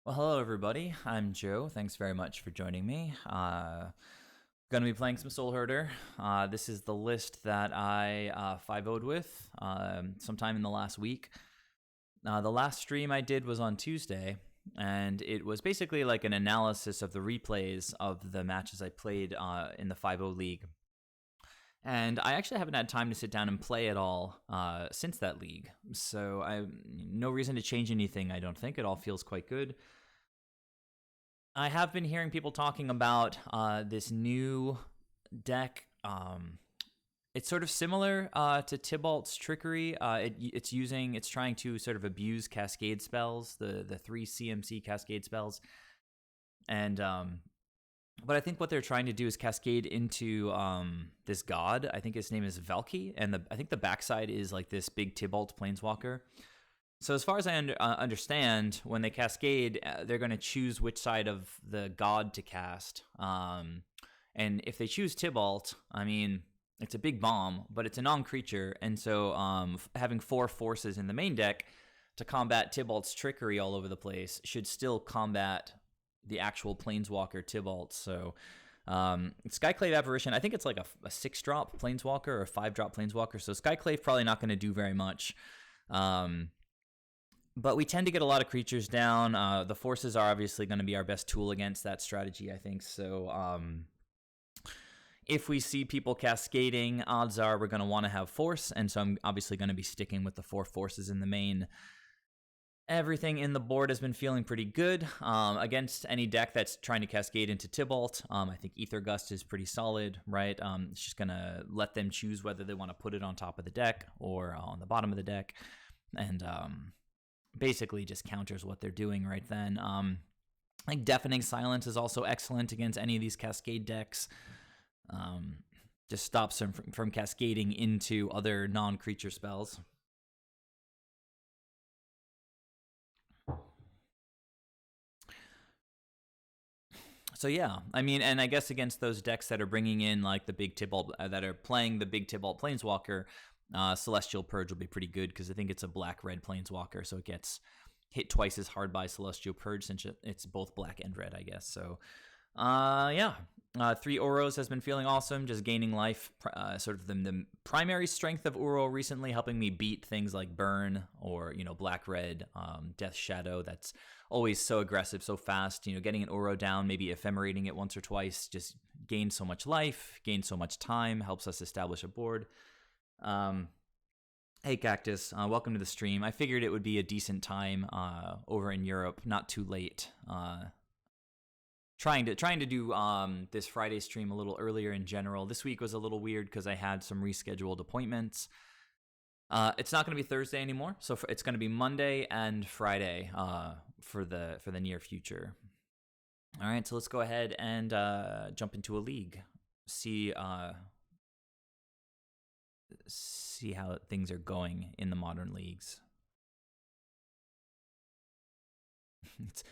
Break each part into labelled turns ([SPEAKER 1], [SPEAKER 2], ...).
[SPEAKER 1] Well, hello everybody. I'm Joe. Thanks very much for joining me. Gonna be playing some Soulherder. This is the list that I 5-0'd with sometime in the last week. The last stream I did was on Tuesday, and it was basically like an analysis of the replays of the matches I played in the 5-0 league. And I actually haven't had time to sit down and play at all since that league. So I no reason to change anything, I don't think. It all feels quite good. I have been hearing people talking about this new deck. It's sort of similar to Tybalt's Trickery. It's trying to sort of abuse Cascade spells, the 3 CMC Cascade spells, and but I think what they're trying to do is cascade into this god. I think his name is Valky, and I think the backside is like this big Tybalt Planeswalker. So as far as I understand, when they cascade, they're going to choose which side of the god to cast. And if they choose Tybalt, I mean, it's a big bomb, but it's a non-creature. And so having 4 forces in the main deck to combat Tybalt's Trickery all over the place should still combat the actual Planeswalker Tybalt. So Skyclave Apparition, I think it's like a 6-drop Planeswalker or a 5-drop Planeswalker. So Skyclave probably not going to do very much. But we tend to get a lot of creatures down. The forces are obviously going to be our best tool against that strategy, I think. So if we see people cascading, odds are we're going to want to have force. And so I'm obviously going to be sticking with the 4 forces in the main. Everything in the board has been feeling pretty good against any deck that's trying to cascade into Tybalt. I think Ether Gust is pretty solid, right? It's just going to let them choose whether they want to put it on top of the deck or on the bottom of the deck. And basically just counters what they're doing right then. I think Deafening Silence is also excellent against any of these Cascade decks. Just stops them from cascading into other non-creature spells. So yeah, I mean, and I guess against those decks that are bringing in like the big Tybalt, that are playing the big Tybalt Planeswalker, Celestial Purge will be pretty good because I think it's a black-red Planeswalker, so it gets hit twice as hard by Celestial Purge since it's both black and red, I guess. So, yeah. 3 Oros has been feeling awesome, just gaining life. Sort of the primary strength of Uro recently, helping me beat things like Burn or, black-red, Death Shadow. That's always so aggressive, so fast. Getting an Uro down, maybe ephemerating it once or twice, just gains so much life, gains so much time, helps us establish a board. Hey Cactus, welcome to the stream. I figured it would be a decent time over in Europe, not too late. Trying to do this Friday stream a little earlier in general. This week was a little weird because I had some rescheduled appointments. It's not going to be Thursday anymore, so it's going to be Monday and Friday for the near future. All right, so let's go ahead and jump into a league. See how things are going in the modern leagues.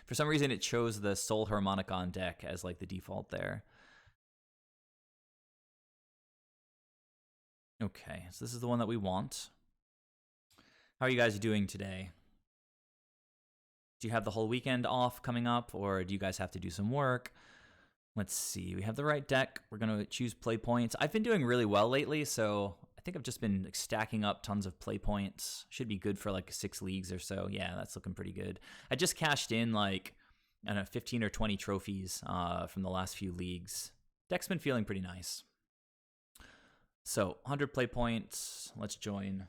[SPEAKER 1] For some reason, it chose the Soul Harmonicon deck as like the default there. Okay, so this is the one that we want. How are you guys doing today? Do you have the whole weekend off coming up, or do you guys have to do some work? Let's see. We have the right deck. We're going to choose play points. I've been doing really well lately, so I think I've just been stacking up tons of play points. Should be good for like 6 leagues or so. Yeah, that's looking pretty good. I just cashed in like, I don't know, 15 or 20 trophies from the last few leagues. Deck's been feeling pretty nice. So 100 play points. Let's join.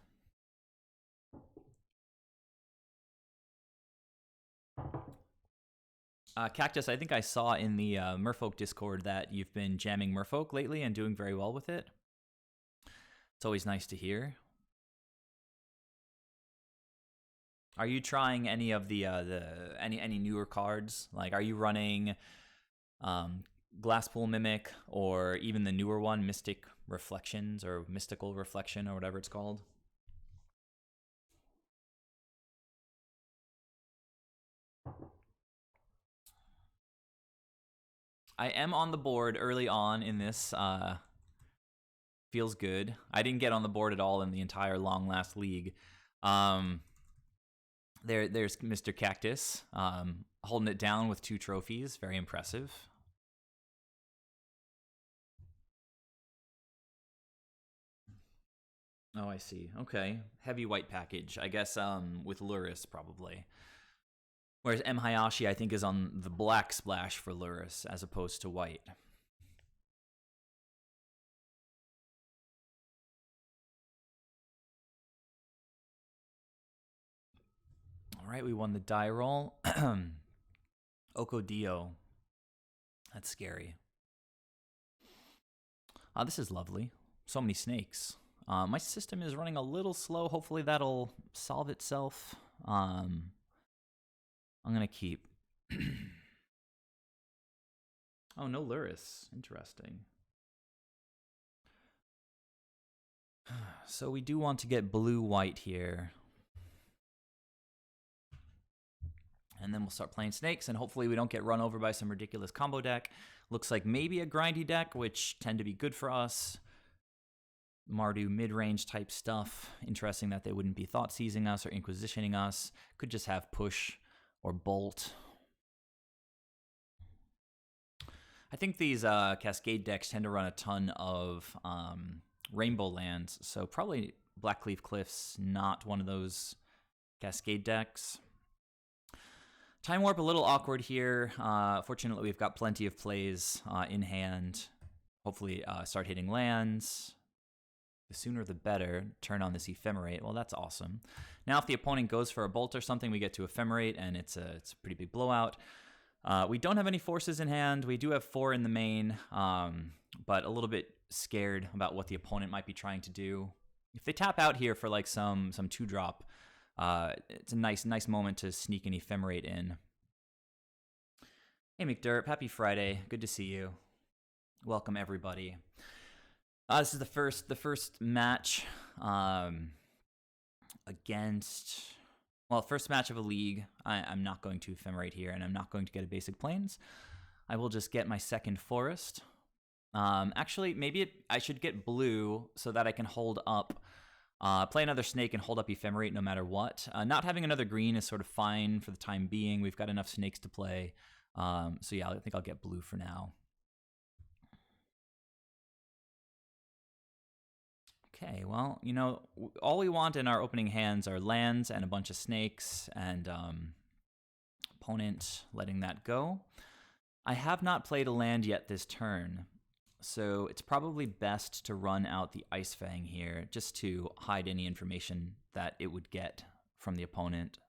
[SPEAKER 1] Cactus, I think I saw in the Merfolk Discord that you've been jamming Merfolk lately and doing very well with it. It's always nice to hear. Are you trying any of the any newer cards? Like, are you running Glasspool Mimic, or even the newer one, Mystic Reflections, or Mystical Reflection, or whatever it's called? I am on the board early on in this. Feels good. I didn't get on the board at all in the entire Long Last League. There's Mr. Cactus, holding it down with 2 trophies. Very impressive. Oh, I see. Okay. Heavy white package. I guess with Luris, probably. Whereas M. Hayashi, I think, is on the black splash for Luris, as opposed to white. All right, we won the die roll. Okodio. That's scary. This is lovely. So many snakes. My system is running a little slow. Hopefully that'll solve itself. I'm going to keep. Oh, no Luris. Interesting. So we do want to get blue-white here. And then we'll start playing snakes, and hopefully we don't get run over by some ridiculous combo deck. Looks like maybe a grindy deck, which tend to be good for us. Mardu mid-range type stuff. Interesting that they wouldn't be thought seizing us or inquisitioning us. Could just have push or bolt. I think these Cascade decks tend to run a ton of rainbow lands, so probably Blackleaf Cliff's not one of those Cascade decks. Time Warp a little awkward here. Fortunately, we've got plenty of plays in hand. Hopefully start hitting lands. The sooner the better. Turn on this Ephemerate. Well, that's awesome. Now if the opponent goes for a bolt or something, we get to Ephemerate, and it's a pretty big blowout. We don't have any forces in hand. We do have 4 in the main, but a little bit scared about what the opponent might be trying to do. If they tap out here for like some 2-drop, it's a nice moment to sneak an Ephemerate in. Hey McDurp, happy Friday. Good to see you. Welcome everybody. This is the first match against, well, first match of a league. I'm not going to Ephemerate here, and I'm not going to get a basic plains. I will just get my second forest. Actually, maybe I should get blue so that I can hold up, play another snake and hold up Ephemerate no matter what. Not having another green is sort of fine for the time being. We've got enough snakes to play. So yeah, I think I'll get blue for now. Okay, well, you know, all we want in our opening hands are lands and a bunch of snakes, and opponent letting that go. I have not played a land yet this turn, so it's probably best to run out the Ice Fang here, just to hide any information that it would get from the opponent.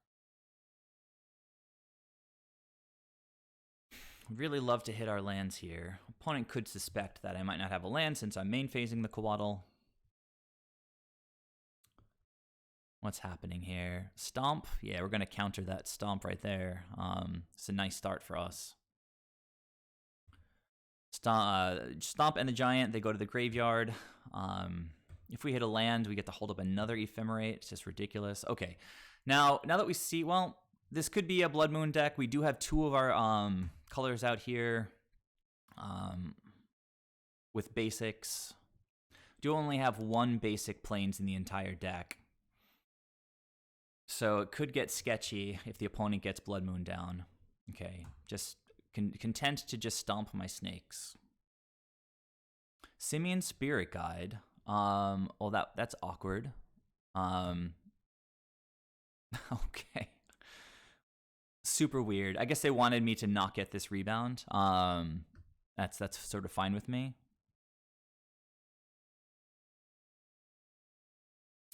[SPEAKER 1] Really love to hit our lands here. Opponent could suspect that I might not have a land since I'm main phasing the Coatl. What's happening here? Stomp? Yeah, we're going to counter that Stomp right there. It's a nice start for us. Stomp and the Giant, they go to the graveyard. If we hit a land, we get to hold up another Ephemerate. It's just ridiculous. Okay, now that we see, well, this could be a Blood Moon deck. We do have 2 of our colors out here with basics. Do only have 1 basic plains in the entire deck. So it could get sketchy if the opponent gets Blood Moon down. Okay, just content to just stomp my snakes. Simian Spirit Guide. Well, that's awkward. Okay. Super weird. I guess they wanted me to not get this rebound. That's sort of fine with me.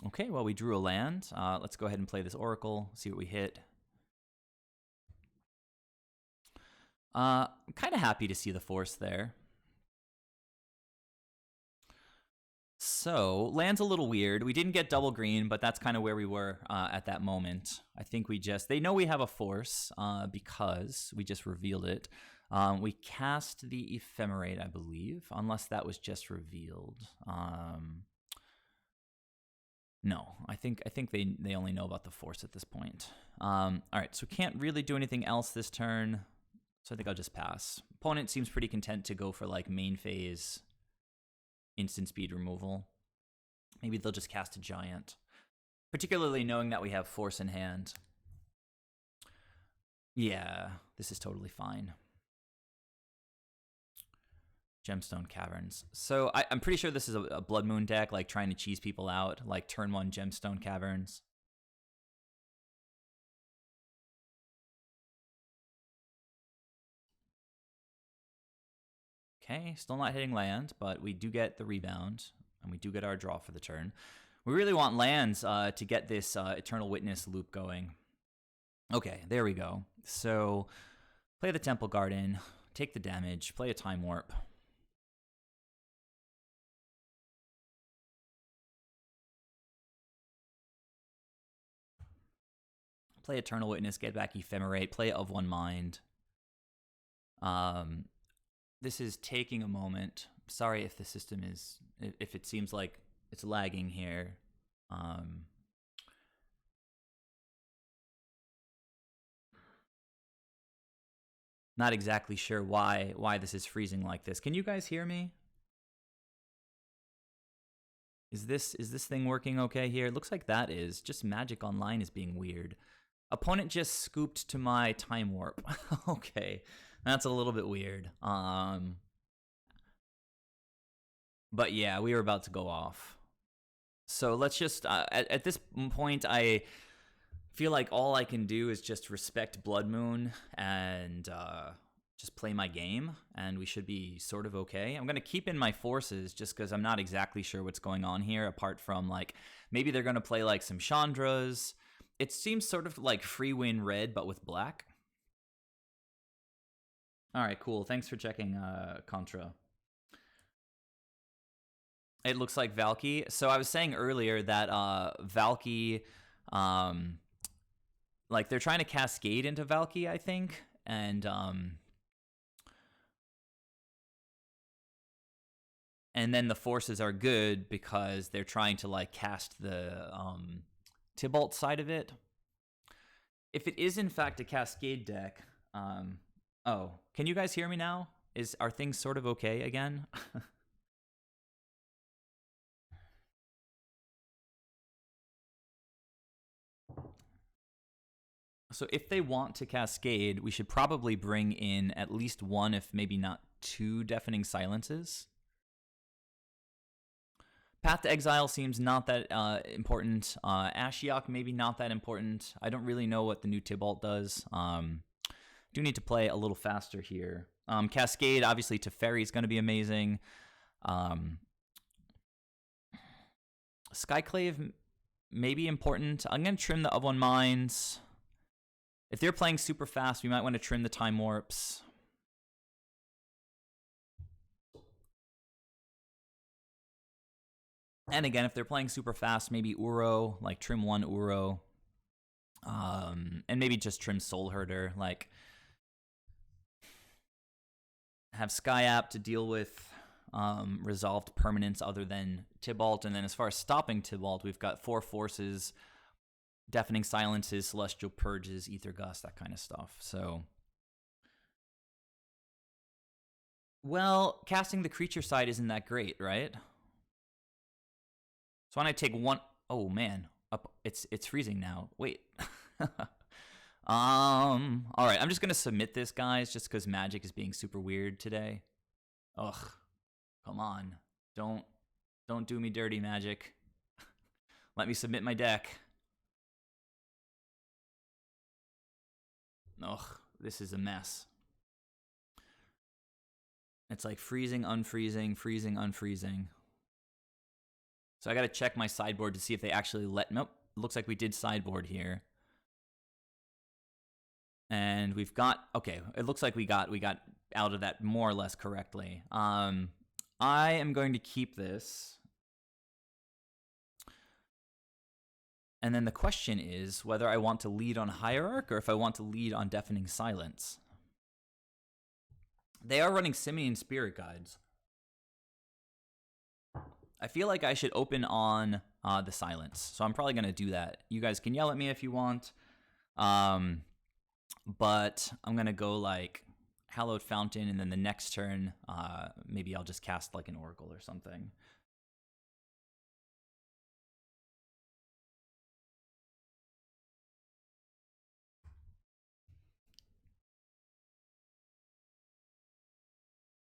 [SPEAKER 1] Okay, well, we drew a land. Let's go ahead and play this Oracle, see what we hit. I'm kind of happy to see the Force there. So, land's a little weird. We didn't get double green, but that's kind of where we were at that moment. I think they know we have a force because we just revealed it. We cast the Ephemerate, I believe, unless that was just revealed. No, I think they only know about the force at this point. All right, so can't really do anything else this turn, so I think I'll just pass. Opponent seems pretty content to go for like main phase instant speed removal. Maybe they'll just cast a giant, particularly knowing that we have force in hand. Yeah, this is totally fine. Gemstone Caverns. So I'm pretty sure this is a Blood Moon deck, like trying to cheese people out, like turn 1 Gemstone Caverns. Okay, still not hitting land, but we do get the rebound, and we do get our draw for the turn. We really want lands to get this Eternal Witness loop going. Okay, there we go. So play the Temple Garden, take the damage, play a Time Warp. Play Eternal Witness, get back Ephemerate, play Of One Mind. This is taking a moment. Sorry if the system is, if it seems like it's lagging here. Not exactly sure why this is freezing like this. Can you guys hear me? Is this thing working okay here? It looks like that is. Just Magic Online is being weird. Opponent just scooped to my Time Warp. Okay, that's a little bit weird. But yeah, we were about to go off. So let's just, at this point, I feel like all I can do is just respect Blood Moon and just play my game, and we should be sort of okay. I'm going to keep in my forces just because I'm not exactly sure what's going on here, apart from, like, maybe they're going to play, like, some Chandras. It seems sort of like free win red, but with black. All right, cool. Thanks for checking, Contra. It looks like Valky. So I was saying earlier that Valky, like they're trying to cascade into Valky, I think, and then the forces are good because they're trying to like cast the Tybalt side of it. If it is in fact a cascade deck, oh, can you guys hear me now? Are things sort of okay again? So if they want to cascade, we should probably bring in at least one, if maybe not two, Deafening Silences. Path to Exile seems not that important. Ashiok maybe not that important. I don't really know what the new Tybalt does. Do need to play a little faster here. Cascade, obviously, Teferi is going to be amazing. Skyclave may be important. I'm going to trim the Of One Minds. If they're playing super fast, we might want to trim the Time Warps. And again, if they're playing super fast, maybe Uro, like trim one Uro. And maybe just trim Soulherder, like have Skyap to deal with resolved permanents other than Tybalt. And then as far as stopping Tybalt, we've got 4 forces, Deafening Silences, Celestial Purges, Ether Gust, that kind of stuff. So, well, casting the creature side isn't that great, right? So when I take one, oh man, up, it's freezing now. Wait. All right, I'm just gonna submit this, guys, just because Magic is being super weird today. Ugh, come on, don't do me dirty, Magic. Let me submit my deck. Ugh, this is a mess. It's like freezing, unfreezing, freezing, unfreezing. So I gotta check my sideboard to see if they actually let. Nope, looks like we did sideboard here. And we've got, okay, it looks like we got out of that more or less correctly. I am going to keep this. And then the question is whether I want to lead on Hierarch or if I want to lead on Deafening Silence. They are running Simian Spirit Guides. I feel like I should open on the Silence, so I'm probably going to do that. You guys can yell at me if you want, but I'm going to go like Hallowed Fountain, and then the next turn, maybe I'll just cast like an Oracle or something.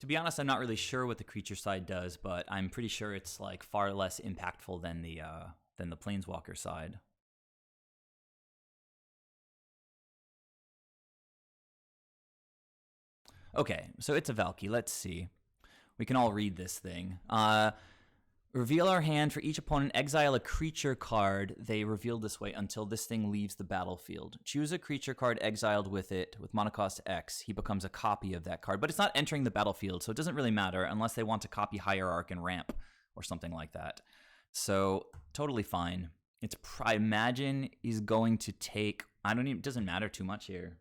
[SPEAKER 1] To be honest, I'm not really sure what the creature side does, but I'm pretty sure it's like far less impactful than the Planeswalker side. Okay, so it's a Valky. Let's see. We can all read this thing. Reveal our hand. For each opponent, exile a creature card they revealed this way until this thing leaves the battlefield. Choose a creature card exiled with it with mana cost X. He becomes a copy of that card, but it's not entering the battlefield, so it doesn't really matter unless they want to copy Hierarch and Ramp or something like that. So totally fine. I imagine he's going to take. It doesn't matter too much here.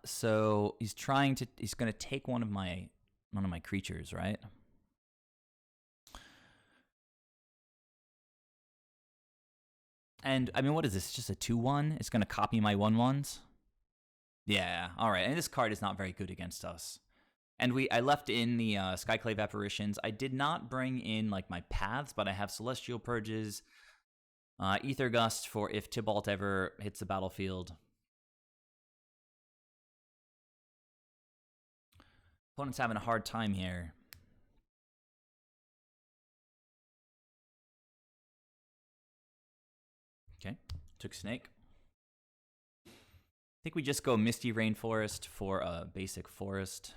[SPEAKER 1] So he's going to take one of my creatures, right? And I mean, what is this? Just a 2/1? It's going to copy my 1/1s? Yeah, all right. And this card is not very good against us. And I left in the Skyclave Apparitions. I did not bring in like my paths, but I have Celestial Purges, Ether Gust for if Tibalt ever hits the battlefield. Opponent's having a hard time here. Okay, took Snake. I think we just go Misty Rainforest for a basic forest.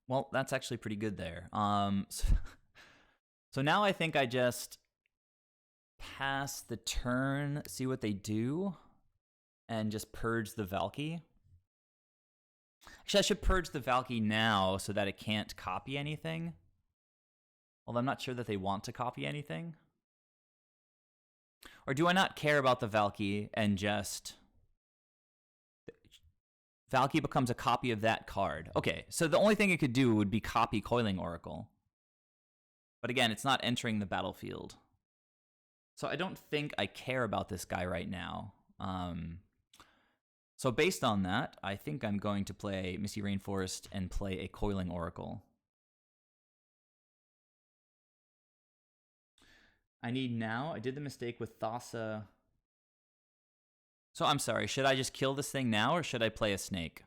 [SPEAKER 1] Well, that's actually pretty good there. So now I think I just pass the turn, see what they do, and just purge the Valky. Actually, I should purge the Valky now so that it can't copy anything. Although I'm not sure that they want to copy anything. Or do I not care about the Valky and just... Valky becomes a copy of that card. Okay, so the only thing it could do would be copy Coiling Oracle. But again, it's not entering the battlefield. So I don't think I care about this guy right now. So based on that, I think I'm going to play Misty Rainforest and play a Coiling Oracle. I need now. I did the mistake with Thassa. So I'm sorry, should I just kill this thing now or should I play a snake?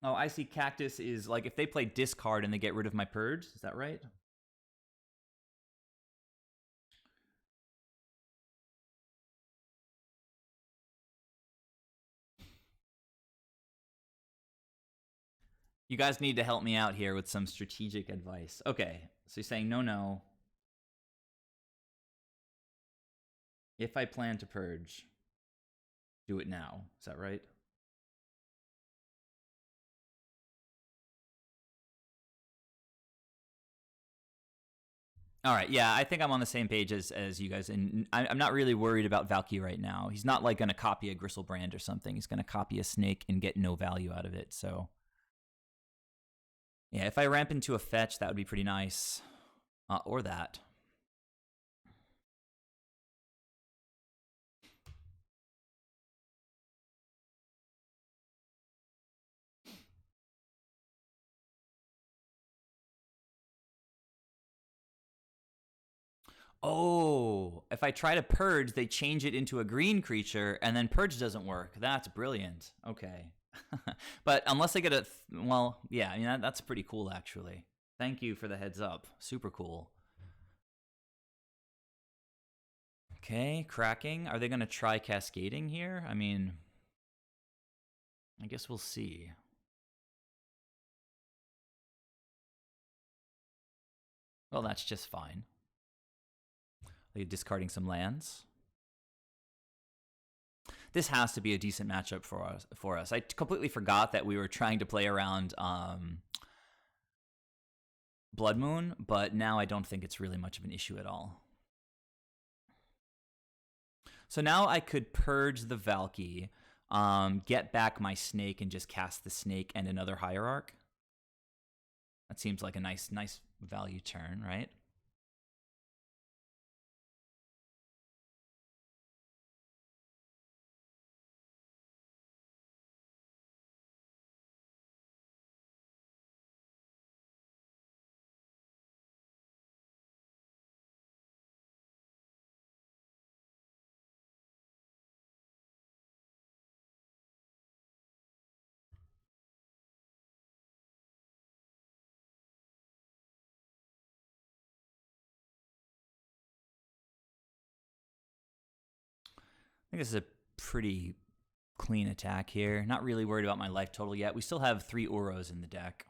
[SPEAKER 1] Oh, I see Cactus is like if they play discard and they get rid of my purge, is that right? You guys need to help me out here with some strategic advice. Okay, so you're saying no. If I plan to purge, do it now. Is that right? All right, yeah, I think I'm on the same page as you guys, and I'm not really worried about Valky right now. He's not like going to copy a Gristlebrand or something. He's going to copy a snake and get no value out of it, so... Yeah, if I ramp into a fetch, that would be pretty nice. Or that. Oh, if I try to purge, they change it into a green creature, and then purge doesn't work. That's brilliant. Okay. But unless I get a... well, yeah, I mean, that's pretty cool, actually. Thank you for the heads up. Super cool. Okay, cracking. Are they going to try cascading here? I mean, I guess we'll see. Well, that's just fine. They're discarding some lands. This has to be a decent matchup for us. I completely forgot that we were trying to play around Blood Moon, but now I don't think it's really much of an issue at all. So now I could purge the Valky, get back my snake, and just cast the snake and another Hierarch. That seems like a nice value turn, right? I think this is a pretty clean attack here. Not really worried about my life total yet. We still have 3 Uros in the deck.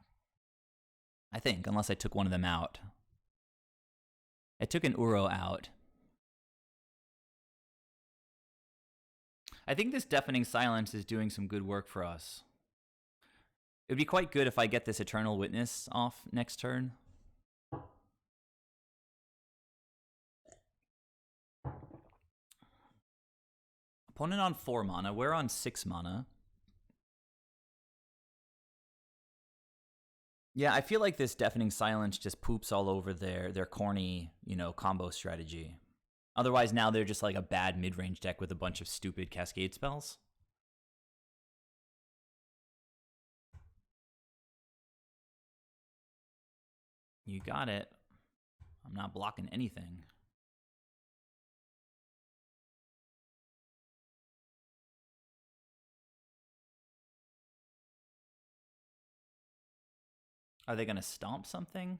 [SPEAKER 1] I think, unless I took one of them out. I took an Uro out. I think this Deafening Silence is doing some good work for us. It would be quite good if I get this Eternal Witness off next turn. Opponent on 4 mana. We're on 6 mana. Yeah, I feel like this Deafening Silence just poops all over their corny, combo strategy. Otherwise, now they're just like a bad mid-range deck with a bunch of stupid Cascade spells. You got it. I'm not blocking anything. Are they going to stomp something?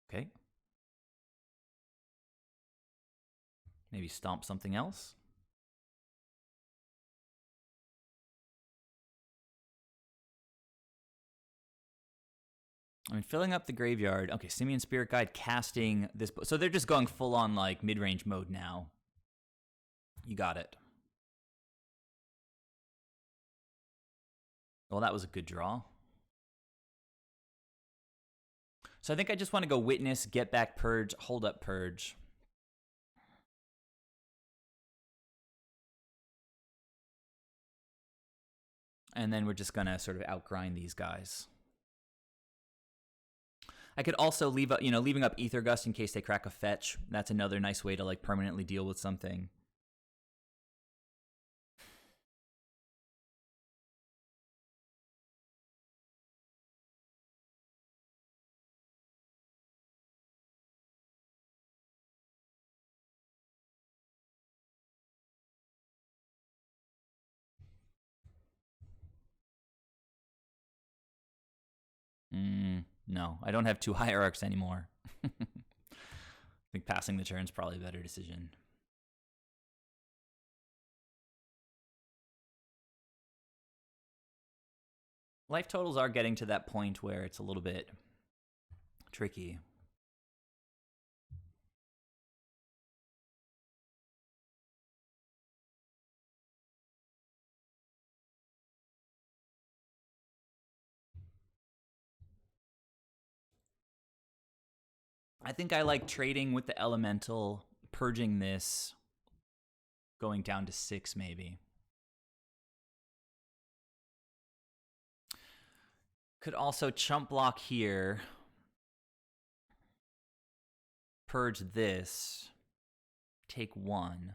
[SPEAKER 1] Okay. Maybe stomp something else? I mean, filling up the graveyard. Okay, Simian Spirit Guide casting this. So they're just going full on like mid-range mode now. You got it. Well, that was a good draw. So I think I just want to go Witness, get back Purge, hold up Purge. And then we're just going to sort of outgrind these guys. I could also leave up, leaving up Ether Gust in case they crack a fetch. That's another nice way to like permanently deal with something. No, I don't have 2 Hierarchs anymore. I think passing the turn is probably a better decision. Life totals are getting to that point where it's a little bit tricky. I think I like trading with the Elemental, purging this, going down to 6 maybe. Could also chump block here, purge this, take 1,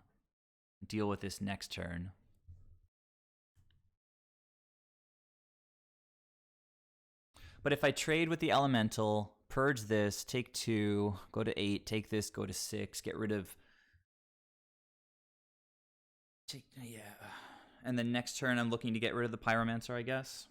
[SPEAKER 1] deal with this next turn. But if I trade with the Elemental, purge this, take 2, go to 8, take this, go to 6, get rid of... Yeah. And then next turn I'm looking to get rid of the Pyromancer, I guess.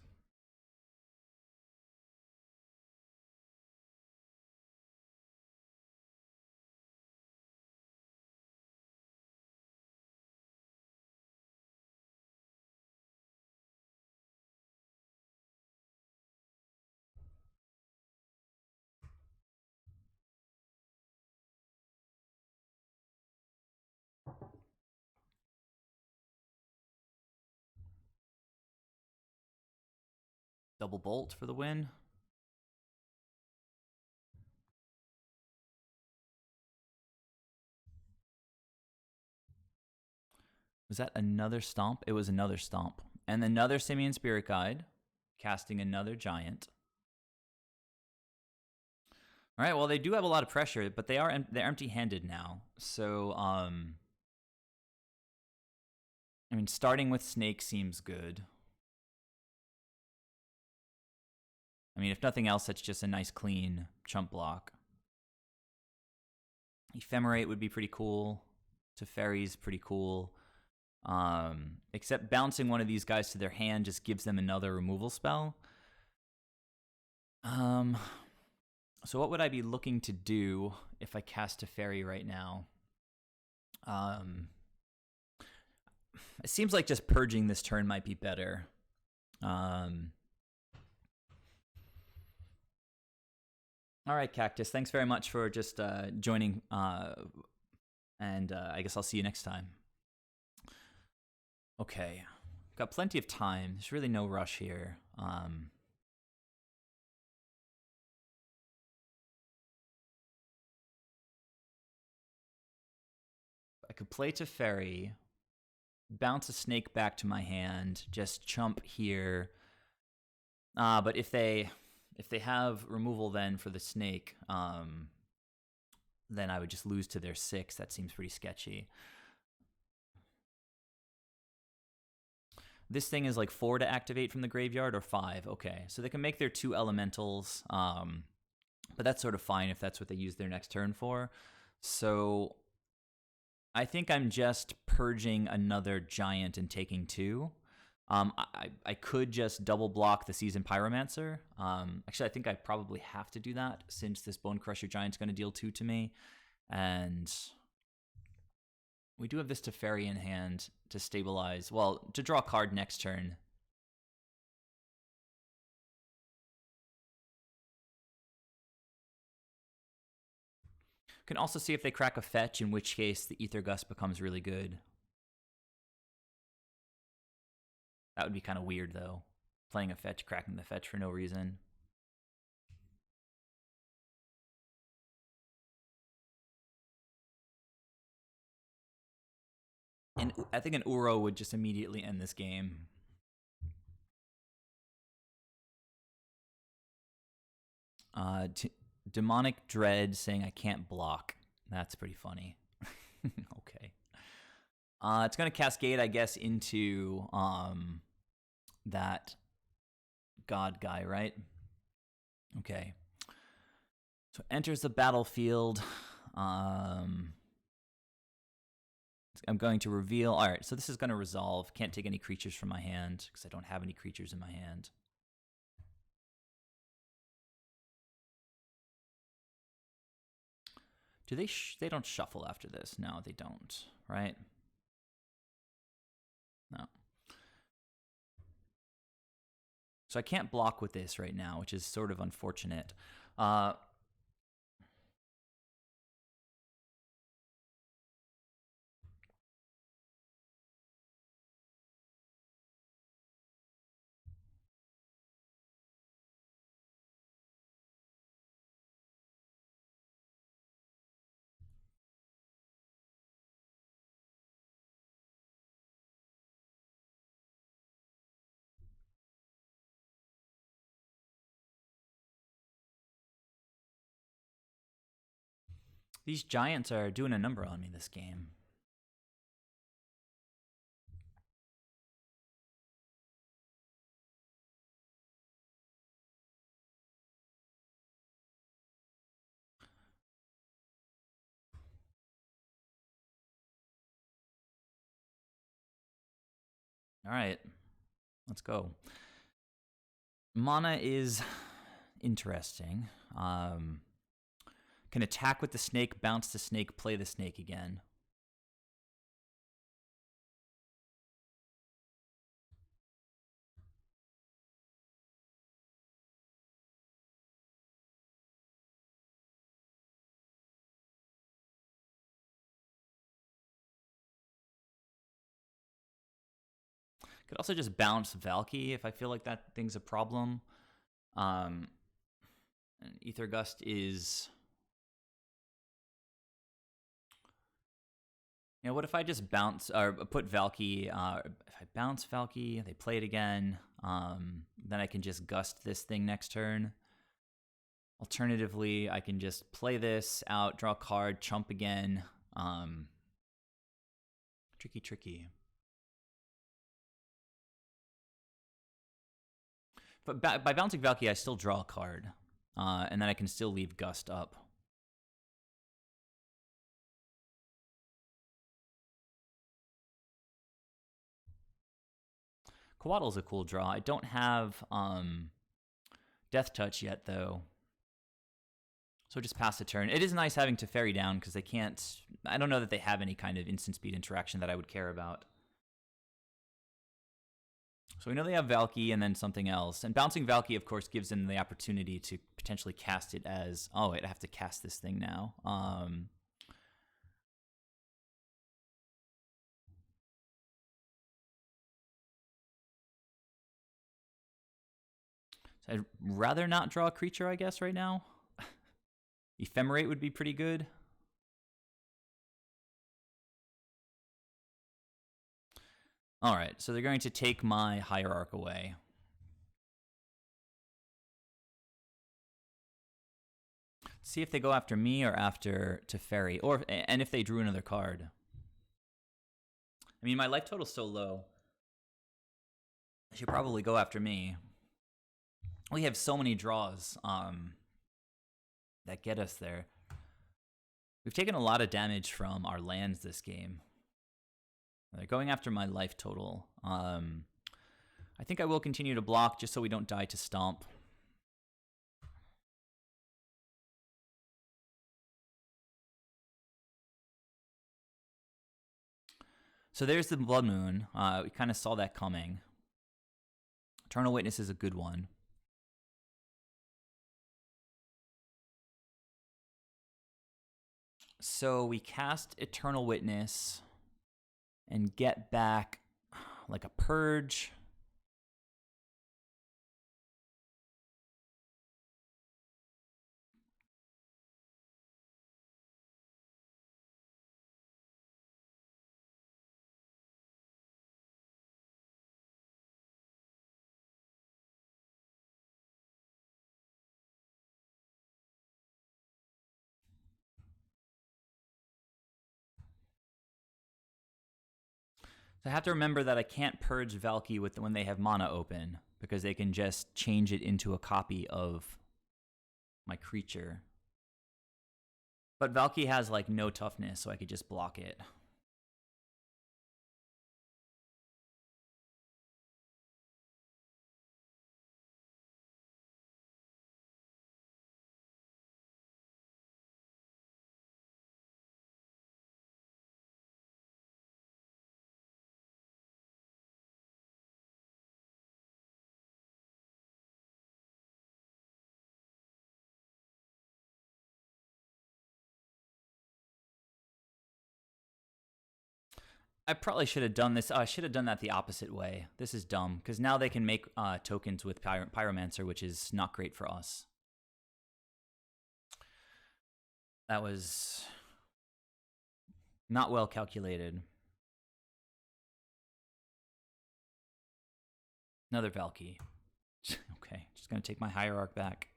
[SPEAKER 1] Double bolt for the win. Was that another stomp? It was another stomp. And another Simian Spirit Guide, casting another giant. All right, well, they do have a lot of pressure, but they're empty-handed now. So, I mean, starting with Snake seems good. I mean, if nothing else, that's just a nice, clean chump block. Ephemerate would be pretty cool. Teferi's pretty cool. Except bouncing one of these guys to their hand just gives them another removal spell. So what would I be looking to do if I cast Teferi right now? It seems like just purging this turn might be better. All right, Cactus. Thanks very much for just joining. And I guess I'll see you next time. Okay. Got plenty of time. There's really no rush here. I could play Teferi, bounce a snake back to my hand, just chump here. But if they have removal then for the snake, then I would just lose to their 6. That seems pretty sketchy. This thing is like 4 to activate from the graveyard or 5. Okay, so they can make their 2 elementals, but that's sort of fine if that's what they use their next turn for. So I think I'm just purging another giant and taking 2. I could just double block the Seasoned Pyromancer. Actually, I think I probably have to do that since this Bone Crusher Giant's going to deal 2 to me. And we do have this Teferi in hand to stabilize. Well, to draw a card next turn. Can also see if they crack a fetch, in which case the Ether Gust becomes really good. That would be kind of weird, though. Playing a fetch, cracking the fetch for no reason. And I think an Uro would just immediately end this game. Demonic Dread saying I can't block. That's pretty funny. Okay. It's going to cascade, I guess, into that god guy, right? Okay. So enters the battlefield. I'm going to reveal. All right, so this is going to resolve. Can't take any creatures from my hand because I don't have any creatures in my hand. Do they? They don't shuffle after this. No, they don't. Right? No. So I can't block with this right now, which is sort of unfortunate. These giants are doing a number on me this game. All right, let's go. Mana is interesting. Can attack with the snake, bounce the snake, play the snake again. Could also just bounce Valky if I feel like that thing's a problem. And Ether Gust is... You know, what if I just bounce or put Valky? If I bounce Valky, they play it again. Then I can just gust this thing next turn. Alternatively, I can just play this out, draw a card, chump again. Tricky. But by bouncing Valky, I still draw a card. And then I can still leave Gust up. Coatl's a cool draw. I don't have Death Touch yet, though. So just pass the turn. It is nice having Teferi down because they can't... I don't know that they have any kind of instant speed interaction that I would care about. So we know they have Valky and then something else. And bouncing Valky, of course, gives them the opportunity to potentially cast it as... Oh, wait, I have to cast this thing now. So I'd rather not draw a creature, I guess, right now. Ephemerate would be pretty good. All right, so they're going to take my Hierarch away. See if they go after me or after Teferi, and if they drew another card. I mean, my life total's so low. They should probably go after me. We have so many draws that get us there. We've taken a lot of damage from our lands this game. They're going after my life total. I think I will continue to block just so we don't die to Stomp. So there's the Blood Moon. We kind of saw that coming. Eternal Witness is a good one. So we cast Eternal Witness and get back like a Purge. So I have to remember that I can't purge Valky when they have mana open, because they can just change it into a copy of my creature. But Valky has like no toughness, so I could just block it. I probably should have done this. I should have done that the opposite way. This is dumb, because now they can make tokens with Pyromancer, which is not great for us. That was not well calculated. Another Valky. Okay, just going to take my Hierarch back.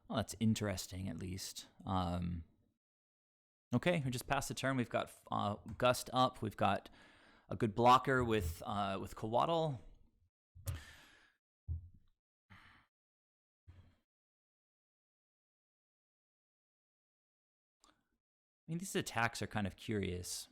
[SPEAKER 1] Well, that's interesting, at least. Okay, we just passed the turn. We've got Gust up. We've got a good blocker with Coatl. I mean, these attacks are kind of curious.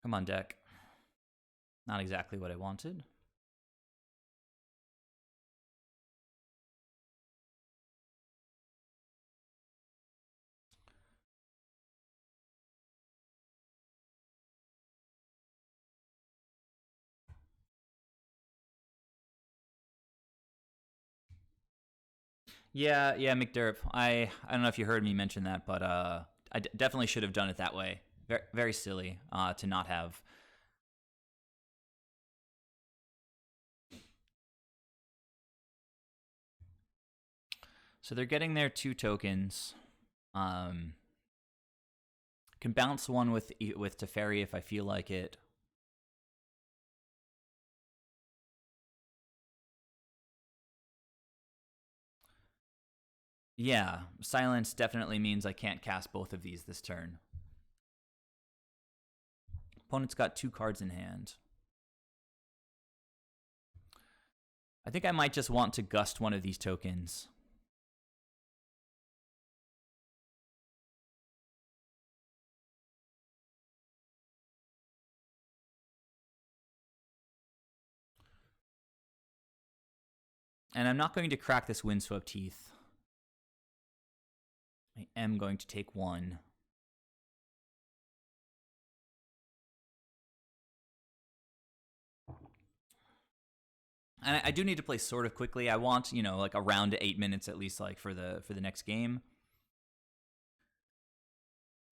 [SPEAKER 1] Come on, deck. Not exactly what I wanted. Yeah, McDerp. I don't know if you heard me mention that, but I definitely should have done it that way. Very, very silly to not have. So they're getting their 2 tokens. Can bounce one with Teferi if I feel like it. Yeah, silence definitely means I can't cast both of these this turn. Opponent's got 2 cards in hand. I think I might just want to gust one of these tokens. And I'm not going to crack this Windswept Teeth. I am going to take 1. And I do need to play sort of quickly. I want, like around 8 minutes at least, like for the next game.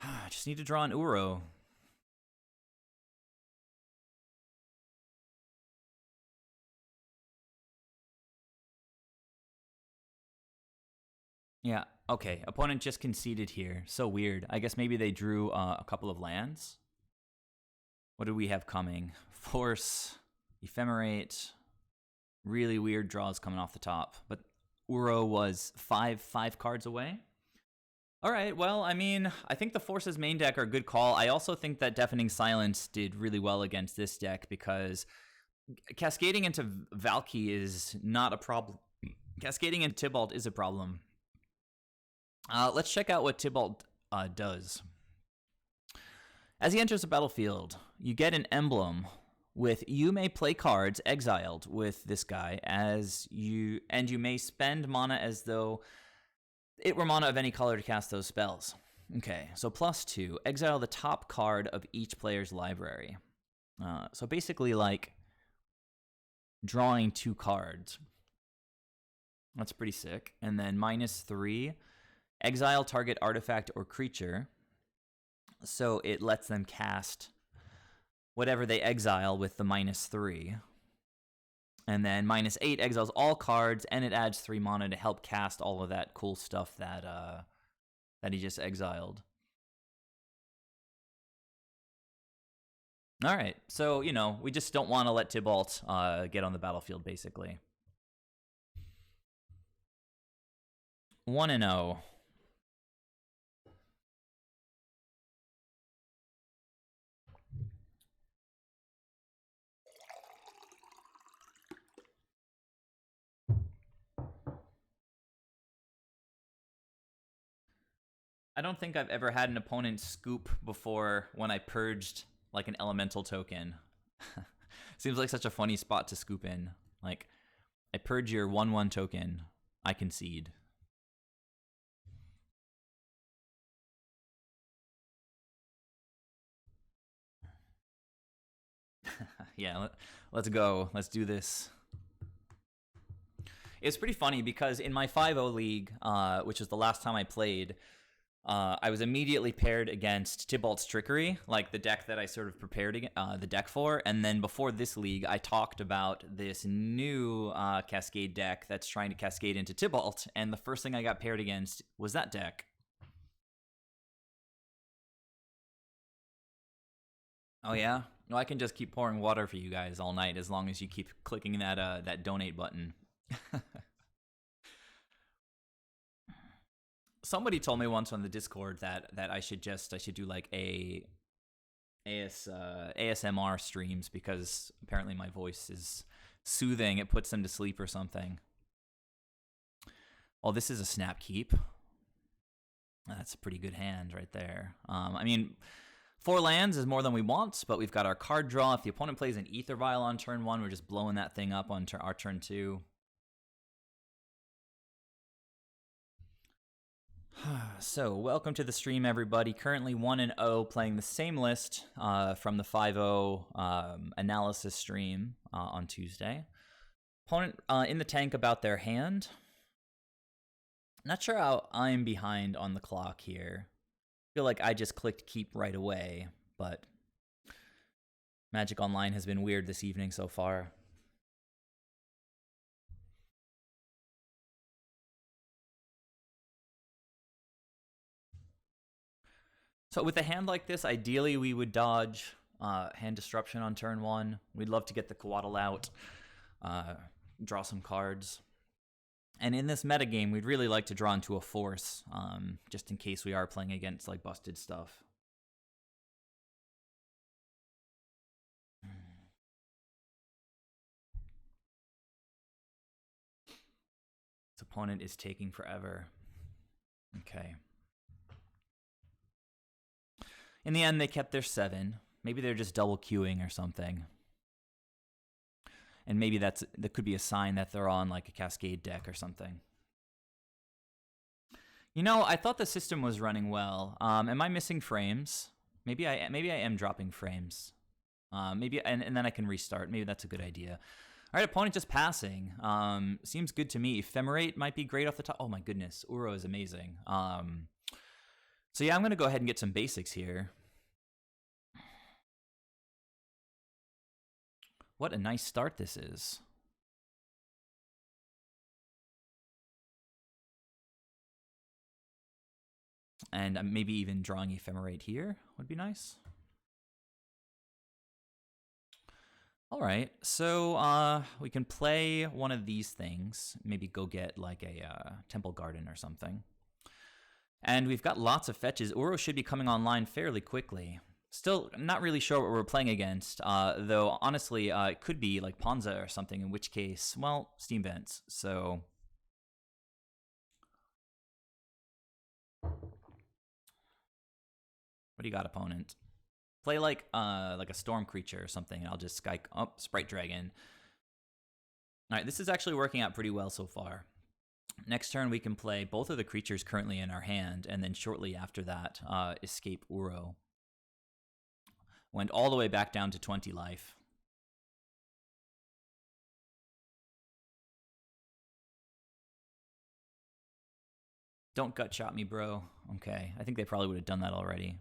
[SPEAKER 1] I just need to draw an Uro. Yeah, okay. Opponent just conceded here. So weird. I guess maybe they drew a couple of lands. What do we have coming? Force, Ephemerate. Really weird draws coming off the top. But Uro was 5 cards away. All right, well, I mean, I think the Force's main deck are a good call. I also think that Deafening Silence did really well against this deck because cascading into Valky is not a problem. Cascading into Tybalt is a problem. Let's check out what Tybalt does. As he enters the battlefield, you get an emblem with you may play cards exiled with this guy you may spend mana as though it were mana of any color to cast those spells. Okay, so +2, exile the top card of each player's library. So basically like drawing 2 cards. That's pretty sick. And then -3, exile target artifact or creature. So it lets them cast whatever they exile with the -3. And then -8 exiles all cards, and it adds 3 mana to help cast all of that cool stuff that he just exiled. All right, so, we just don't want to let Tybalt get on the battlefield, basically. 1-0. I don't think I've ever had an opponent scoop before when I purged like an elemental token. Seems like such a funny spot to scoop in. Like, I purge your 1/1 token, I concede. Yeah, let's go. Let's do this. It's pretty funny because in my 5-0 league, which is the last time I played, I was immediately paired against Tybalt's Trickery, like the deck that I sort of prepared the deck for. And then before this league, I talked about this new Cascade deck that's trying to cascade into Tybalt. And the first thing I got paired against was that deck. Oh, yeah? Well, I can just keep pouring water for you guys all night as long as you keep clicking that donate button. Somebody told me once on the Discord that I should do like ASMR streams because apparently my voice is soothing. It puts them to sleep or something. Oh, this is a snap keep. That's a pretty good hand right there. I mean, 4 lands is more than we want, but we've got our card draw. If the opponent plays an Ether Vial on turn 1, we're just blowing that thing up on our turn 2. So, welcome to the stream, everybody. Currently 1-0, playing the same list from the 5-0 analysis stream on Tuesday. Opponent in the tank about their hand. Not sure how I'm behind on the clock here. Feel like I just clicked keep right away, but Magic Online has been weird this evening so far. So with a hand like this, ideally we would dodge hand disruption on turn 1. We'd love to get the Coatl out, draw some cards. And in this metagame, we'd really like to draw into a force, just in case we are playing against like busted stuff. This opponent is taking forever. Okay. In the end, they kept their 7. Maybe they're just double queuing or something. And maybe that could be a sign that they're on like a Cascade deck or something. You know, I thought the system was running well. Am I missing frames? Maybe I am dropping frames. Maybe and then I can restart. Maybe that's a good idea. All right, opponent just passing. Seems good to me. Ephemerate might be great off the top. Oh my goodness, Uro is amazing. So yeah, I'm gonna go ahead and get some basics here. What a nice start this is. And maybe even drawing Ephemerate here would be nice. All right, so we can play one of these things. Maybe go get like a Temple Garden or something. And we've got lots of fetches. Uro should be coming online fairly quickly. Still not really sure what we're playing against, though honestly it could be like Ponza or something, in which case, well, Steam Vents, so... What do you got, opponent? Play like a storm creature or something, and I'll just Sprite Dragon. All right, this is actually working out pretty well so far. Next turn, we can play both of the creatures currently in our hand, and then shortly after that, escape Uro. Went all the way back down to 20 life. Don't gut shot me, bro. Okay, I think they probably would have done that already.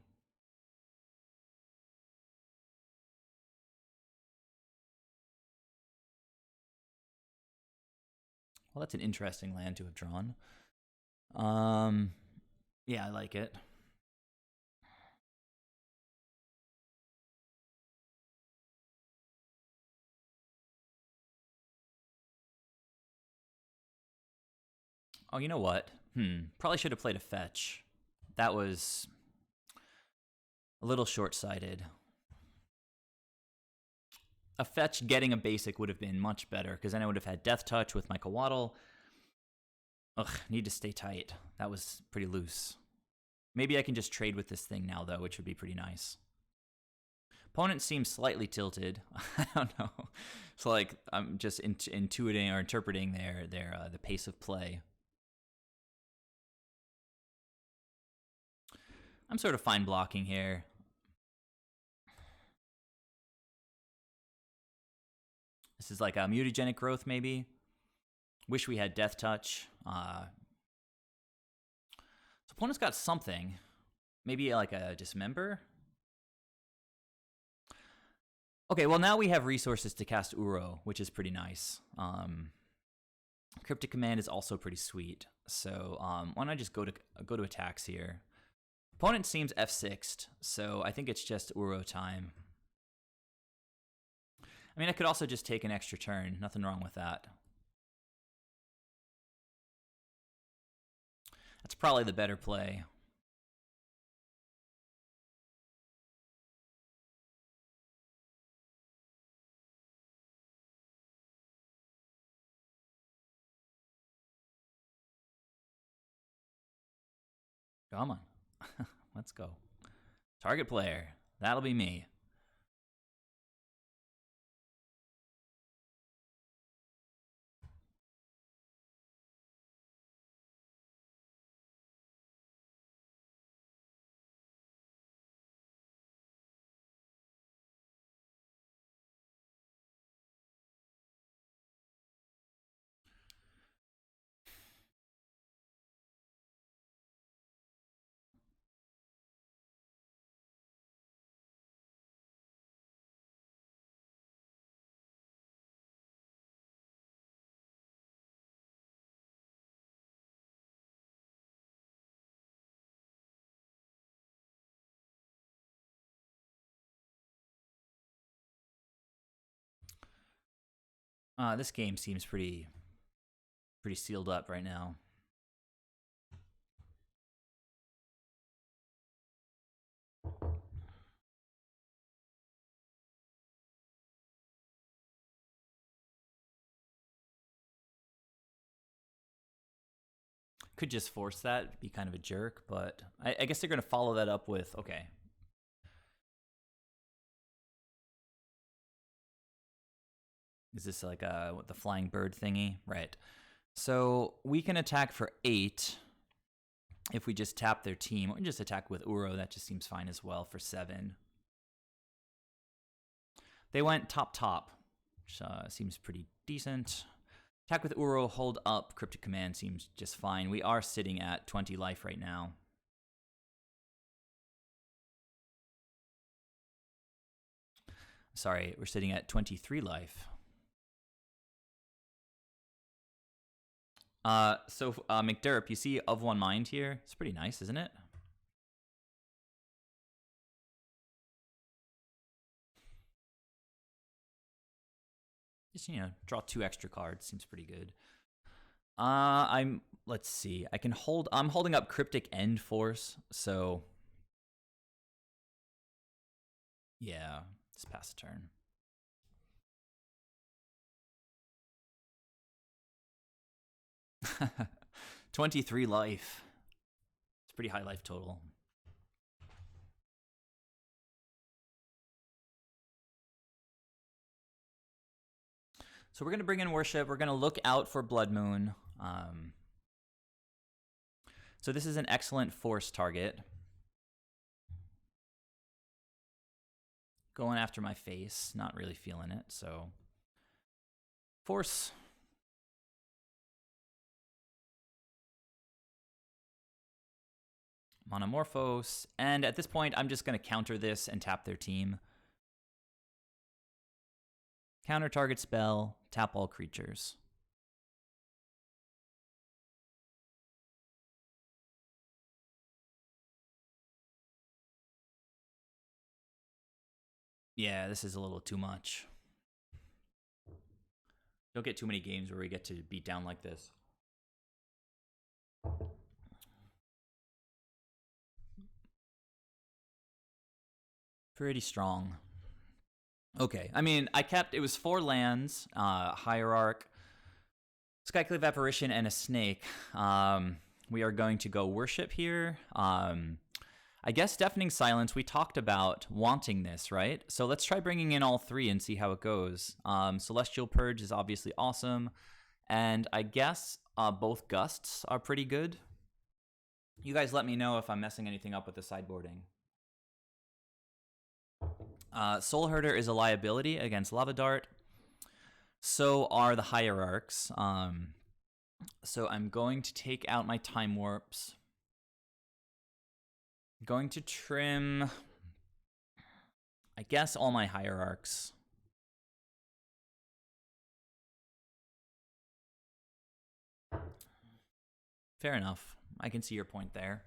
[SPEAKER 1] Well, that's an interesting land to have drawn. Yeah, I like it. Oh, you know what? Probably should have played a fetch. That was a little short-sighted. A fetch getting a basic would have been much better, because then I would have had Death Touch with my Coatl. Ugh, need to stay tight. That was pretty loose. Maybe I can just trade with this thing now, though, which would be pretty nice. Opponent seems slightly tilted. I don't know. So, like, I'm just intuiting or interpreting the pace of play. I'm sort of fine blocking here. This is like a mutagenic growth, maybe. Wish we had Death Touch. So opponent's got something. Maybe like a Dismember? Okay, well now we have resources to cast Uro, which is pretty nice. Cryptic Command is also pretty sweet. So why don't I just go to attacks here. Opponent seems F6'd, so I think it's just Uro time. I mean, I could also just take an extra turn. Nothing wrong with that. That's probably the better play. Come on. Let's go. Target player. That'll be me. This game seems pretty sealed up right now. Could just force that, be kind of a jerk, but I guess they're going to follow that up with, okay. Is this like the flying bird thingy? Right. So we can attack for 8 if we just tap their team, or just attack with Uro. That just seems fine as well for 7. They went top, which seems pretty decent. Attack with Uro, hold up, Cryptic Command seems just fine. We are sitting at 20 life right now. Sorry, we're sitting at 23 life. McDerp, you see Of One Mind here? It's pretty nice, isn't it? Just, draw 2 extra cards. Seems pretty good. Let's see. I'm holding up Cryptic End Force, so yeah, let's pass the turn. $23 life. It's pretty high life total. So we're going to bring in Worship. We're going to look out for Blood Moon. So this is an excellent force target. Going after my face. Not really feeling it, so force. Monomorphose. And at this point, I'm just going to counter this and tap their team. Counter target spell, tap all creatures. Yeah, this is a little too much. Don't get too many games where we get to beat down like this. Pretty strong. Okay, I mean, it was 4 lands, Hierarch, Skyclave Apparition, and a Snake. We are going to go Worship here. I guess Deafening Silence, we talked about wanting this, right? So let's try bringing in all 3 and see how it goes. Celestial Purge is obviously awesome. And I guess both Gusts are pretty good. You guys let me know if I'm messing anything up with the sideboarding. Soulherder is a liability against Lava Dart. So are the Hierarchs. So I'm going to take out my Time Warps. I'm going to trim, I guess, all my Hierarchs. Fair enough. I can see your point there.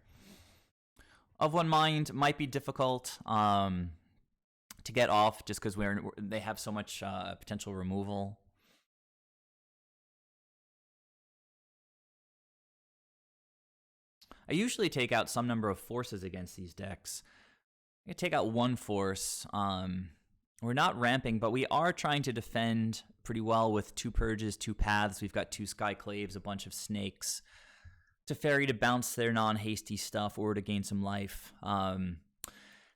[SPEAKER 1] Of One Mind might be difficult to get off just because they have so much potential removal. I usually take out some number of forces against these decks. I take out 1 force. We're not ramping, but we are trying to defend pretty well with 2 Purges, 2 Paths. We've got 2 Skyclaves, a bunch of Snakes. Teferi to bounce their non-hasty stuff or to gain some life.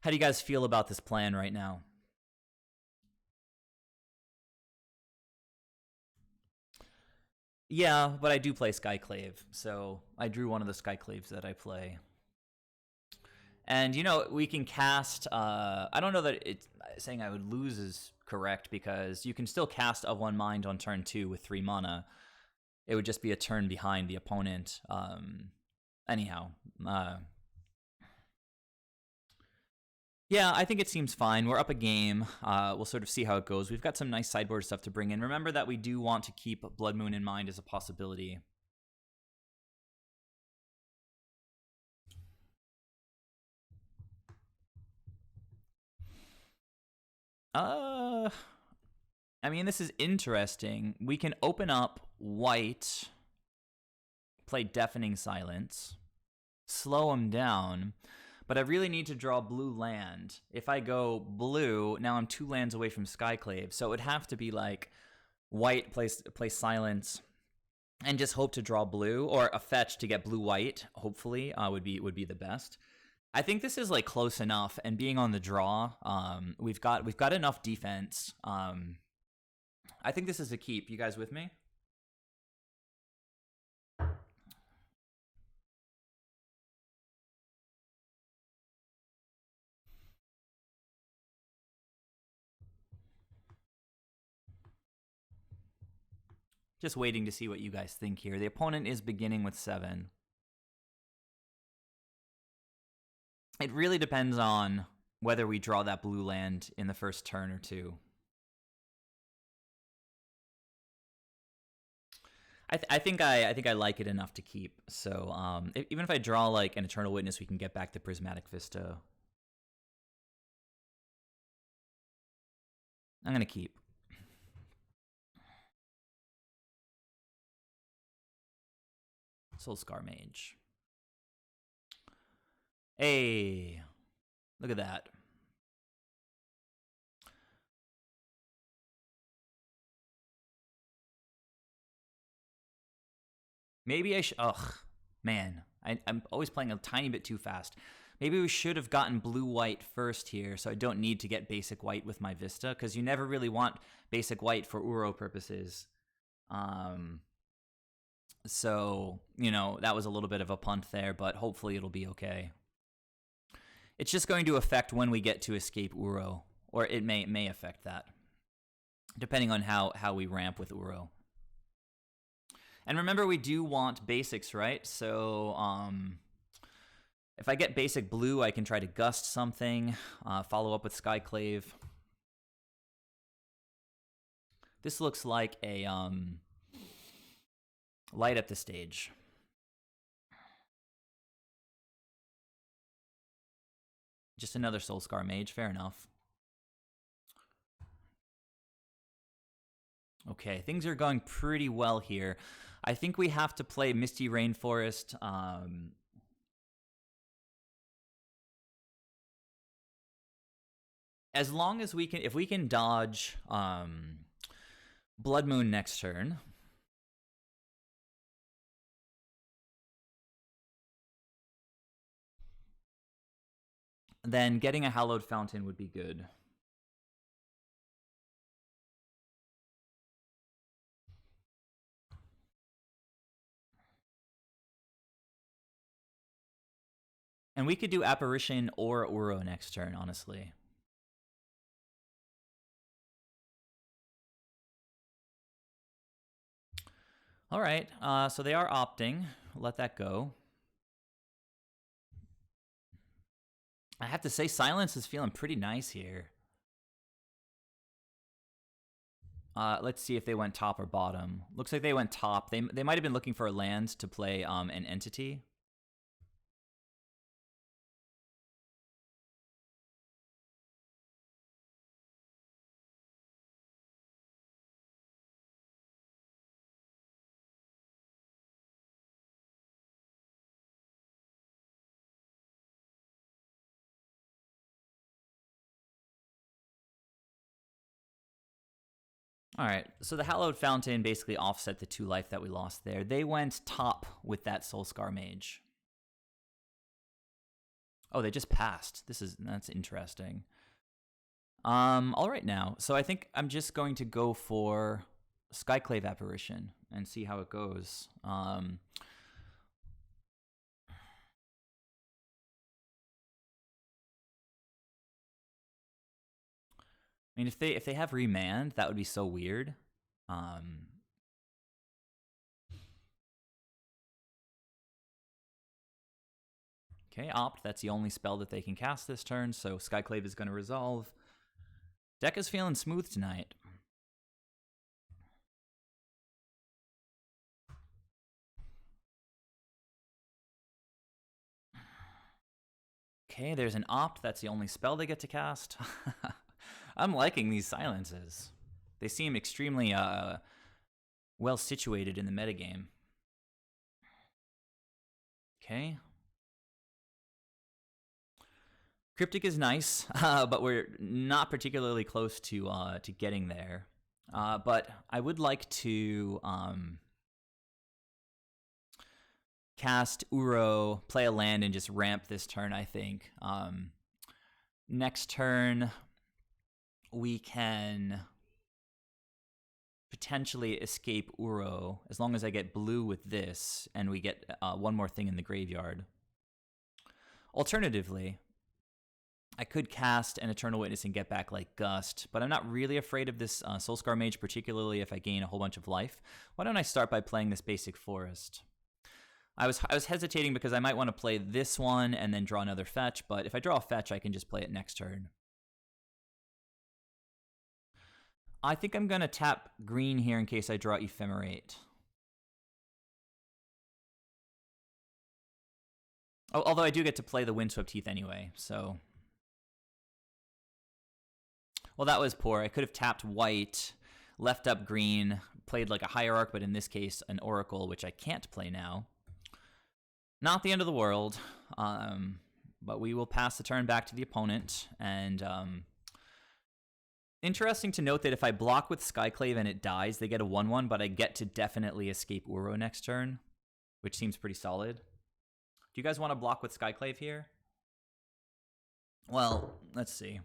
[SPEAKER 1] How do you guys feel about this plan right now? Yeah, but I do play Skyclave, so I drew one of the Skyclaves that I play. And, you know, we can cast... I don't know that it's saying I would lose is correct, because you can still cast Of One Mind on turn 2 with 3 mana. It would just be a turn behind the opponent. Anyhow. Yeah, I think it seems fine. We're up a game. We'll sort of see how it goes. We've got some nice sideboard stuff to bring in. Remember that we do want to keep Blood Moon in mind as a possibility. I mean, this is interesting. We can open up white, play Deafening Silence, slow him down, but I really need to draw blue land. If I go blue, now I'm 2 lands away from Skyclave, so it would have to be like white, play Silence, and just hope to draw blue, or a fetch to get blue-white, hopefully, would be the best. I think this is like close enough, and being on the draw, we've got enough defense. I think this is a keep. You guys with me? Just waiting to see what you guys think here. The opponent is beginning with 7. It really depends on whether we draw that blue land in the first turn or 2. I think I like it enough to keep. So even if I draw like an Eternal Witness, we can get back to Prismatic Vista. I'm gonna keep. Soulscar Mage. Hey, look at that. Maybe I should... Ugh, man. I'm always playing a tiny bit too fast. Maybe we should have gotten blue-white first here, so I don't need to get basic white with my Vista, because you never really want basic white for Uro purposes. So, you know, that was a little bit of a punt there, but hopefully it'll be okay. It's just going to affect when we get to escape Uro, or it may affect that, depending on how we ramp with Uro. And remember, we do want basics, right? So if I get basic blue, I can try to gust something, follow up with Skyclave. This looks like a light up the stage. Just another Soulscar Mage, fair enough. Okay, things are going pretty well here. I think we have to play Misty Rainforest. As long as we can, if we can dodge Blood Moon next turn, then getting a Hallowed Fountain would be good. And we could do Apparition or Uro next turn, honestly. All right, so they are opting. Let that go. I have to say, Silence is feeling pretty nice here. Let's see if they went top or bottom. Looks like they went top. They might have been looking for a land to play an entity. All right, so the Hallowed Fountain basically offset the 2 life that we lost there. They went top with that Soulscar Mage. Oh, they just passed. That's interesting. All right now. So I think I'm just going to go for Skyclave Apparition and see how it goes. I mean, if they have remand, that would be so weird. Okay, Opt. That's the only spell that they can cast this turn, so Skyclave is going to resolve. Deck is feeling smooth tonight. Okay, there's an Opt. That's the only spell they get to cast. I'm liking these silences. They seem extremely well situated in the metagame. Okay. Cryptic is nice, but we're not particularly close to getting there. But I would like to cast Uro, play a land, and just ramp this turn, I think. Next turn, we can potentially escape Uro, as long as I get blue with this, and we get one more thing in the graveyard. Alternatively, I could cast an Eternal Witness and get back like Gust, but I'm not really afraid of this Soulscar Mage, particularly if I gain a whole bunch of life. Why don't I start by playing this basic Forest? I was hesitating because I might want to play this one and then draw another fetch, but if I draw a fetch, I can just play it next turn. I think I'm going to tap green here in case I draw Ephemerate. Oh, although I do get to play the Windswept Heath anyway, so... Well, that was poor. I could have tapped white, left up green, played like a Hierarch, but in this case, an Oracle, which I can't play now. Not the end of the world, but we will pass the turn back to the opponent, and... Interesting to note that if I block with Skyclave and it dies, they get a 1/1, but I get to definitely escape Uro next turn, which seems pretty solid. Do you guys want to block with Skyclave here? Well, let's see.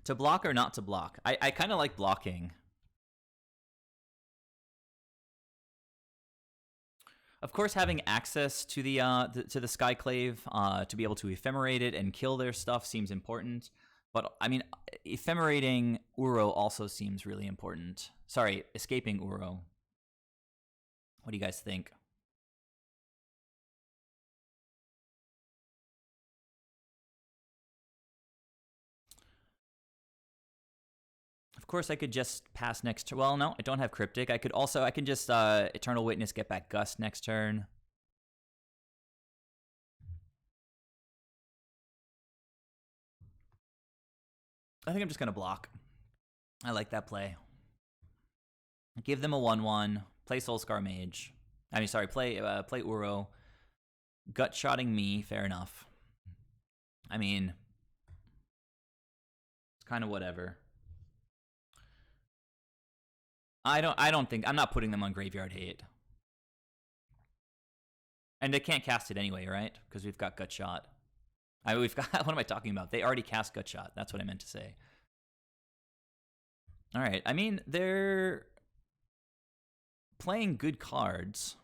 [SPEAKER 1] To block or not to block? I kind of like blocking. Of course, having access to the Skyclave to be able to ephemerate it and kill their stuff seems important. But, I mean, ephemerating Uro also seems really important. Sorry, escaping Uro. What do you guys think? Of course, I could just pass next turn. Well, no, I don't have Cryptic. I can just Eternal Witness, get back Gust next turn. I think I'm just going to block. I like that play. Give them a 1/1. Play Soulscar Mage. I mean, sorry, play Uro. Gut-shotting me, fair enough. I mean, it's kind of whatever. I don't think... I'm not putting them on Graveyard Hate. And they can't cast it anyway, right? Because we've got Gut Shot. We've got... What am I talking about? They already cast Gut Shot. That's what I meant to say. All right. I mean, they're playing good cards.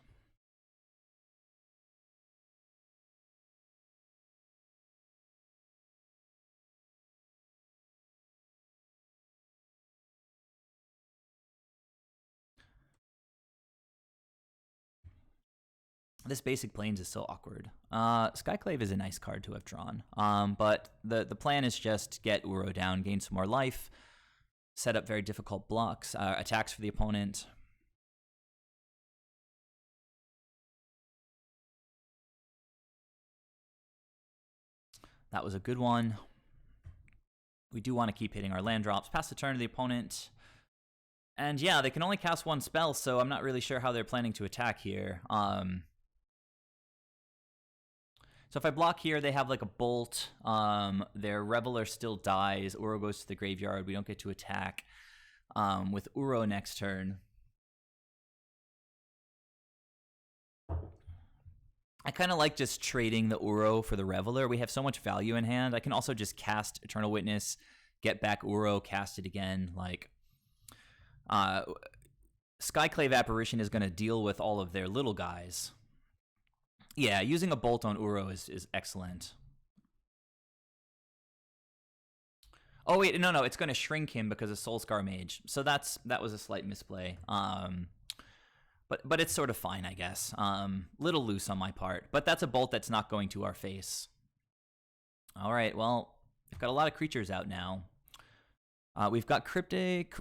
[SPEAKER 1] This basic Plains is so awkward. Skyclave is a nice card to have drawn. But the plan is just get Uro down, gain some more life, set up very difficult blocks, attacks for the opponent. That was a good one. We do want to keep hitting our land drops. Pass the turn to the opponent. And yeah, they can only cast one spell, so I'm not really sure how they're planning to attack here. So if I block here, they have like a bolt. Their Reveler still dies. Uro goes to the graveyard. We don't get to attack with Uro next turn. I kind of like just trading the Uro for the Reveler. We have so much value in hand. I can also just cast Eternal Witness, get back Uro, cast it again. Like, Skyclave Apparition is going to deal with all of their little guys. Yeah, using a bolt on Uro is excellent. Oh wait, no, it's going to shrink him because of Soulscar Mage. So that was a slight misplay. But it's sort of fine, I guess. Little loose on my part, but that's a bolt that's not going to our face. All right, well, we've got a lot of creatures out now. We've got Cryptic.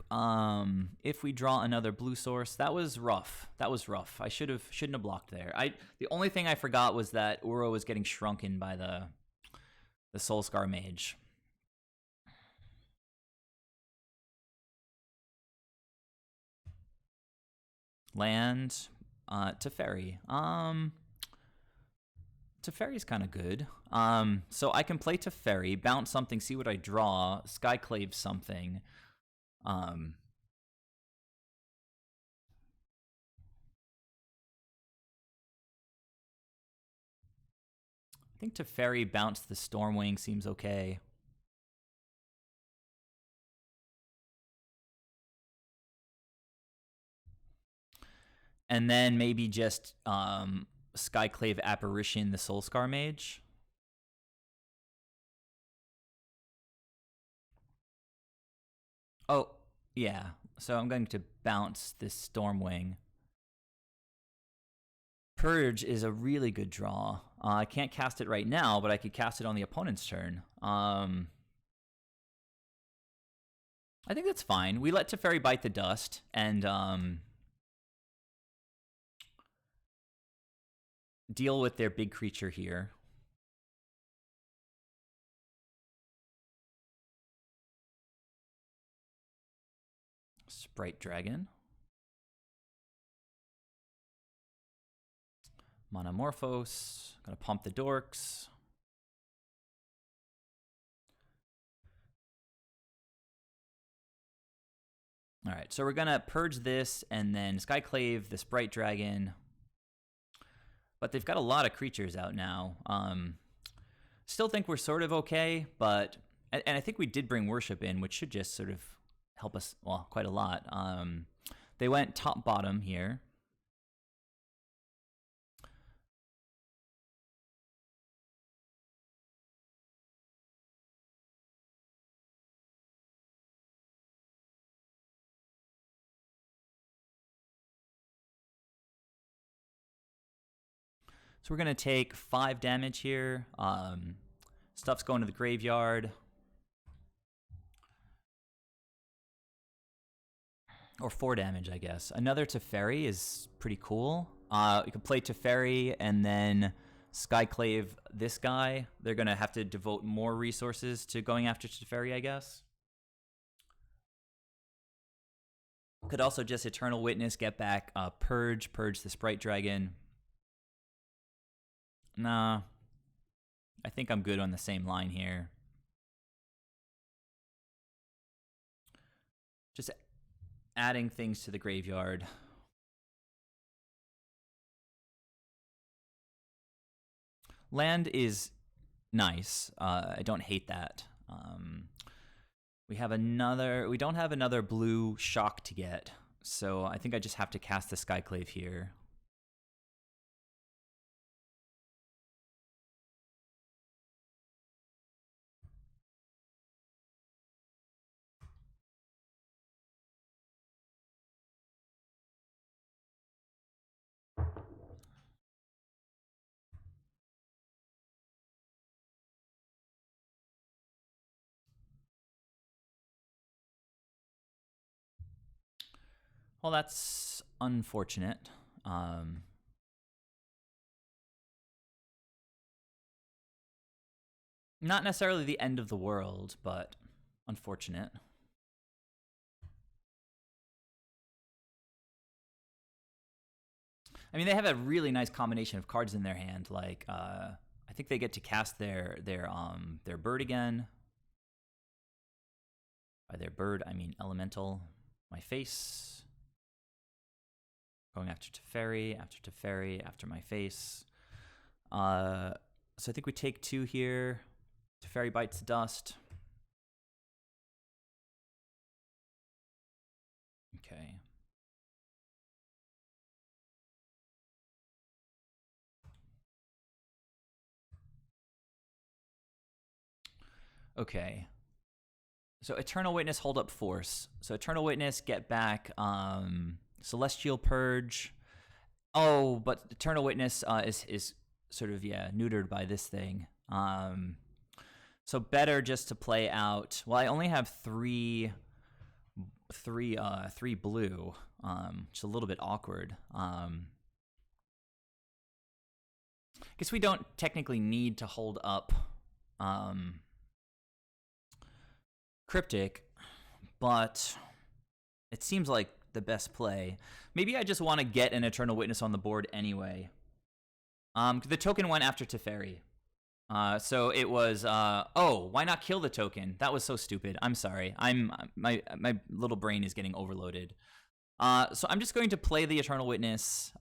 [SPEAKER 1] If we draw another blue source, that was rough. I shouldn't have blocked there. The only thing I forgot was that Uro was getting shrunken by the Soulscar Mage. Land, Teferi. Teferi's kind of good. So I can play Teferi, bounce something, see what I draw, Skyclave something. I think Teferi bounce the Stormwing seems okay. And then maybe just Skyclave Apparition the Soulscar Mage. Oh, yeah. So I'm going to bounce this Stormwing. Purge is a really good draw. I can't cast it right now, but I could cast it on the opponent's turn. I think that's fine. We let Teferi bite the dust, and deal with their big creature here. Sprite Dragon. Monomorphos. Gonna pump the dorks. All right, so we're gonna purge this and then Skyclave the Sprite Dragon. But they've got a lot of creatures out now. Still think we're sort of okay, but... And I think we did bring Worship in, which should just sort of help us, well, quite a lot. They went top-bottom here. So we're going to take 5 damage here. Stuff's going to the graveyard. Or 4 damage, I guess. Another Teferi is pretty cool. You can play Teferi and then Skyclave this guy. They're going to have to devote more resources to going after Teferi, I guess. Could also just Eternal Witness, get back Purge the Sprite Dragon. Nah. I think I'm good on the same line here. Just adding things to the graveyard. Land is nice. I don't hate that. We don't have another blue shock to get, so I think I just have to cast the Skyclave here. Well, that's unfortunate. Not necessarily the end of the world, but unfortunate. I mean, they have a really nice combination of cards in their hand. Like, I think they get to cast their bird again. By their bird, I mean elemental. My face. Going after Teferi, after my face. So I think we take 2 here. Teferi bites dust. Okay. Okay. So Eternal Witness, hold up force. So Eternal Witness, get back Celestial Purge. Oh, but Eternal Witness is sort of, yeah, neutered by this thing. So better just to play out. Well, I only have three blue, which is a little bit awkward. I guess we don't technically need to hold up Cryptic, but it seems like the best play. Maybe I just want to get an Eternal Witness on the board anyway. The token went after Teferi. So it was, oh, why not kill the token? That was so stupid. I'm sorry. My little brain is getting overloaded. So I'm just going to play the Eternal Witness.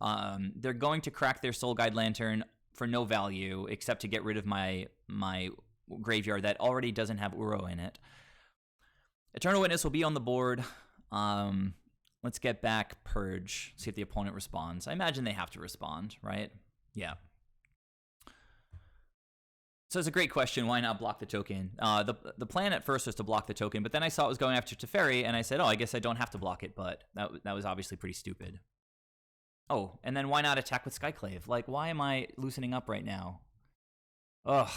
[SPEAKER 1] They're going to crack their Soul Guide Lantern for no value, except to get rid of my graveyard that already doesn't have Uro in it. Eternal Witness will be on the board. Let's get back Purge, see if the opponent responds. I imagine they have to respond, right? Yeah. So it's a great question. Why not block the token? The plan at first was to block the token, but then I saw it was going after Teferi, and I said, oh, I guess I don't have to block it, but that was obviously pretty stupid. Oh, and then why not attack with Skyclave? Like, why am I loosening up right now? Ugh.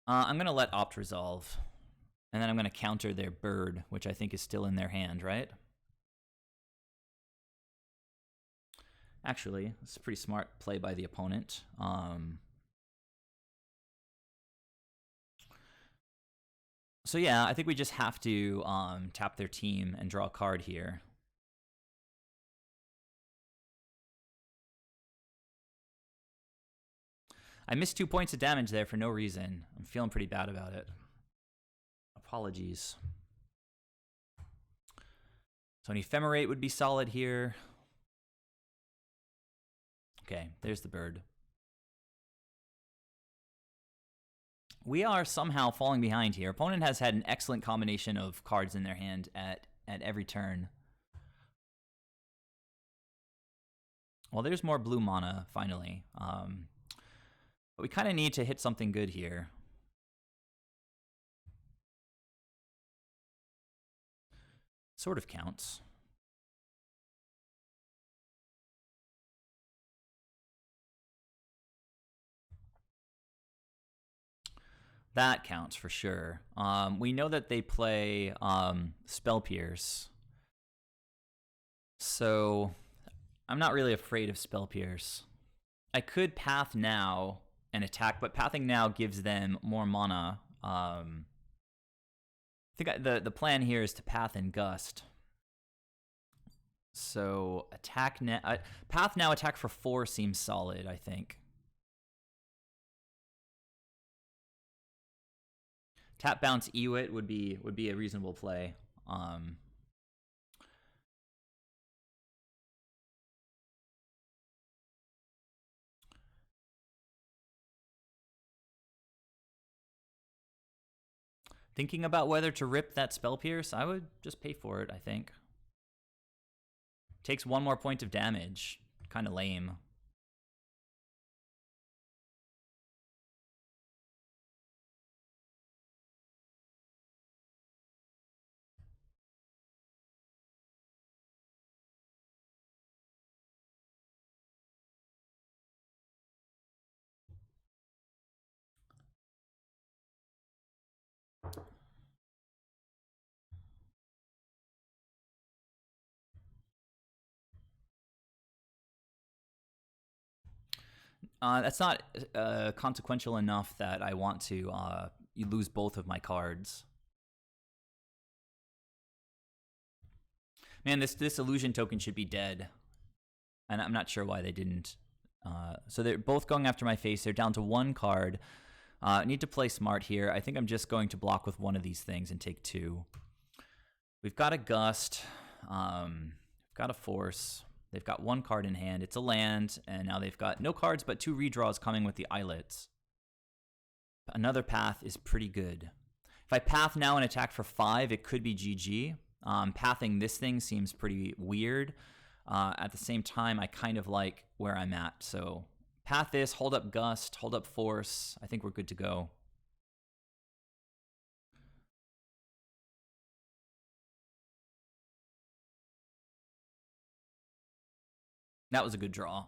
[SPEAKER 1] I'm going to let Opt resolve, and then I'm going to counter their bird, which I think is still in their hand, right? Actually, it's a pretty smart play by the opponent. So yeah, I think we just have to tap their team and draw a card here. I missed 2 points of damage there for no reason. I'm feeling pretty bad about it. Apologies. So an Ephemerate would be solid here. Okay, there's the bird. We are somehow falling behind here. Opponent has had an excellent combination of cards in their hand at every turn. Well, there's more blue mana, finally. But we kind of need to hit something good here. Sort of counts. That counts for sure. We know that they play Spell Pierce. So I'm not really afraid of Spell Pierce. I could Path now and attack, but Pathing now gives them more mana. I think the plan here is to Path and Gust. So attack now, Path now, attack for 4 seems solid, I think. Tap bounce Ewit would be a reasonable play. Thinking about whether to rip that Spell Pierce, I would just pay for it, I think. Takes 1 more point of damage. Kind of lame. That's not consequential enough that I want to lose both of my cards. Man, this illusion token should be dead. And I'm not sure why they didn't. So they're both going after my face. They're down to 1 card. I need to play smart here. I think I'm just going to block with one of these things and take 2. We've got a Gust. We've got a Force. They've got 1 card in hand. It's a land, and now they've got no cards but 2 redraws coming with the Islets. Another path is pretty good. If I path now and attack for 5, it could be GG. Pathing this thing seems pretty weird. At the same time, I kind of like where I'm at. So path this, hold up Gust, hold up Force. I think we're good to go. That was a good draw.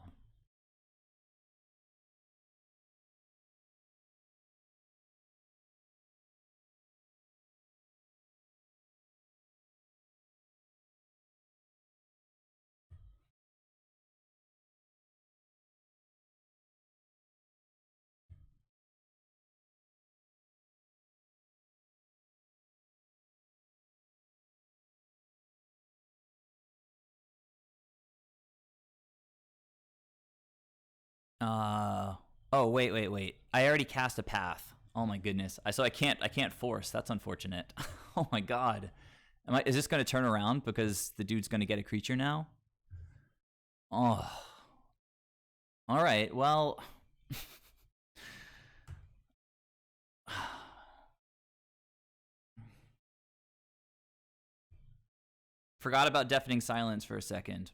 [SPEAKER 1] Oh, wait. I already cast a path. Oh my goodness. So I can't force. That's unfortunate. Oh my god. Is this going to turn around because the dude's going to get a creature now? Oh. All right. Well, forgot about Deafening Silence for a second.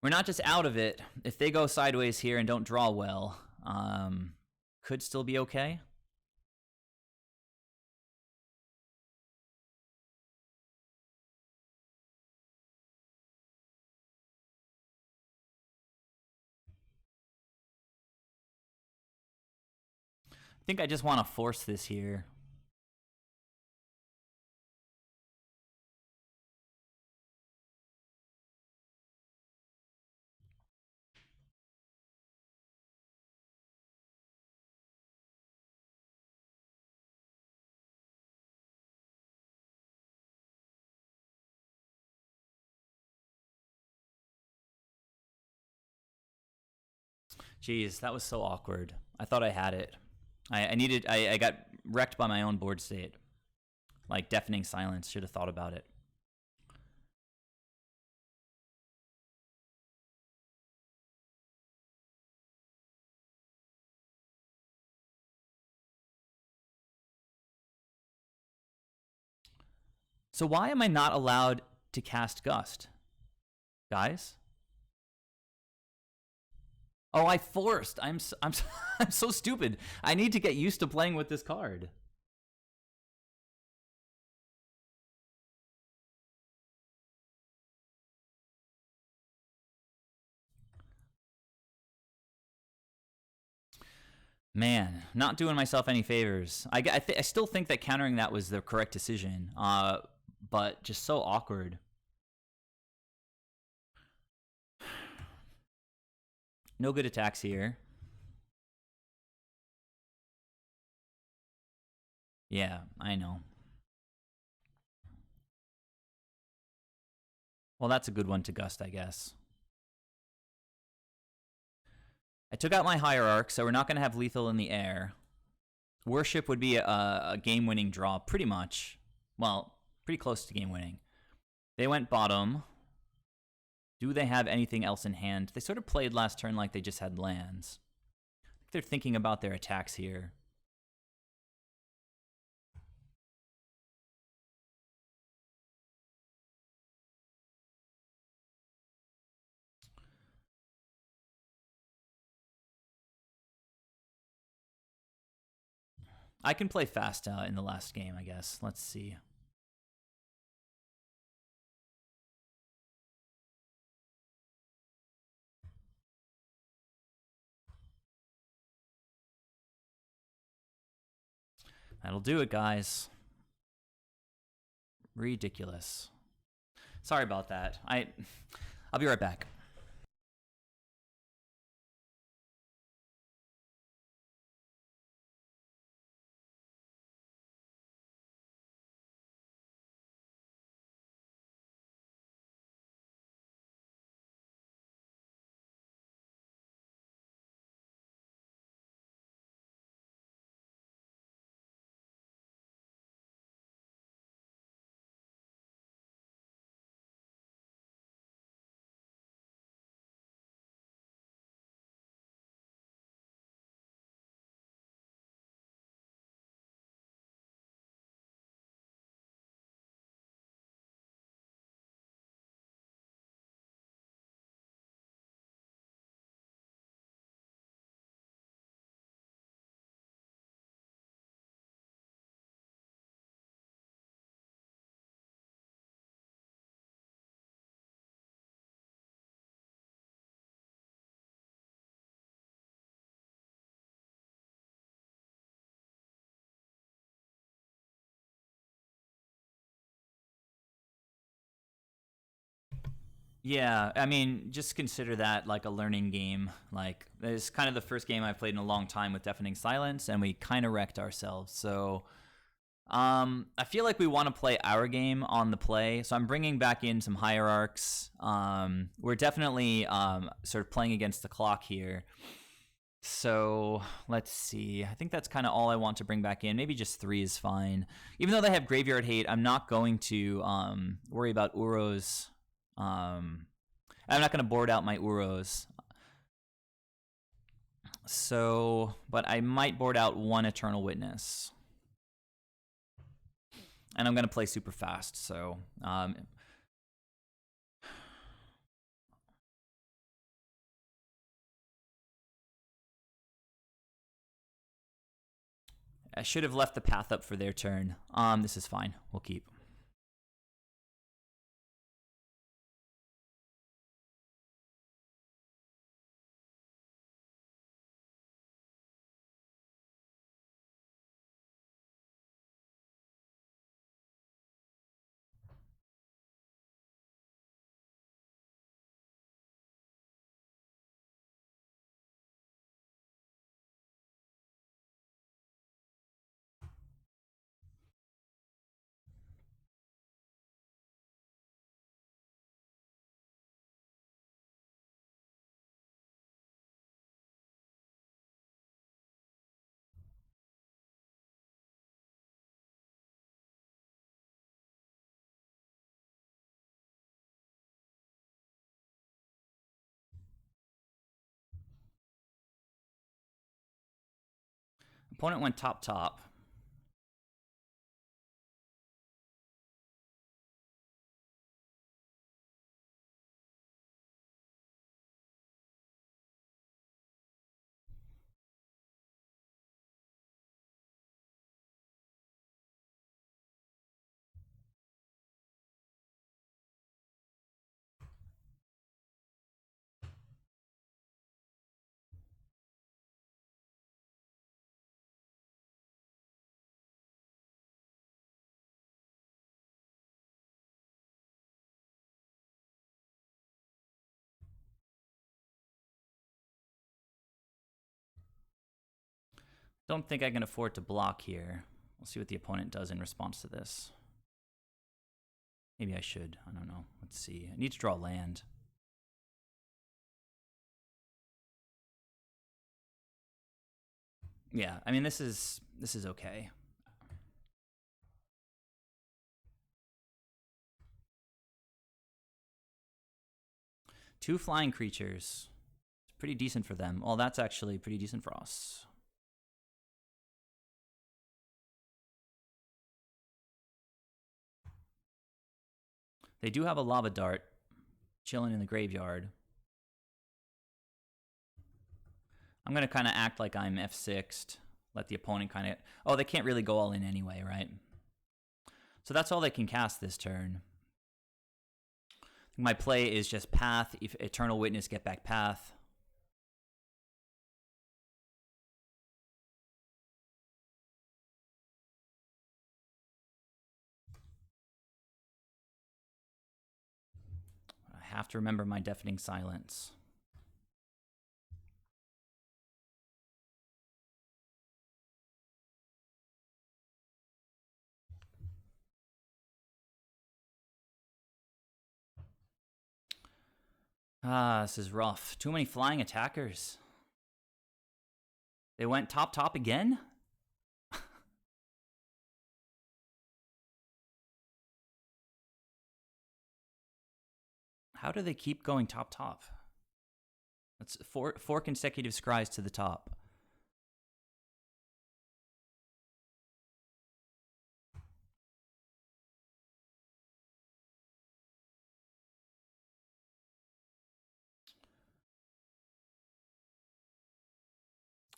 [SPEAKER 1] We're not just out of it. If they go sideways here and don't draw well, could still be okay. I think I just want to force this here. Jeez, that was so awkward. I thought I had it. I got wrecked by my own board state. Like Deafening Silence, should have thought about it. So why am I not allowed to cast Gust? Guys? Oh, I forced. I'm so stupid. I need to get used to playing with this card. Man, not doing myself any favors. I still think that countering that was the correct decision, but just so awkward. No good attacks here. Yeah, I know. Well, that's a good one to Gust, I guess. I took out my Hierarch, so we're not going to have lethal in the air. Worship would be a game-winning draw, pretty much. Well, pretty close to game-winning. They went bottom. Do they have anything else in hand? They sort of played last turn like they just had lands. I think they're thinking about their attacks here. I can play fast in the last game, I guess. Let's see. That'll do it, guys. Ridiculous. Sorry about that. I'll be right back. Yeah, I mean, just consider that like a learning game. Like, it's kind of the first game I've played in a long time with Deafening Silence, and we kind of wrecked ourselves. So, I feel like we want to play our game on the play. So I'm bringing back in some hierarchs. We're definitely sort of playing against the clock here. So let's see. I think that's kind of all I want to bring back in. Maybe just 3 is fine. Even though they have graveyard hate, I'm not going to worry about Uros. I'm not going to board out my Uros. So, but I might board out 1 Eternal Witness. And I'm going to play super fast, so I should have left the path up for their turn. This is fine. We'll keep. Opponent went top top. Don't think I can afford to block here. We'll see what the opponent does in response to this. Maybe I should. I don't know. Let's see. I need to draw land. Yeah, I mean, this is okay. Two flying creatures. It's pretty decent for them. Well, that's actually pretty decent for us. They do have a lava dart chilling in the graveyard. I'm going to kind of act like I'm F6'd. Let the opponent kind of... Oh, they can't really go all in anyway, right? So that's all they can cast this turn. My play is just path, if Eternal Witness, get back path. I have to remember my Deafening Silence. Ah, this is rough. Too many flying attackers. They went top top again? How do they keep going top top? That's four consecutive scries to the top.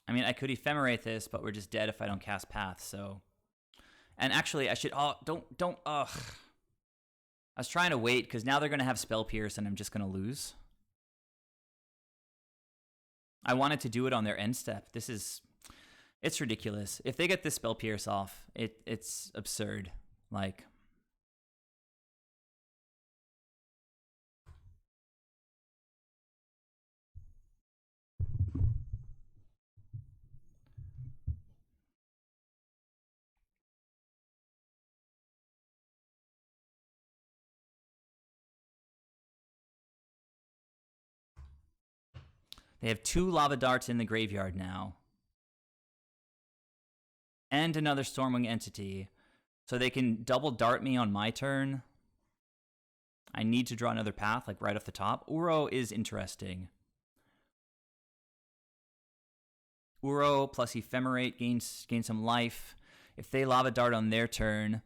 [SPEAKER 1] I mean, I could ephemerate this, but we're just dead if I don't cast path, so... And actually, I should... Oh, don't... Ugh. I was trying to wait, because now they're going to have Spell Pierce, and I'm just going to lose. I wanted to do it on their end step. This is... It's ridiculous. If they get this Spell Pierce off, it's absurd. Like... They have 2 lava darts in the graveyard now. And another Stormwing entity. So they can double dart me on my turn. I need to draw another path, like right off the top. Uro is interesting. Uro plus Ephemerate gains some life. If they lava dart on their turn,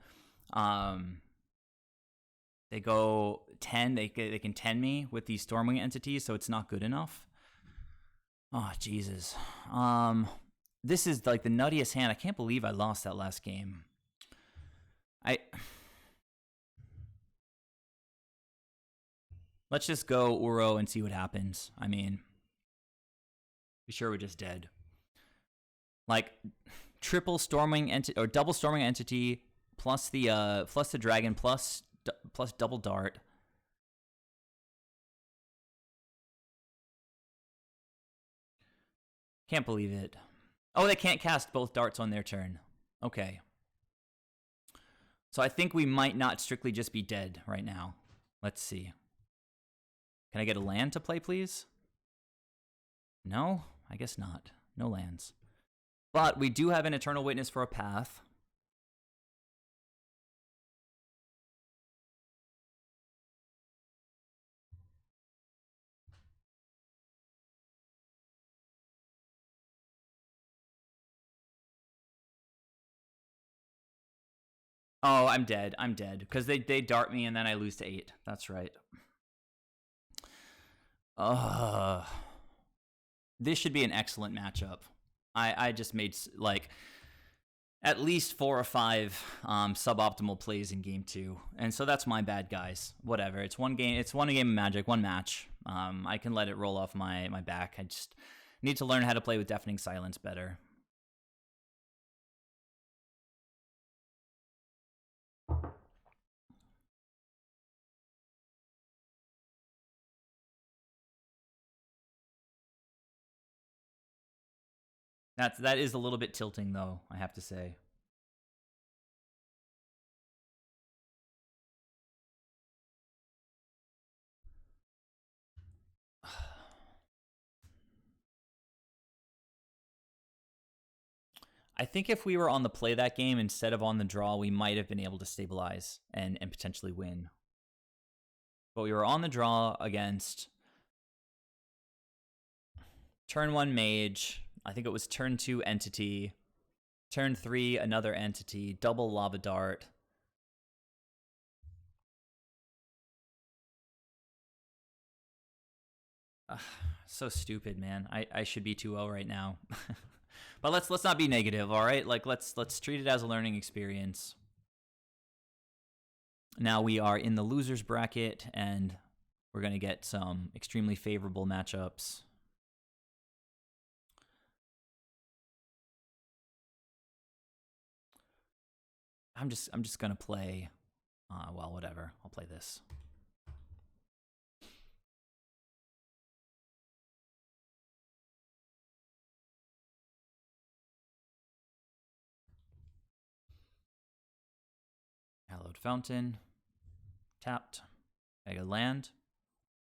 [SPEAKER 1] they go 10. They can 10 me with these Stormwing entities, so it's not good enough. Oh, Jesus. This is like the nuttiest hand. I can't believe I lost that last game. Let's just go Uro and see what happens. I mean, be sure we're just dead. Like, triple Stormwing entity or double Stormwing entity plus the dragon plus double dart. Can't believe it. Oh, they can't cast both darts on their turn. Okay. So I think we might not strictly just be dead right now. Let's see. Can I get a land to play, please? No? I guess not. No lands. But we do have an Eternal Witness for a path. Oh, I'm dead. I'm dead. Because they dart me and then I lose to 8. That's right. This should be an excellent matchup. I just made, like, at least 4 or 5 suboptimal plays in game 2. And so that's my bad, guys. Whatever. It's one game. It's one game of Magic, one match. I can let it roll off my back. I just need to learn how to play with Deafening Silence better. That is a little bit tilting, though, I have to say. I think if we were on the play that game instead of on the draw, we might have been able to stabilize and potentially win. But we were on the draw against turn 1 Mage. I think it was turn 2 Entity. Turn 3 another Entity. Double Lava Dart. So stupid, man. I should be 2-0 right now. But let's not be negative, all right? Like let's treat it as a learning experience. Now we are in the losers bracket and we're going to get some extremely favorable matchups. I'm just going to play well, whatever. I'll play this. Hallowed Fountain. Tapped. I got a land.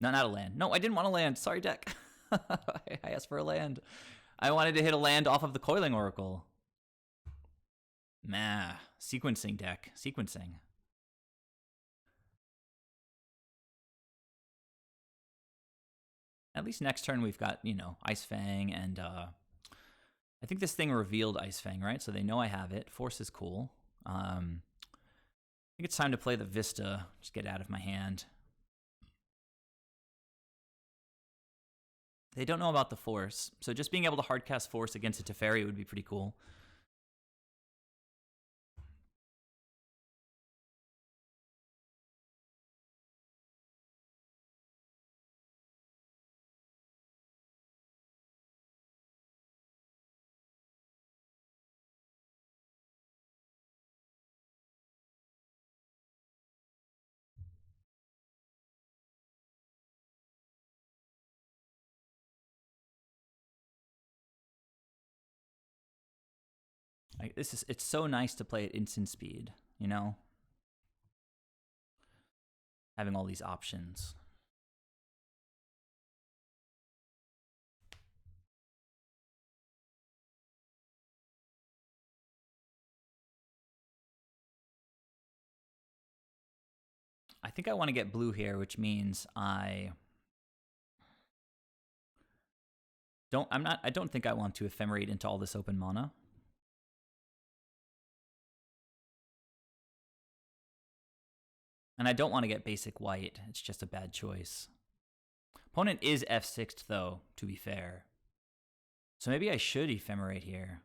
[SPEAKER 1] No, not a land. No, I didn't want a land. Sorry, deck. I asked for a land. I wanted to hit a land off of the Coiling Oracle. Meh. Sequencing deck. Sequencing. At least next turn we've got, you know, Ice Fang and I think this thing revealed Ice Fang, right? So they know I have it. Force is cool. I think it's time to play the Vista. Just get it out of my hand. They don't know about the Force, so just being able to hardcast Force against a Teferi would be pretty cool. It's so nice to play at instant speed, you know? Having all these options. I think I want to get blue here, which means I don't think I want to ephemerate into all this open mana. And I don't want to get basic white. It's just a bad choice. Opponent is F6'd though, to be fair. So maybe I should ephemerate here.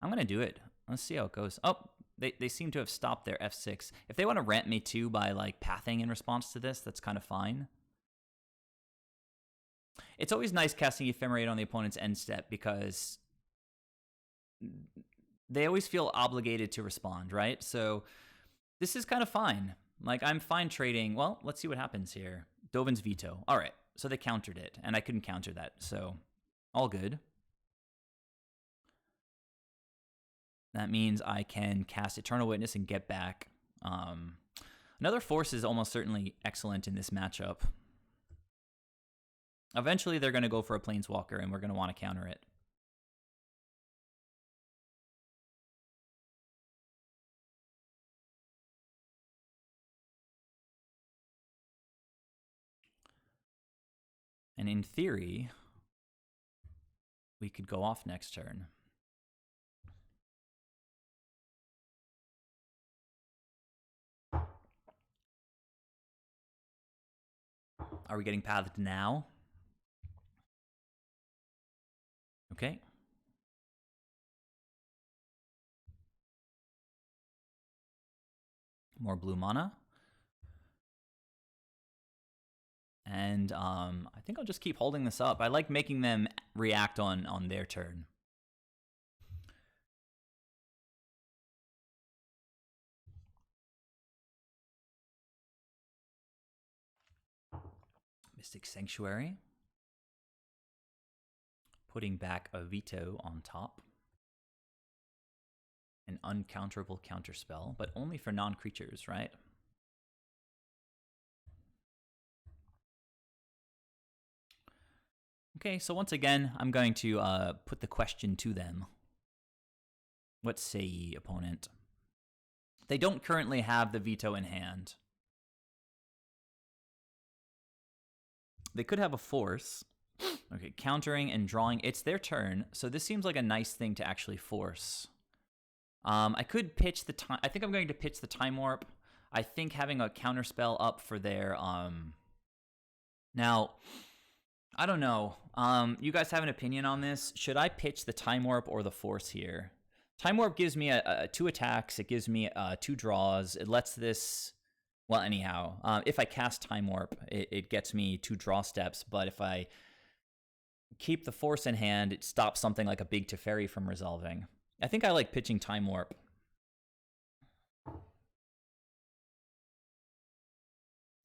[SPEAKER 1] I'm going to do it. Let's see how it goes. Oh, they seem to have stopped their F6. If they want to ramp me too by like pathing in response to this, that's kind of fine. It's always nice casting Ephemerate on the opponent's end step because they always feel obligated to respond, right? So this is kind of fine. Like, I'm fine trading. Well, let's see what happens here. Dovin's Veto. All right, so they countered it, and I couldn't counter that, so all good. That means I can cast Eternal Witness and get back. Another Force is almost certainly excellent in this matchup. Eventually, they're going to go for a Planeswalker, and we're going to want to counter it. And in theory, we could go off next turn. Are we getting pathed now? Okay. More blue mana. And I think I'll just keep holding this up. I like making them react on their turn. Mystic Sanctuary. Putting back a Veto on top. An uncounterable counterspell, but only for non-creatures, right? Okay, so once again, I'm going to put the question to them. What say ye, opponent? They don't currently have the Veto in hand. They could have a Force. Okay, countering and drawing. It's their turn, so this seems like a nice thing to actually force. I could pitch the time. I think I'm going to pitch the Time Warp. I think having a counterspell up for their now, I don't know. You guys have an opinion on this? Should I pitch the Time Warp or the Force here? Time Warp gives me a 2 attacks. It gives me 2 draws. It lets this. Well, anyhow, if I cast Time Warp, it gets me 2 draw steps. But if I keep the Force in hand, it stops something like a big Teferi from resolving. I think I like pitching Time Warp.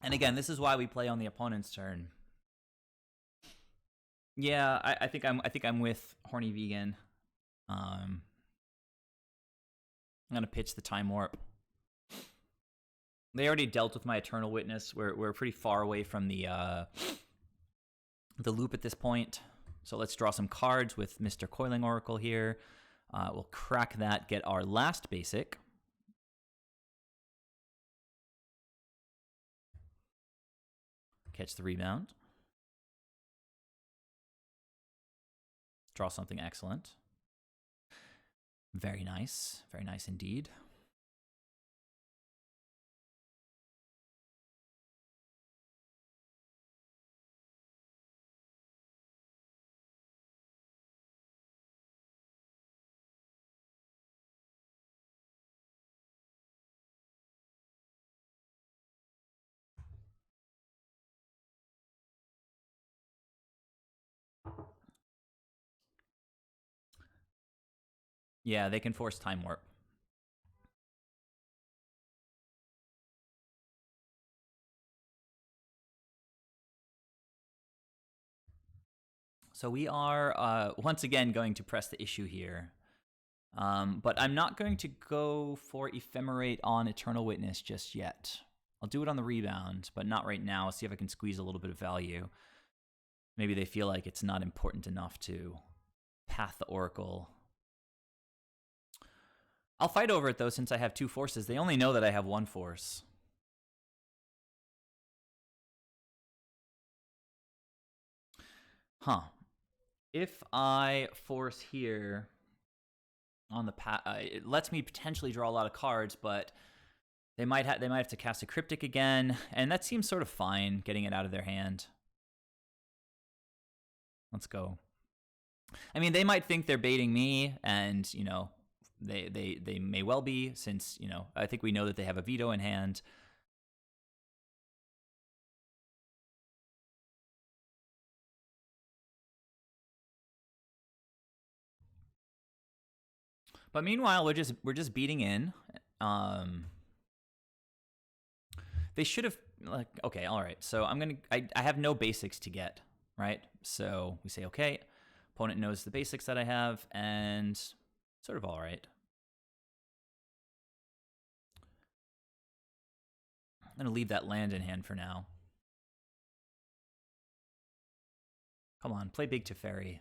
[SPEAKER 1] And again, this is why we play on the opponent's turn. Yeah, I think I'm with Horny Vegan. I'm gonna pitch the Time Warp. They already dealt with my Eternal Witness. We're pretty far away from the loop at this point. So let's draw some cards with Mr. Coiling Oracle here. We'll crack that, get our last basic. Catch the rebound. Draw something excellent. Very nice indeed. Yeah, they can force Time Warp. So we are, once again, going to press the issue here. But I'm not going to go for Ephemerate on Eternal Witness just yet. I'll do it on the rebound, but not right now. See if I can squeeze a little bit of value. Maybe they feel like it's not important enough to path the Oracle. I'll fight over it, though, since I have 2 forces. They only know that I have 1 force. Huh. If I force here on the it lets me potentially draw a lot of cards, but they might have to cast a Cryptic again, and that seems sort of fine, getting it out of their hand. Let's go. I mean, they might think they're baiting me, and you know, they may well be, since you know, I think we know that they have a veto in hand. But meanwhile, we're just beating in. They should have, like, okay, all right. So I have no basics to get, right? So we say okay. Opponent knows the basics that I have, and sort of all right. I'm gonna leave that land in hand for now. Come on, play big Teferi.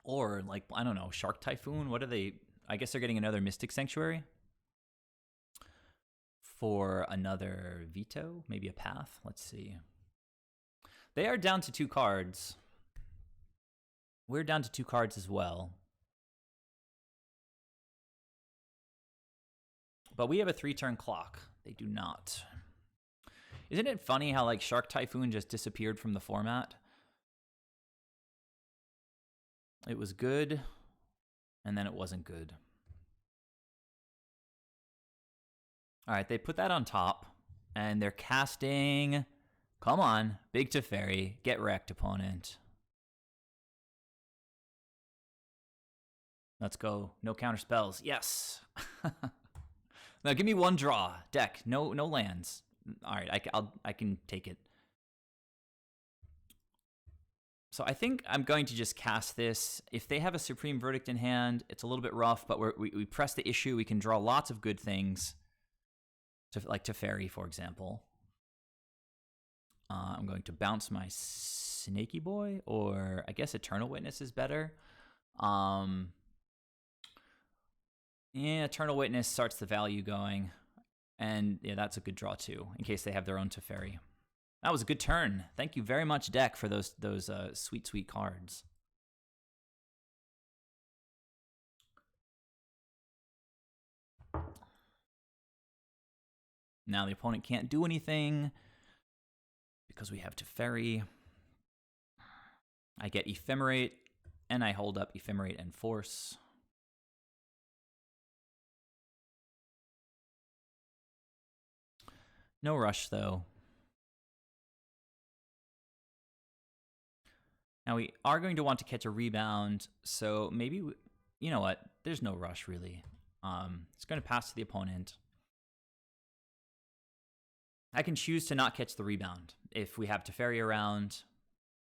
[SPEAKER 1] Or, like, I don't know, Shark Typhoon? What are they? I guess they're getting another Mystic Sanctuary for another veto, maybe a path. Let's see. They are down to 2 cards. We're down to 2 cards as well. But we have a 3-turn clock. They do not. Isn't it funny how, like, Shark Typhoon just disappeared from the format? It was good, and then it wasn't good. All right, they put that on top, and they're casting... Come on, big Teferi. Get wrecked, opponent. Let's go. No counter spells. Yes. Now give me 1 draw. Deck. No lands. All right, I can take it. So I think I'm going to just cast this. If they have a Supreme Verdict in hand, it's a little bit rough, but we press the issue. We can draw lots of good things, like Teferi, for example. I'm going to bounce my Snaky Boy, or I guess Eternal Witness is better. Yeah, Eternal Witness starts the value going, and yeah, that's a good draw too, in case they have their own Teferi. That was a good turn. Thank you very much, deck, for those sweet, sweet cards. Now the opponent can't do anything because we have Teferi. I get Ephemerate, and I hold up Ephemerate and Force. No rush, though. Now we are going to want to catch a rebound, so maybe, you know what? There's no rush, really. It's going to pass to the opponent. I can choose to not catch the rebound if we have Teferi around.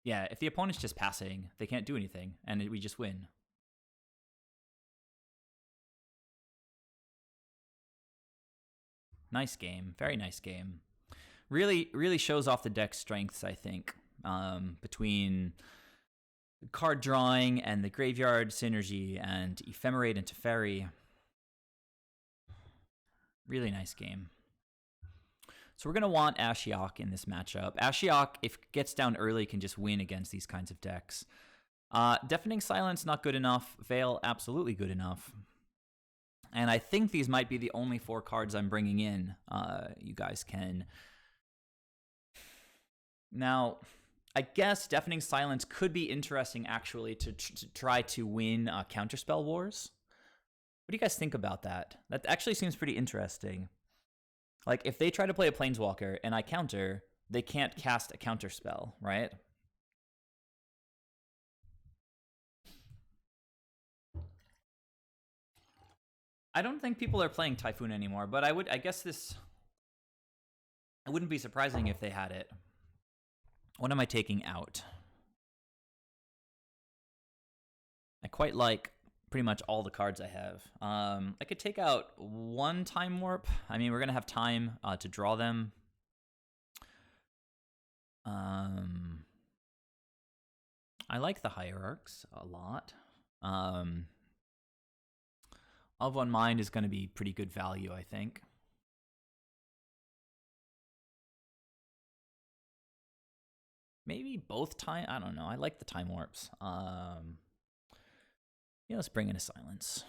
[SPEAKER 1] Yeah, if the opponent's just passing, they can't do anything, and we just win. Nice game. Very nice game. Really shows off the deck's strengths, I think, between card drawing and the graveyard synergy and Ephemerate and Teferi. Really nice game. So we're going to want Ashiok in this matchup. Ashiok, if it gets down early, can just win against these kinds of decks. Deafening Silence, not good enough. Veil, absolutely good enough. And I think these might be the only 4 cards I'm bringing in. You guys can... Now, I guess Deafening Silence could be interesting, actually, to try to win Counterspell Wars. What do you guys think about that? That actually seems pretty interesting. Like, if they try to play a Planeswalker and I counter, they can't cast a counterspell, right? I don't think people are playing Typhoon anymore, but I guess this... It wouldn't be surprising if they had it. What am I taking out? I quite like pretty much all the cards I have. I could take out 1 Time Warp. I mean, we're going to have time to draw them. I like the Hierarchs a lot. Of One Mind is going to be pretty good value, I think. Maybe both time. I don't know. I like the time warps. Yeah, let's bring in a silence.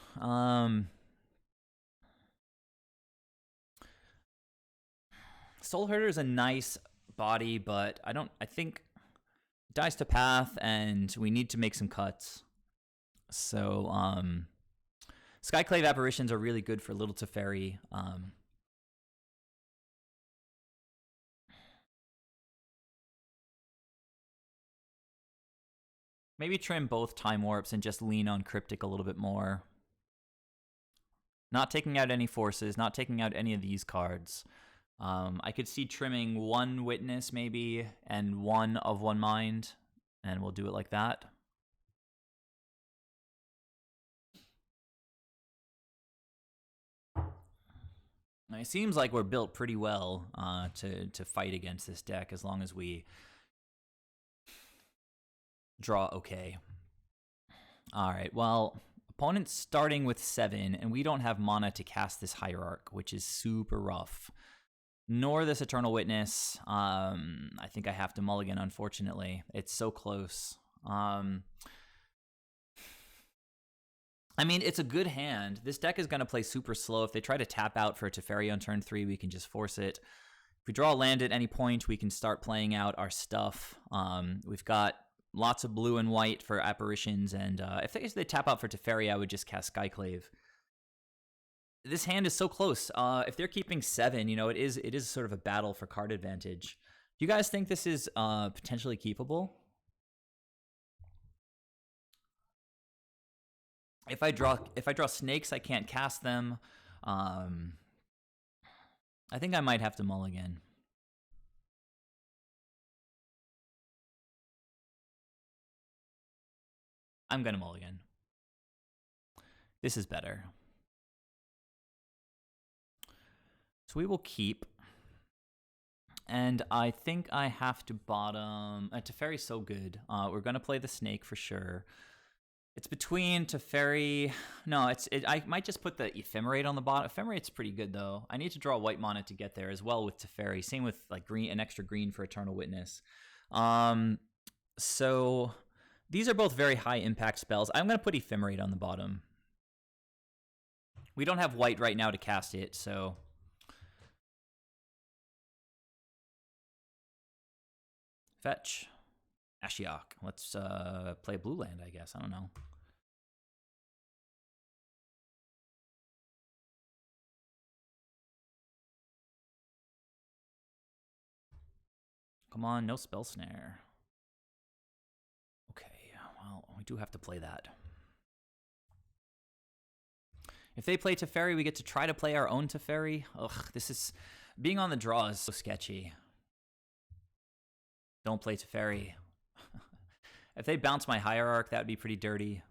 [SPEAKER 1] Soulherder is a nice body, but I think it dies to path, and we need to make some cuts. So, Skyclave apparitions are really good for Little Teferi. Maybe trim both time warps and just lean on Cryptic a little bit more. Not taking out any forces, not taking out any of these cards. I could see trimming one Witness maybe and one of One Mind, and we'll do it like that. It seems like we're built pretty well to fight against this deck as long as we draw okay. All right, well, opponent's starting with 7, and we don't have mana to cast this Hierarch, which is super rough. Nor this Eternal Witness. I think I have to mulligan, unfortunately. It's so close. I mean, it's a good hand. This deck is going to play super slow. If they try to tap out for a Teferi on turn 3, we can just force it. If we draw a land at any point, we can start playing out our stuff. We've got lots of blue and white for apparitions, and if they tap out for Teferi, I would just cast Skyclave. This hand is so close. If they're keeping 7, you know, it is sort of a battle for card advantage. Do you guys think this is potentially keepable? If I draw snakes, I can't cast them. I think I might have to mulligan. I'm gonna mulligan. This is better. So we will keep. And I think I have to bottom. Teferi's so good. We're gonna play the snake for sure. It's between Teferi. No, I might just put the Ephemerate on the bottom. Ephemerate's pretty good though. I need to draw white mana to get there as well with Teferi. Same with like green, an extra green for Eternal Witness. So these are both very high impact spells. I'm gonna put Ephemerate on the bottom. We don't have white right now to cast it, so. Fetch. Ashiok. Let's play a blue land, I guess. I don't know. Come on, no spell snare. Okay, well, we do have to play that. If they play Teferi, we get to try to play our own Teferi. Ugh, this is... Being on the draw is so sketchy. Don't play Teferi. If they bounce my Hierarch, that would be pretty dirty.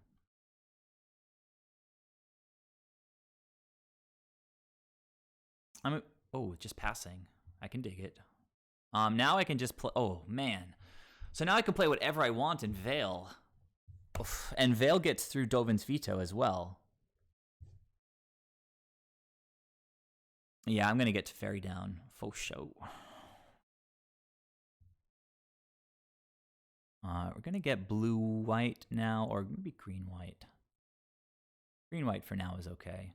[SPEAKER 1] Oh, just passing. I can dig it. Now I can just play... Oh, man. So now I can play whatever I want in Veil. Oof. And Veil gets through Dovin's Veto as well. Yeah, I'm going to get Teferi down. Faux show. We're going to get blue-white now, or maybe green-white. Green-white for now is okay.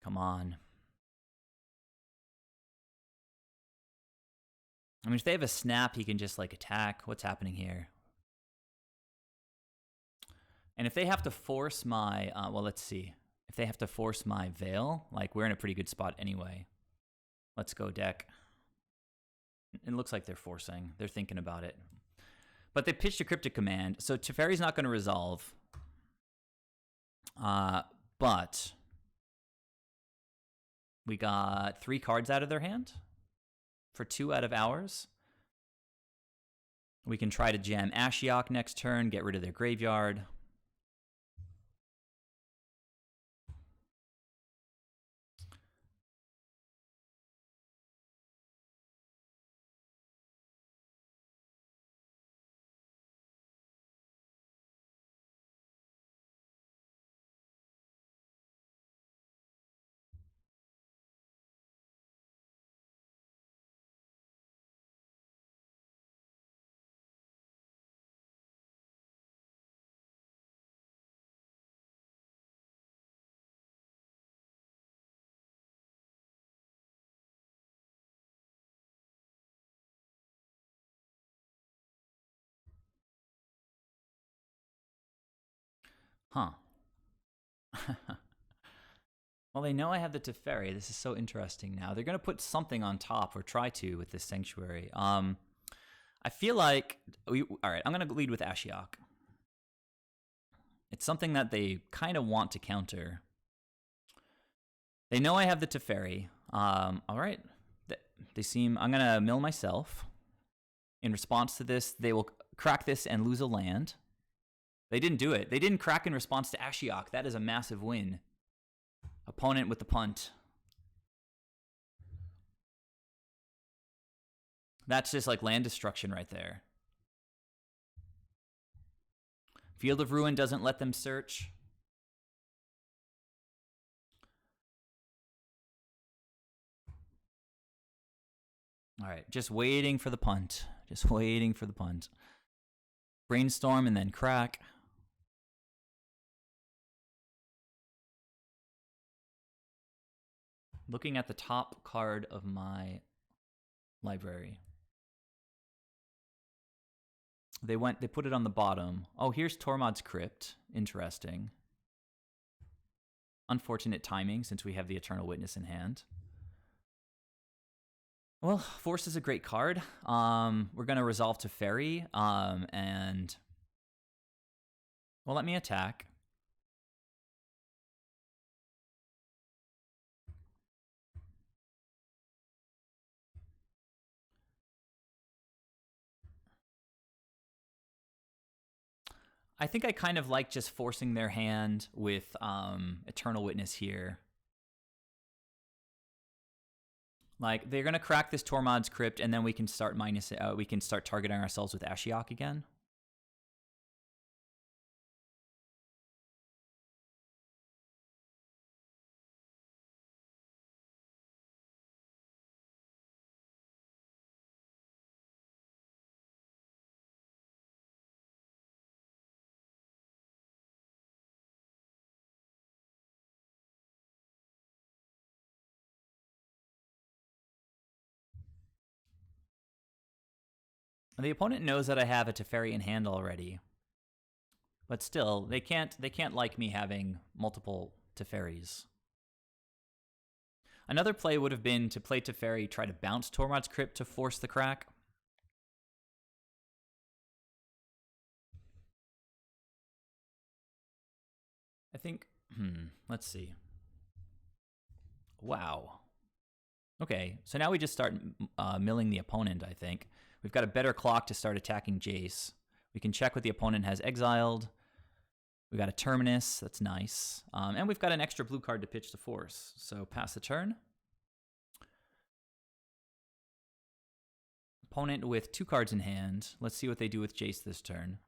[SPEAKER 1] Come on. I mean, if they have a snap, he can just, like, attack. What's happening here? And if they have to force my... well, let's see. If they have to force my Veil, like, we're in a pretty good spot anyway. Let's go, deck. It looks like they're forcing. They're thinking about it. But they pitched a Cryptic Command, so Teferi's not going to resolve. But... we got 3 cards out of their hand for 2 out of ours. We can try to jam Ashiok next turn, get rid of their graveyard. Huh. Well, they know I have the Teferi. This is so interesting now. They're going to put something on top, or try to, with this Sanctuary. I feel like... all right, I'm going to lead with Ashiok. It's something that they kind of want to counter. They know I have the Teferi. All right. They seem... I'm going to mill myself. In response to this, they will crack this and lose a land. They didn't do it. They didn't crack in response to Ashiok. That is a massive win. Opponent with the punt. That's just like land destruction right there. Field of Ruin doesn't let them search. All right, just waiting for the punt. Just waiting for the punt. Brainstorm and then crack. Looking at the top card of my library. They put it on the bottom. Oh, here's Tormod's Crypt. Interesting. Unfortunate timing since we have the Eternal Witness in hand. Well, Force is a great card. We're going to resolve to Fairy, and... Well, let me attack. I think I kind of like just forcing their hand with Eternal Witness here. Like, they're going to crack this Tormod's Crypt, and then we can start targeting ourselves with Ashiok again. The opponent knows that I have a Teferi in hand already. But still, they can't like me having multiple Teferis. Another play would have been to play Teferi, try to bounce Tormod's Crypt to force the crack. I think, let's see. Wow. Okay, so now we just start milling the opponent, I think. We've got a better clock to start attacking Jace. We can check what the opponent has exiled. We got a Terminus, that's nice. And we've got an extra blue card to pitch to Force. So pass the turn. Opponent with 2 cards in hand. Let's see what they do with Jace this turn.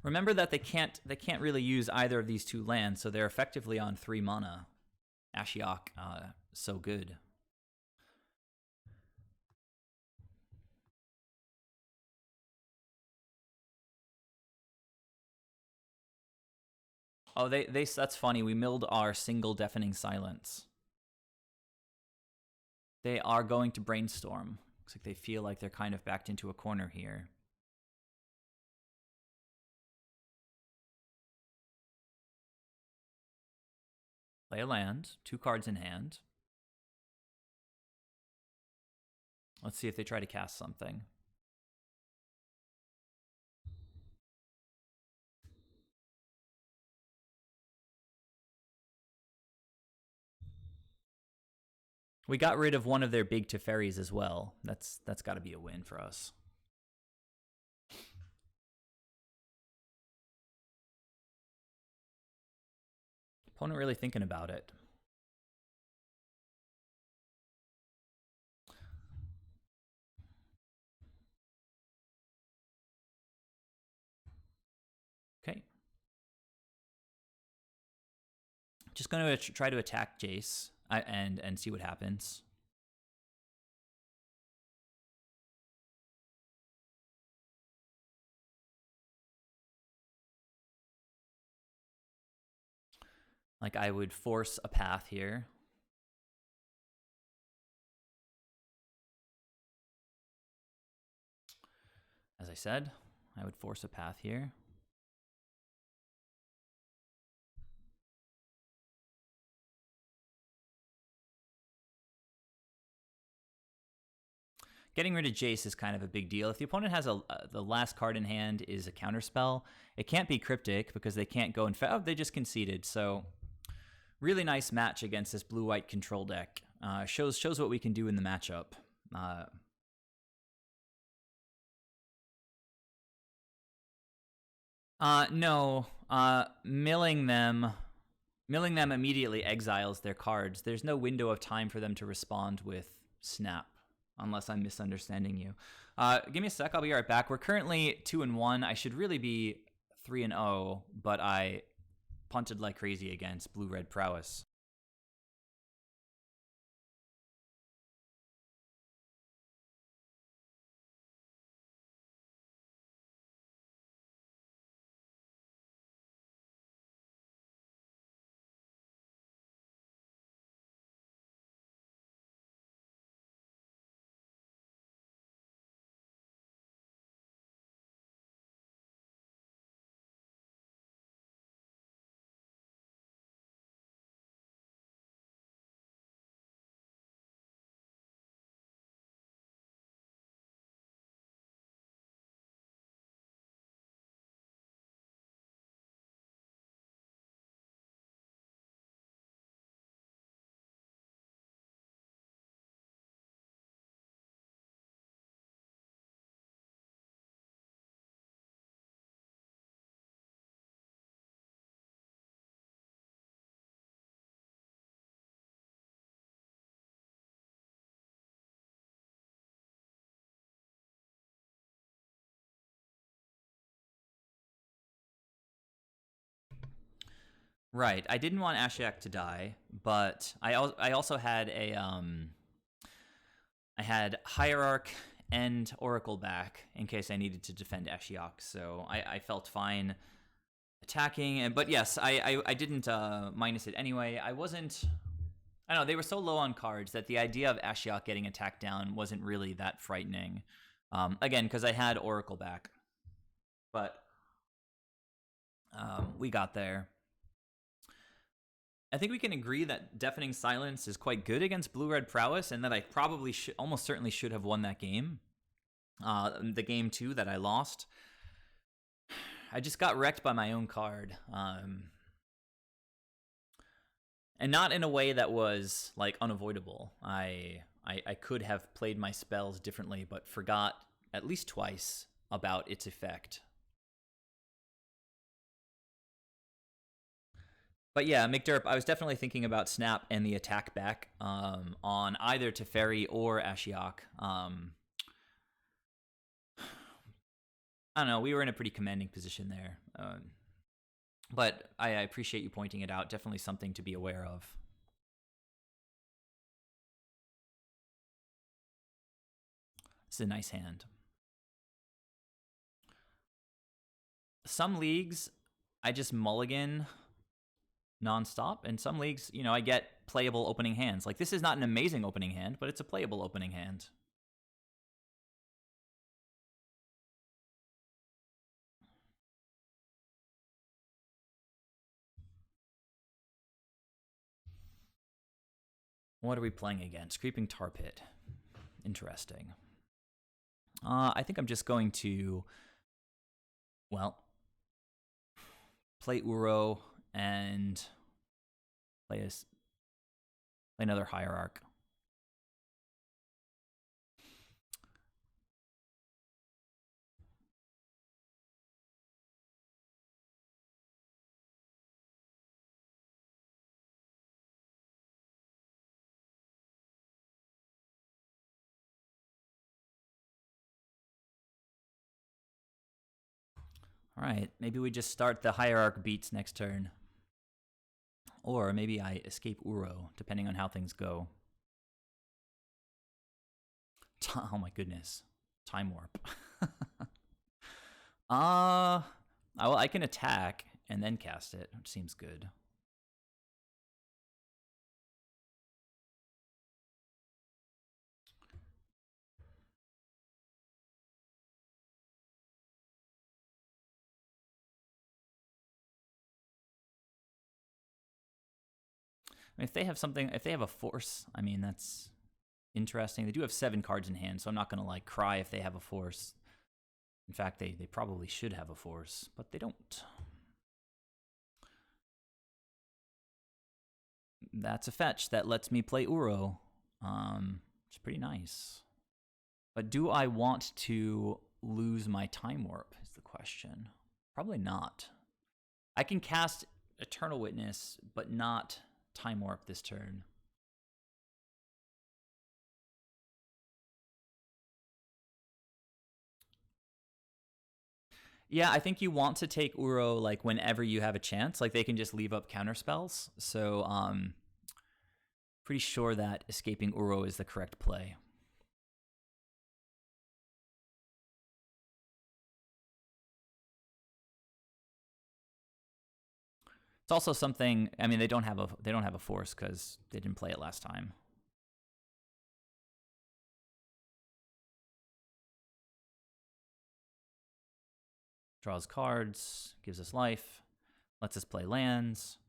[SPEAKER 1] Remember that they can't really use either of these 2 lands, so they're effectively on 3 mana. Ashiok, so good. Oh, that's funny. We milled our single Deafening Silence. They are going to Brainstorm. Looks like they feel like they're kind of backed into a corner here. Play a land, 2 cards in hand. Let's see if they try to cast something. We got rid of one of their big Teferis as well. That's got to be a win for us. Opponent really thinking about it. Okay. Just going to try to attack Jace and see what happens. Like I would force a path here. As I said, I would force a path here. Getting rid of Jace is kind of a big deal. If the opponent has the last card in hand is a counterspell, it can't be Cryptic because they can't go and they just conceded. So really nice match against this blue-white control deck. Shows what we can do in the matchup. No. Milling them immediately exiles their cards. There's no window of time for them to respond with Snap, unless I'm misunderstanding you. Give me a sec. I'll be right back. We're currently 2-1. I should really be 3-0, but I punted like crazy against blue-red prowess. Right. I didn't want Ashiok to die, but I also had I had Hierarch and Oracle back in case I needed to defend Ashiok, so I felt fine attacking. But yes, I didn't minus it anyway. I don't know, they were so low on cards that the idea of Ashiok getting attacked down wasn't really that frightening. Again, because I had Oracle back. But we got there. I think we can agree that Deafening Silence is quite good against blue-red prowess, and that I probably almost certainly should have won that game. The game 2 that I lost. I just got wrecked by my own card. And not in a way that was like unavoidable. I could have played my spells differently, but forgot at least twice about its effect. But yeah, McDerp, I was definitely thinking about Snap and the attack back on either Teferi or Ashiok. I don't know, we were in a pretty commanding position there. But I appreciate you pointing it out. Definitely something to be aware of. It's a nice hand. Some leagues, I just mulligan nonstop, and some leagues, you know, I get playable opening hands. Like, this is not an amazing opening hand, but it's a playable opening hand. What are we playing against? Creeping Tar Pit. Interesting. I think I'm just going to, well, play Uro and play another Hierarch. All right, maybe we just start the Hierarch beats next turn. Or maybe I escape Uro, depending on how things go. Oh my goodness. Time Warp. Well, I can attack and then cast it, which seems good. I mean, if they have something, if they have a force, I mean, that's interesting. They do have 7 cards in hand, so I'm not going to like cry if they have a force. In fact, they probably should have a force, but they don't. That's a fetch that lets me play Uro. It's pretty nice. But do I want to lose my Time Warp is the question. Probably not. I can cast Eternal Witness, but not Time Warp this turn. Yeah, I think you want to take Uro like whenever you have a chance. Like they can just leave up counter spells. So pretty sure that escaping Uro is the correct play. It's also something, I mean, they don't have a force because they didn't play it last time. Draws cards, gives us life, lets us play lands.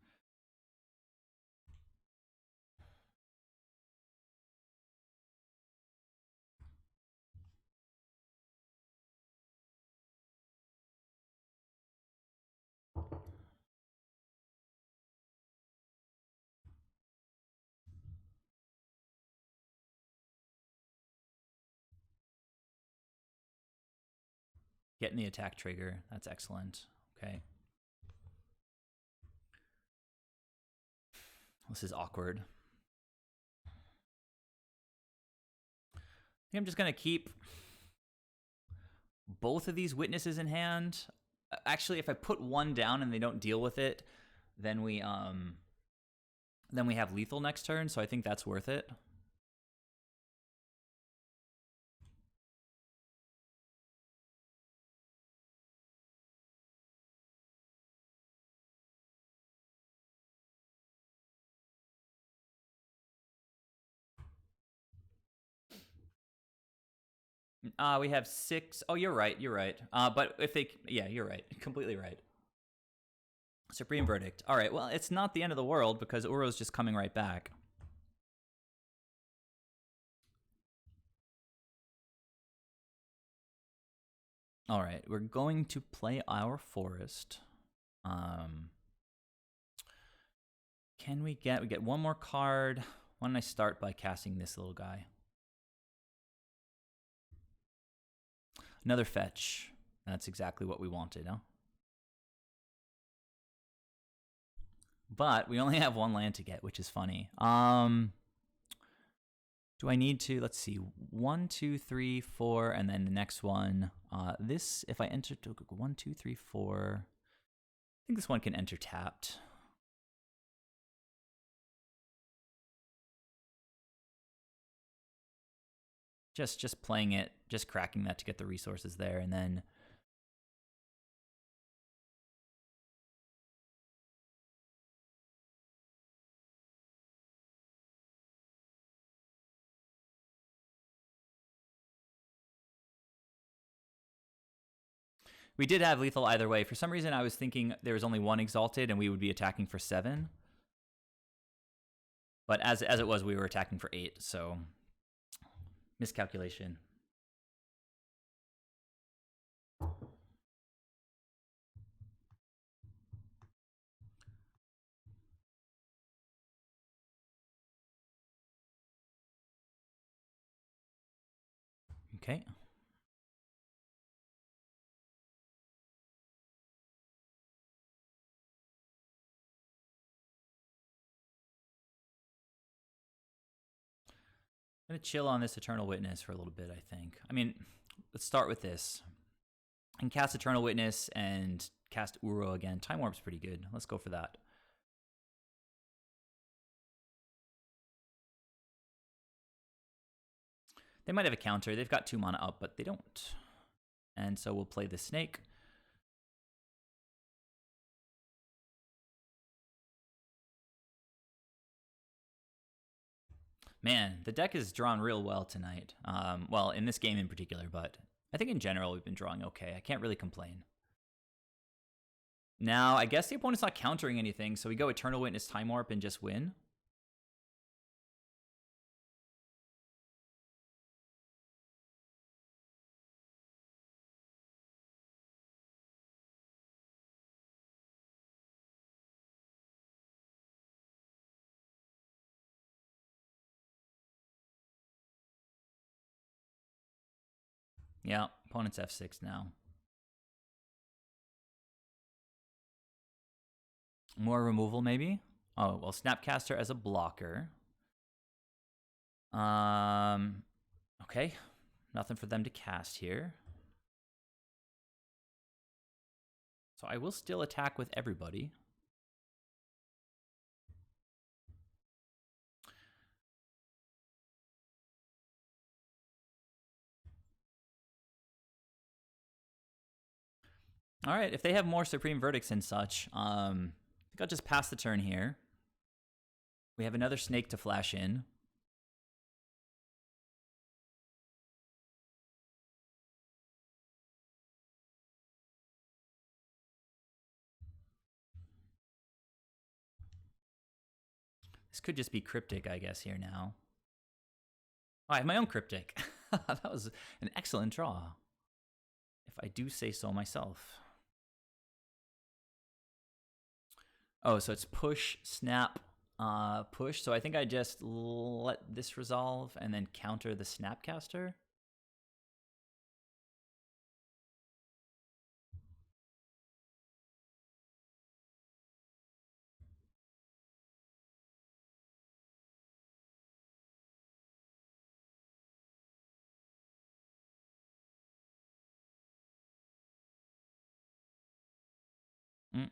[SPEAKER 1] Getting the attack trigger, that's excellent. Okay. This is awkward. I think I'm just going to keep both of these witnesses in hand. Actually, if I put one down and they don't deal with it, then we have lethal next turn, so I think that's worth it. We have 6. Oh, you're right. But if they, yeah, you're right. Completely right. Supreme Verdict. All right, well, it's not the end of the world because Uro's just coming right back. All right, we're going to play our forest. Can we get one more card? Why don't I start by casting this little guy? Another fetch. That's exactly what we wanted, huh? But we only have one land to get, which is funny. Do I need to, let's see, 1, 2, 3, 4, and then the next one. This, if I enter 1, 2, 3, 4, I think this one can enter tapped. Just playing it, just cracking that to get the resources there, and then we did have lethal either way. For some reason, I was thinking there was only one exalted and we would be attacking for 7. But as it was, we were attacking for 8, so miscalculation. Okay. I'm going to chill on this Eternal Witness for a little bit, I think. I mean, let's start with this. I can cast Eternal Witness and cast Uro again. Time Warp's pretty good. Let's go for that. They might have a counter. They've got 2 mana up, but they don't. And so we'll play the snake. Man, the deck is drawn real well tonight. Well, in this game in particular, but I think in general we've been drawing okay. I can't really complain. Now, I guess the opponent's not countering anything, so we go Eternal Witness, Time Warp, and just win. Yeah, opponent's F6 now. More removal, maybe? Oh, well, Snapcaster as a blocker. Okay. Nothing for them to cast here. So I will still attack with everybody. All right, if they have more Supreme Verdicts and such, I think I'll just pass the turn here. We have another snake to flash in. This could just be Cryptic, I guess, here now. Oh, I have my own Cryptic. That was an excellent draw, if I do say so myself. Oh, so it's push, snap, push. So I think I just let this resolve and then counter the Snapcaster. Mm.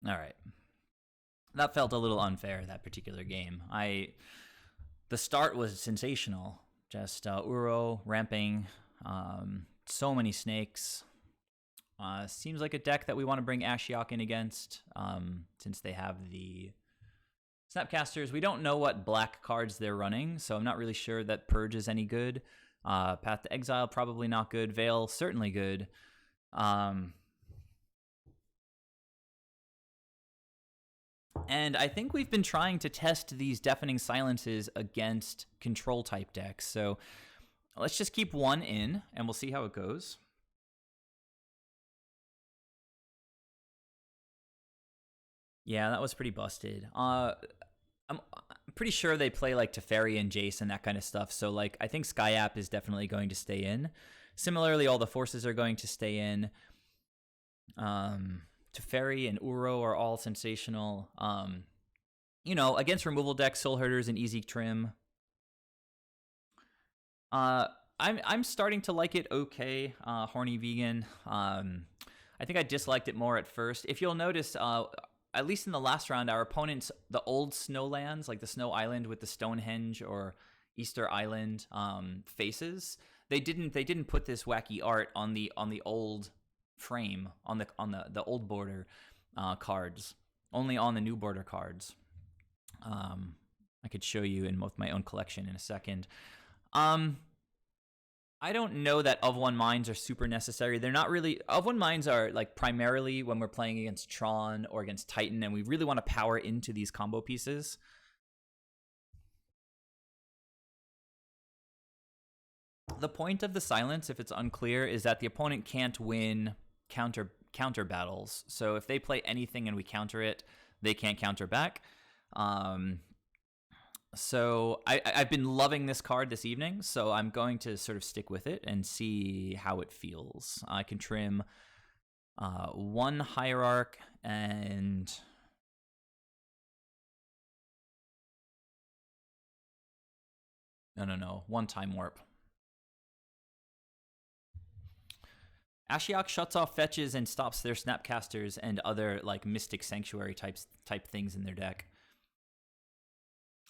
[SPEAKER 1] All right. That felt a little unfair, that particular game. The start was sensational. Just Uro ramping, so many snakes. Seems like a deck that we want to bring Ashiok in against, since they have the Snapcasters. We don't know what black cards they're running, so I'm not really sure that Purge is any good. Path to Exile, probably not good. Veil, certainly good. And I think we've been trying to test these Deafening Silences against control-type decks, so let's just keep one in, and we'll see how it goes. Yeah, that was pretty busted. I'm pretty sure they play like Teferi and Jace and that kind of stuff, so like I think Skyap is definitely going to stay in. Similarly, all the forces are going to stay in. Teferi and Uro are all sensational. You know, against removal decks, Soulherder is an easy trim. I'm starting to like it okay. Horny Vegan. I think I disliked it more at first. If you'll notice, at least in the last round, our opponents, the old Snowlands, like the Snow Island with the Stonehenge or Easter Island faces, they didn't put this wacky art on the old frame, on the old border cards, only on the new border cards. I could show you in my own collection in a second. I don't know that of one mines are super necessary. They're not really. Of one mines are like primarily when we're playing against Tron or against Titan, and we really want to power into these combo pieces. The point of the silence, if it's unclear, is that the opponent can't win counter battles. So if they play anything and we counter it, they can't counter back. So I've been loving this card this evening, so I'm going to sort of stick with it and see how it feels. I can trim one Hierarch and no, one Time Warp. Ashiok shuts off fetches and stops their Snapcasters and other like Mystic Sanctuary type things in their deck.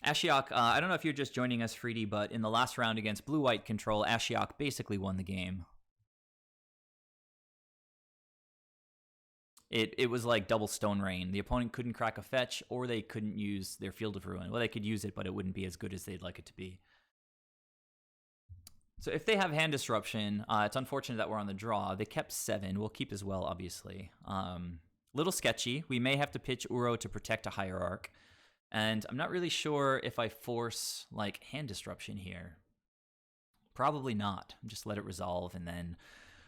[SPEAKER 1] Ashiok, I don't know if you're just joining us, Freedy, but in the last round against blue-white control, Ashiok basically won the game. It was like double Stone Rain. The opponent couldn't crack a fetch, or they couldn't use their Field of Ruin. Well, they could use it, but it wouldn't be as good as they'd like it to be. So if they have Hand Disruption, it's unfortunate that we're on the draw. They kept 7. We'll keep as well, obviously. Little sketchy. We may have to pitch Uro to protect a Hierarch. And I'm not really sure if I force, like, Hand Disruption here. Probably not. Just let it resolve and then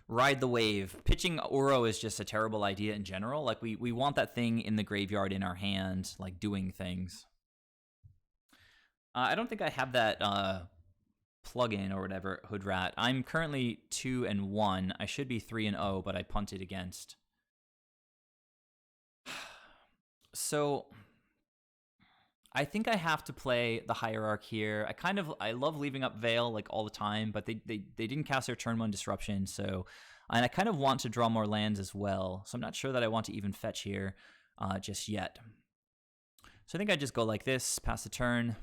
[SPEAKER 1] ride the wave. Pitching Uro is just a terrible idea in general. Like, we want that thing in the graveyard in our hand, like, doing things. I don't think I have that plugin or whatever, Hoodrat. I'm currently 2-1. I should be 3-0, but I punted against. So I think I have to play the Hierarch here. I love leaving up Veil like all the time, but they didn't cast their turn 1 disruption, so and I kind of want to draw more lands as well. So I'm not sure that I want to even fetch here just yet. So I think I just go like this, pass the turn.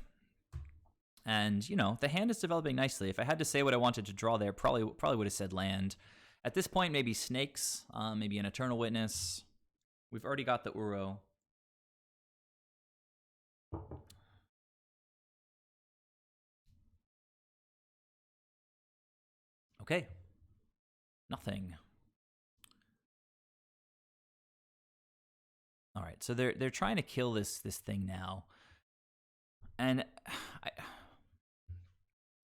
[SPEAKER 1] And, you know, the hand is developing nicely. If I had to say what I wanted to draw there, probably would have said land. At this point, maybe snakes, maybe an Eternal Witness. We've already got the Uro. Okay. Nothing. All right, so they're trying to kill this thing now. And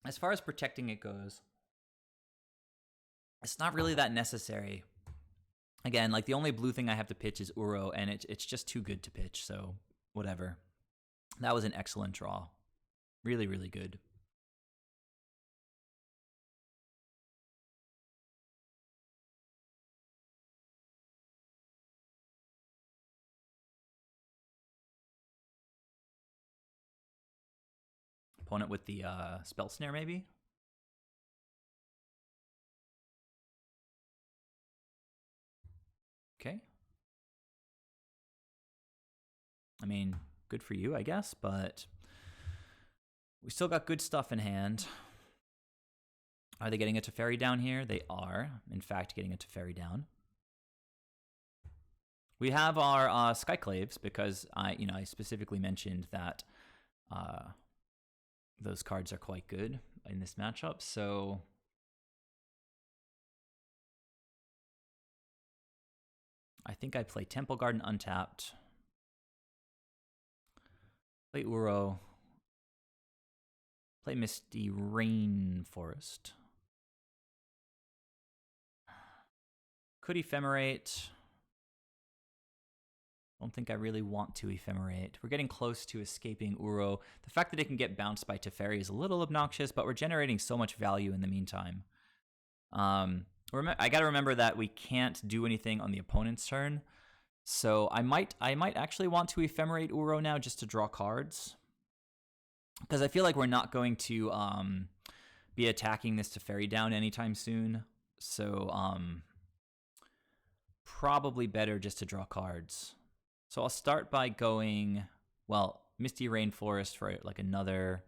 [SPEAKER 1] as far as protecting it goes, it's not really that necessary. Again, like the only blue thing I have to pitch is Uro, and it's just too good to pitch, so whatever. That was an excellent draw. Really, really good. Opponent with the spell snare, maybe? Okay. I mean, good for you, I guess, but we still got good stuff in hand. Are they getting a Teferi down here? They are, in fact, getting a Teferi down. We have our Skyclaves because I specifically mentioned that those cards are quite good in this matchup. So I think I play Temple Garden untapped. Play Uro. Play Misty Rainforest. Could Ephemerate. Don't think I really want to Ephemerate. We're getting close to escaping Uro. The fact that it can get bounced by Teferi is a little obnoxious, but we're generating so much value in the meantime. I got to remember that we can't do anything on the opponent's turn. So I might actually want to Ephemerate Uro now just to draw cards. Because I feel like we're not going to be attacking this Teferi down anytime soon. So probably better just to draw cards. So I'll start by going, well, Misty Rainforest for like another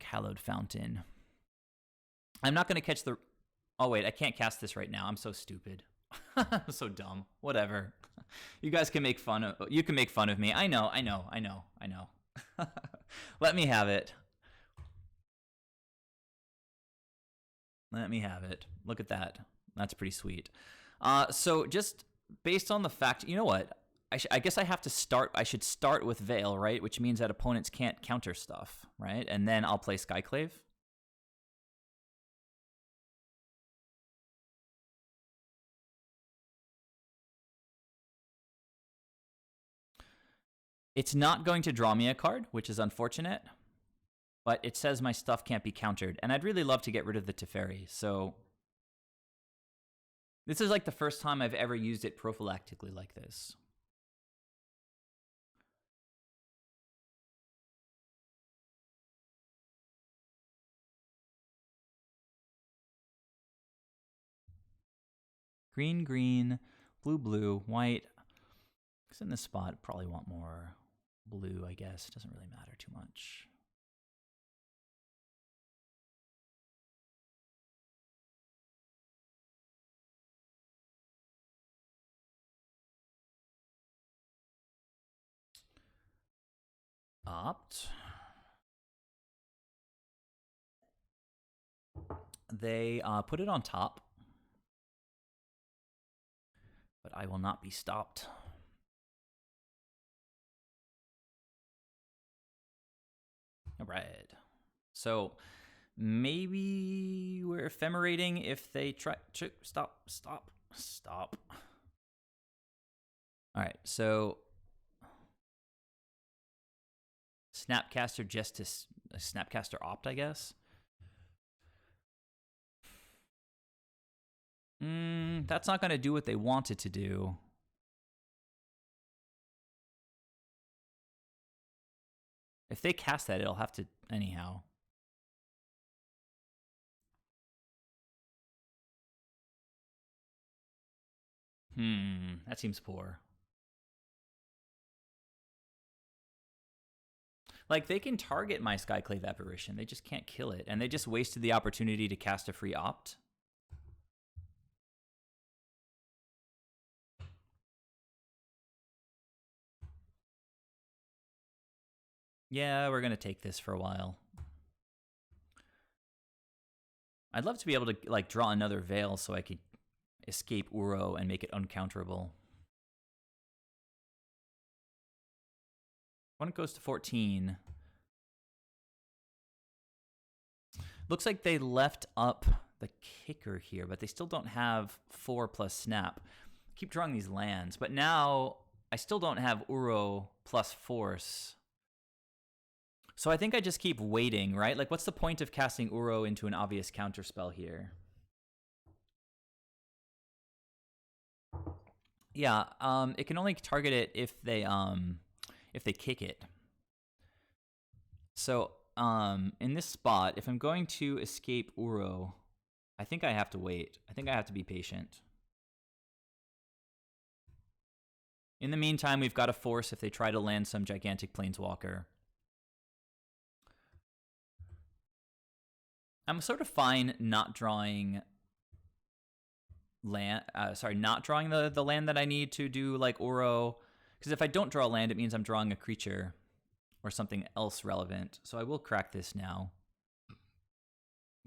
[SPEAKER 1] Hallowed Fountain. I'm not going to catch the... Oh, wait, I can't cast this right now. I'm so stupid. I'm so dumb. Whatever. You guys can make fun of... You can make fun of me. I know. Let me have it. Let me have it. Look at that. That's pretty sweet. So just based on the fact... You know what? I guess I have to start... I should start with Veil, right? Which means that opponents can't counter stuff, right? And then I'll play Skyclave. It's not going to draw me a card, which is unfortunate, but it says my stuff can't be countered, and I'd really love to get rid of the Teferi, so this is like the first time I've ever used it prophylactically like this. Green, green, blue, blue, white. Because in this spot, probably want more blue, I guess. It doesn't really matter too much. Opt. They put it on top, but I will not be stopped. All right. So maybe we're ephemerating if they try to stop. All right. So Snapcaster just to Snapcaster Opt, I guess. That's not going to do what they want it to do. If they cast that, it'll have to anyhow. That seems poor. Like, they can target my Skyclave Apparition. They just can't kill it. And they just wasted the opportunity to cast a free Opt. Yeah, we're going to take this for a while. I'd love to be able to, like, draw another Veil so I could escape Uro and make it uncounterable. When it goes to 14... Looks like they left up the kicker here, but they still don't have 4 plus snap. Keep drawing these lands, but now I still don't have Uro plus force. So I think I just keep waiting, right? Like, what's the point of casting Uro into an obvious counterspell here? Yeah, it can only target it if they kick it. So in this spot, if I'm going to escape Uro, I think I have to wait. I think I have to be patient. In the meantime, we've got a force if they try to land some gigantic planeswalker. I'm sort of fine not drawing land. Not drawing the land that I need to do like Uro, because if I don't draw land, it means I'm drawing a creature or something else relevant. So I will crack this now. I'm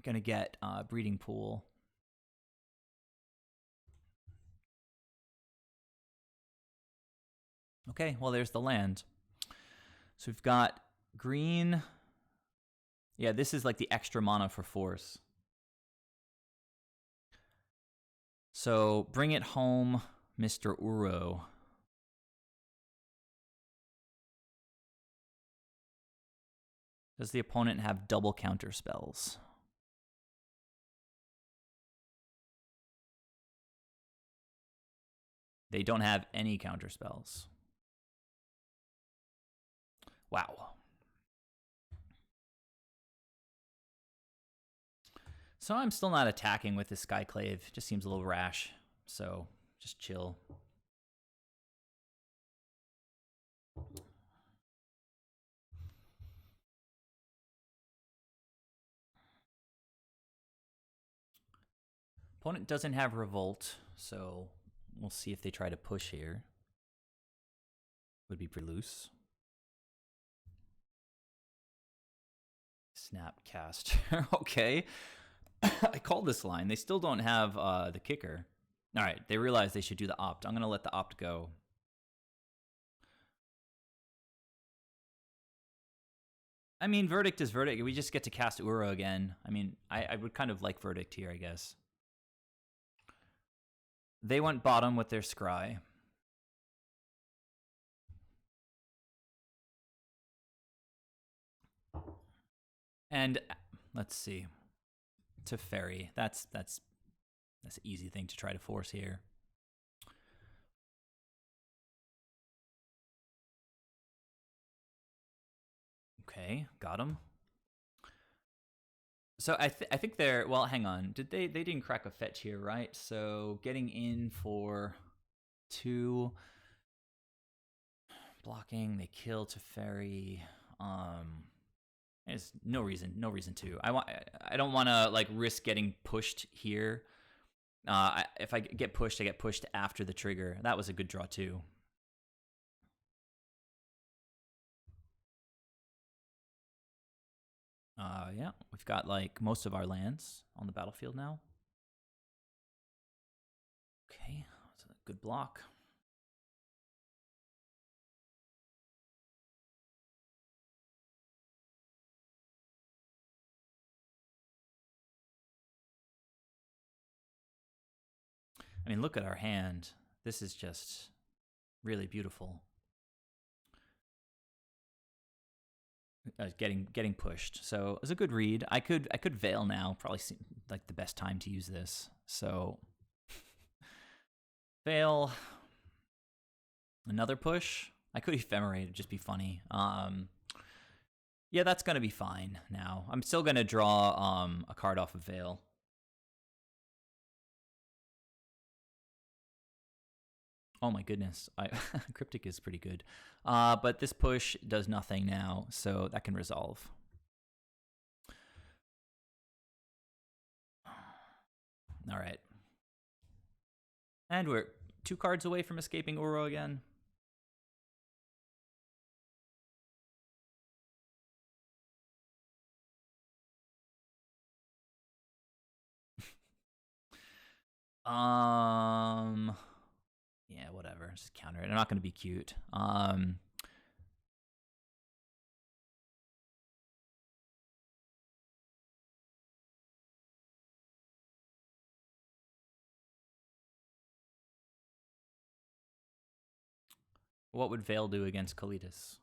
[SPEAKER 1] gonna get Breeding Pool. Okay, well, there's the land. So we've got green. Yeah, this is like the extra mana for force. So bring it home, Mr. Uro. Does the opponent have double counter spells? They don't have any counter spells. Wow. So I'm still not attacking with this Skyclave. Just seems a little rash. So just chill. Opponent doesn't have Revolt, so we'll see if they try to push here. Would be pretty loose. Snapcaster. Okay. I called this line. They still don't have the kicker. All right, they realize they should do the Opt. I'm going to let the Opt go. I mean, Verdict is Verdict. We just get to cast Uro again. I mean, I would kind of like Verdict here, I guess. They went bottom with their Scry. And let's see. To Ferry. That's an easy thing to try to force here. Okay, got him. So I think they're, well, hang on. They didn't crack a fetch here, right? So getting in for 2 blocking, they kill Teferi. There's no reason to. I don't want to like risk getting pushed here. If I get pushed, I get pushed after the trigger. That was a good draw too. Yeah, we've got like most of our lands on the battlefield now. Okay, that's a good block. I mean, look at our hand. This is just really beautiful. getting pushed. So it was a good read. I could Veil now. Probably seem like the best time to use this. So Veil, another push. I could Ephemerate. It'd just be funny. Yeah, that's gonna be fine now. I'm still gonna draw a card off of Veil. Oh my goodness, Cryptic is pretty good. But this push does nothing now, so that can resolve. All right. And we're 2 cards away from escaping Uro again. Yeah, whatever. Just counter it. I'm not going to be cute. What would Veil do against Kalitas?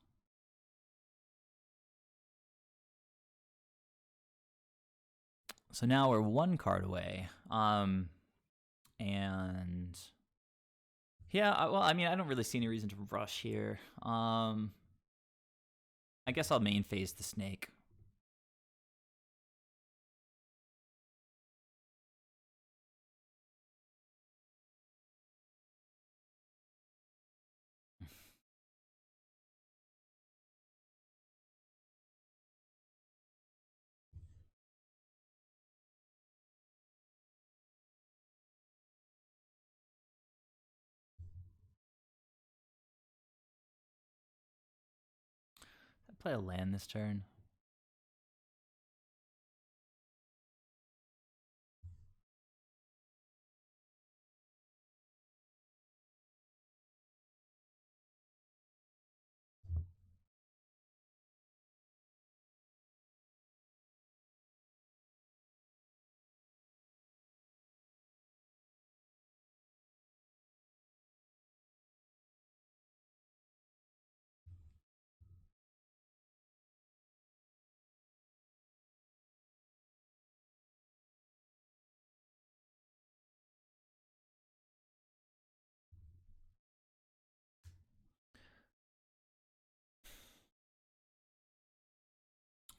[SPEAKER 1] So now we're 1 card away. And yeah, well, I mean, I don't really see any reason to rush here. I guess I'll main phase the snake. I play a land this turn.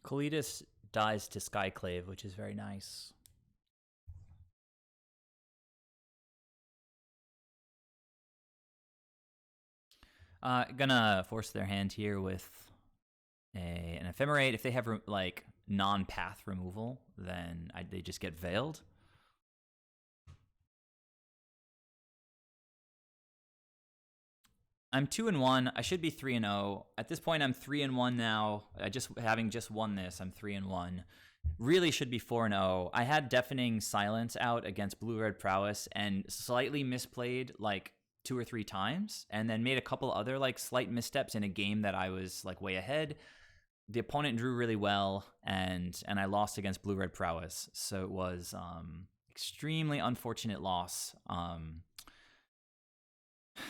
[SPEAKER 1] Kalitas dies to Skyclave, which is very nice. Gonna force their hand here with an Ephemerate. If they have like non-path removal, then they just get Veiled. I'm 2-1. I should be 3-0. At this point, I'm 3-1 now. Having just won this, I'm 3-1. Really should be 4-0. I had Deafening Silence out against Blue-Red Prowess and slightly misplayed like 2 or 3 times, and then made a couple other like slight missteps in a game that I was like way ahead. The opponent drew really well, and I lost against Blue-Red Prowess, so it was extremely unfortunate loss.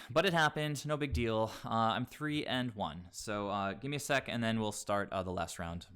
[SPEAKER 1] But it happened. No big deal. I'm 3-1. So give me a sec, and then we'll start the last round.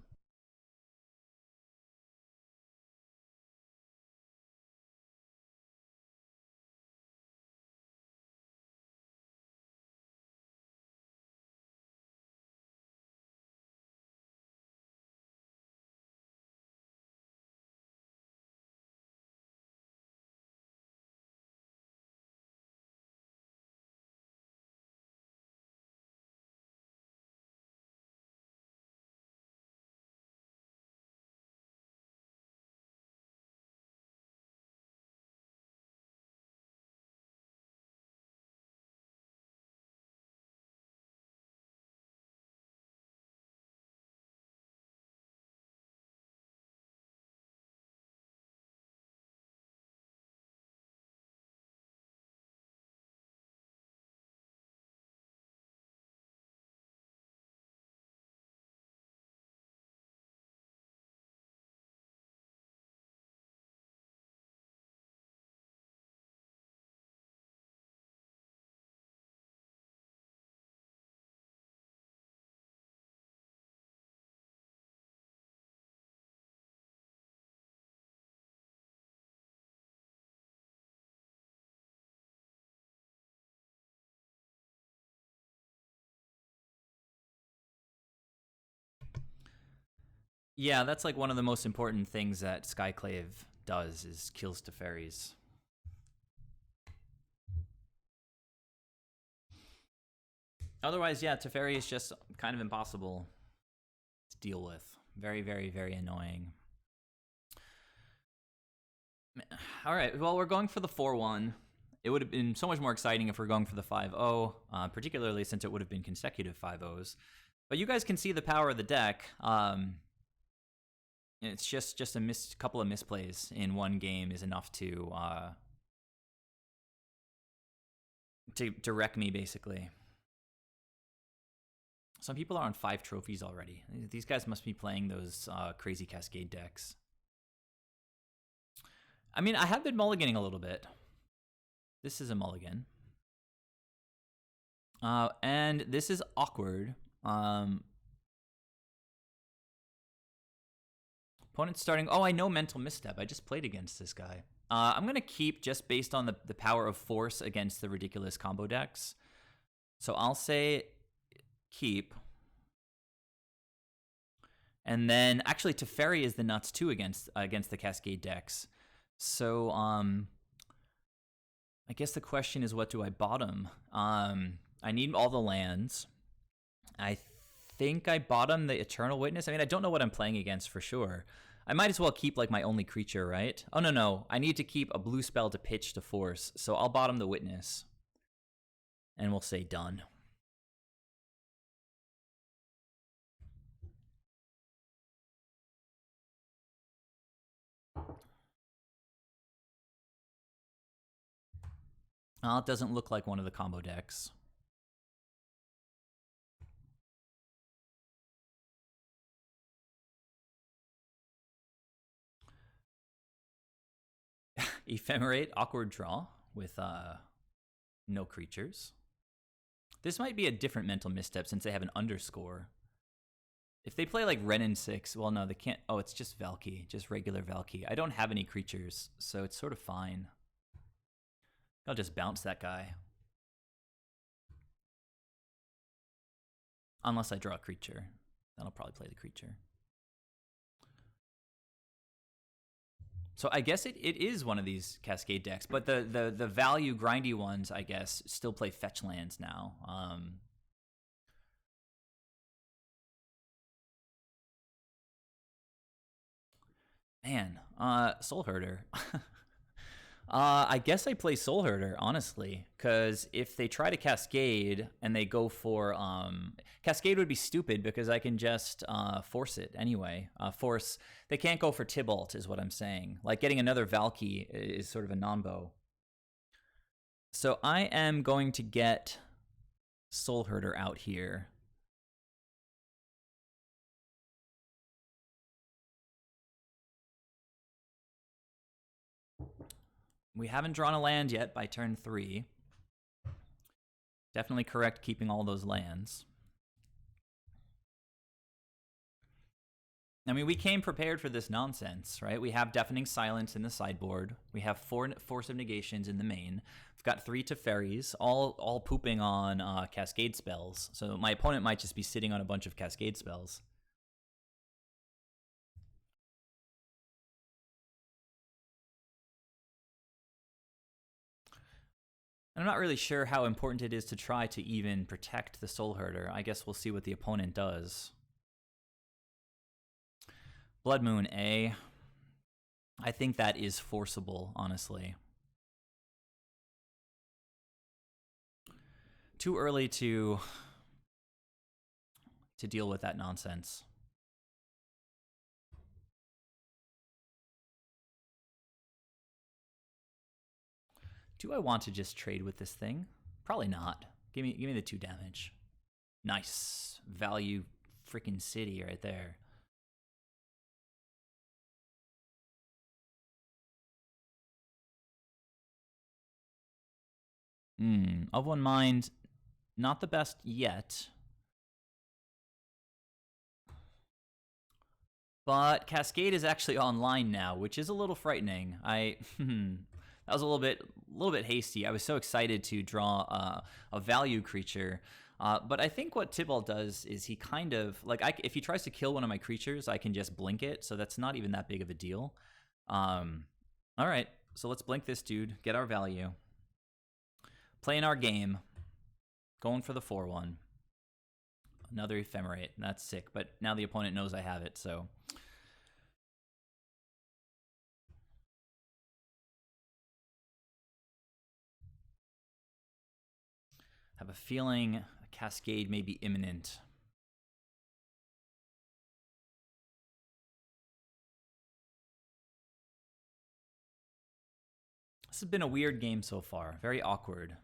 [SPEAKER 1] Yeah, that's like one of the most important things that Skyclave does is kills Teferis. Otherwise, yeah, Teferi is just kind of impossible to deal with. Very, very, very annoying. All right, well, we're going for the 4-1. It would have been so much more exciting if we're going for the 5-0, particularly since it would have been consecutive 5-0s. But you guys can see the power of the deck. It's just a couple of misplays in one game is enough to wreck me, basically. Some people are on 5 trophies already. These guys must be playing those crazy Cascade decks. I mean, I have been mulliganing a little bit. This is a mulligan. And this is awkward. Opponent's starting... Oh, I know Mental Misstep. I just played against this guy. I'm going to keep just based on the power of Force against the ridiculous combo decks. So I'll say keep. And then, actually, Teferi is the nuts, too, against the Cascade decks. So, I guess the question is, what do I bottom? I need all the lands. I think I bottom the Eternal Witness. I mean, I don't know what I'm playing against for sure. I might as well keep, like, my only creature, right? Oh, no. I need to keep a blue spell to pitch to Force. So I'll bottom the Witness. And we'll say done. Well, it doesn't look like one of the combo decks. Ephemerate, awkward draw with no creatures. This might be a different Mental Misstep since they have an underscore. If they play like Renin 6, well, no, they can't. Oh, it's just Valky, just regular Valky. I don't have any creatures, so it's sort of fine. I'll just bounce that guy. Unless I draw a creature. Then I'll probably play the creature. So I guess it is one of these Cascade decks, but the value grindy ones, I guess, still play fetch lands now. Man, Soulherder. I guess I play Soulherder, honestly, because if they try to Cascade and they go for... Cascade would be stupid because I can just force it anyway. Force... They can't go for Tybalt, is what I'm saying. Like, getting another Valky is sort of a non-bow. So I am going to get Soulherder out here. We haven't drawn a land yet by turn 3. Definitely correct keeping all those lands. I mean, we came prepared for this nonsense, right? We have Deafening Silence in the sideboard. We have 4 Force of Negations in the main. We've got 3 Teferis, all pooping on Cascade spells. So my opponent might just be sitting on a bunch of Cascade spells. And I'm not really sure how important it is to try to even protect the Soulherder. I guess we'll see what the opponent does. Blood Moon A. I think that is forcible, honestly. Too early to deal with that nonsense. Do I want to just trade with this thing? Probably not. Give me the 2 damage. Nice. Value freaking city right there. Of One Mind, not the best yet. But Cascade is actually online now, which is a little frightening. That was a little bit hasty. I was so excited to draw a value creature. But I think what Tybalt does is he kind of like if he tries to kill one of my creatures, I can just blink it, so that's not even that big of a deal. All right, so let's blink this dude, get our value, playing our game, going for the 4/1. Another Ephemerate. That's sick, but now the opponent knows I have it, so. Have a feeling a Cascade may be imminent. This has been a weird game so far. Very awkward.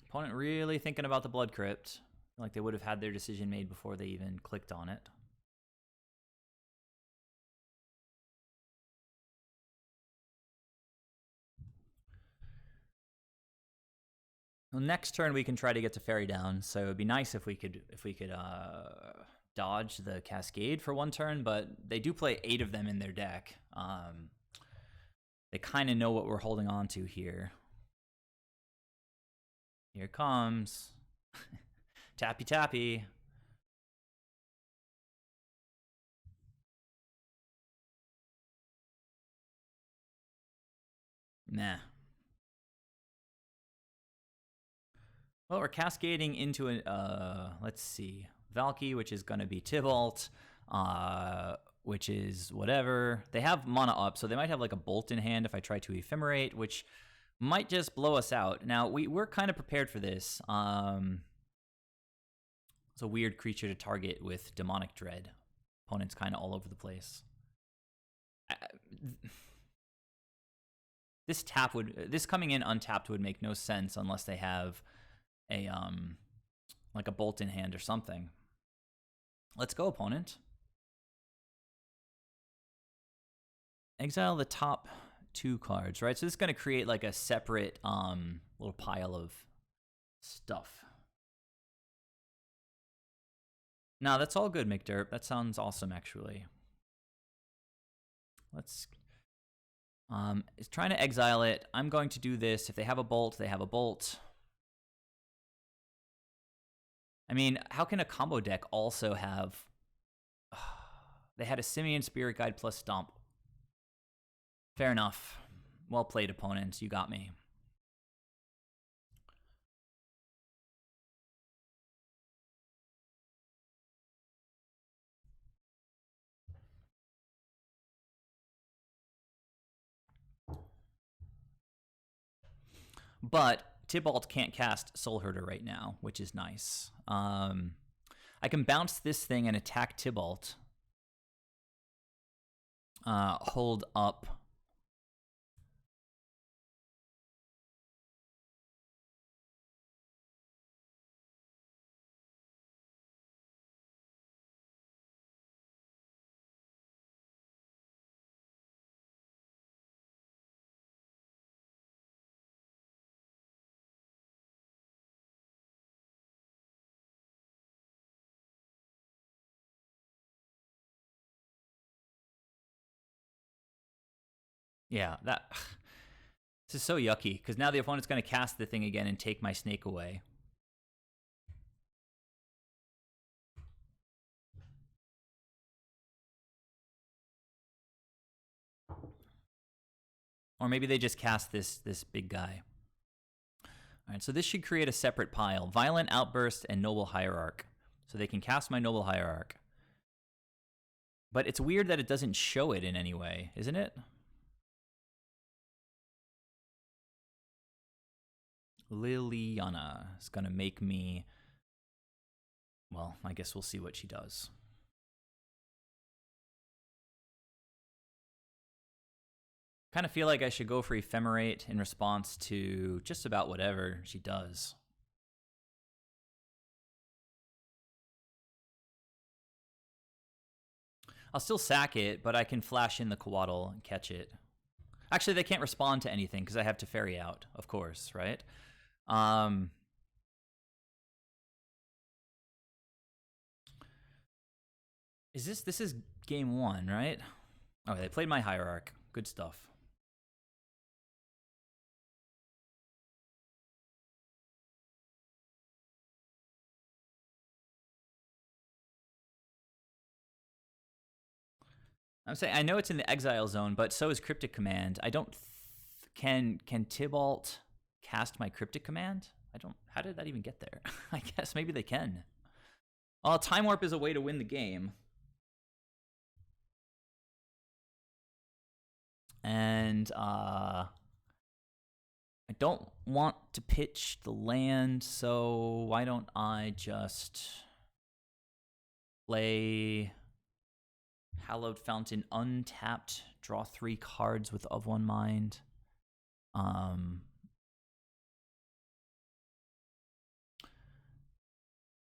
[SPEAKER 1] Opponent really thinking about the Blood Crypt. Like they would have had their decision made before they even clicked on it. Well, next turn we can try to get to Fairy down, so it'd be nice if we could dodge the Cascade for one turn, but they do play 8 of them in their deck. They kind of know what we're holding on to here. Here it comes. Tappy tappy. Nah. Well, we're cascading into a, let's see, Valky, which is going to be Tybalt, which is whatever. They have mana up, so they might have like a Bolt in hand if I try to Ephemerate, which might just blow us out. Now, we're kind of prepared for this. It's a weird creature to target with Demonic Dread. Opponent's kind of all over the place. This coming in untapped would make no sense unless they have a like a Bolt in hand or something. Let's go, opponent. Exile the top 2 cards, right? So this is going to create like a separate little pile of stuff. No, that's all good, McDerp. That sounds awesome, actually. Let's is trying to exile it. I'm going to do this. If they have a Bolt, they have a Bolt. I mean, how can a combo deck also have... They had a Simian Spirit Guide plus Stomp. Fair enough. Well played, opponents. You got me. But Tybalt can't cast Soulherder right now, which is nice. I can bounce this thing and attack Tybalt. Hold up. Yeah, that... This is so yucky, because now the opponent's going to cast the thing again and take my snake away. Or maybe they just cast this big guy. All right, so this should create a separate pile. Violent Outburst and Noble Hierarch. So they can cast my Noble Hierarch. But it's weird that it doesn't show it in any way, isn't it? Liliana is going to make me... Well, I guess we'll see what she does. Kind of feel like I should go for Ephemerate in response to just about whatever she does. I'll still sack it, but I can flash in the Coatl and catch it. Actually, they can't respond to anything because I have Teferi out, of course, right? This is game one, right? Oh, they played my Hierarch. Good stuff. I'm saying I know it's in the exile zone, but so is Cryptic Command. I don't. Can Tybalt cast my Cryptic Command? I don't. How did that even get there? I guess maybe they can. Oh, Time Warp is a way to win the game. And I don't want to pitch the land, so why don't I just play Hallowed Fountain untapped, draw 3 cards with Of One Mind.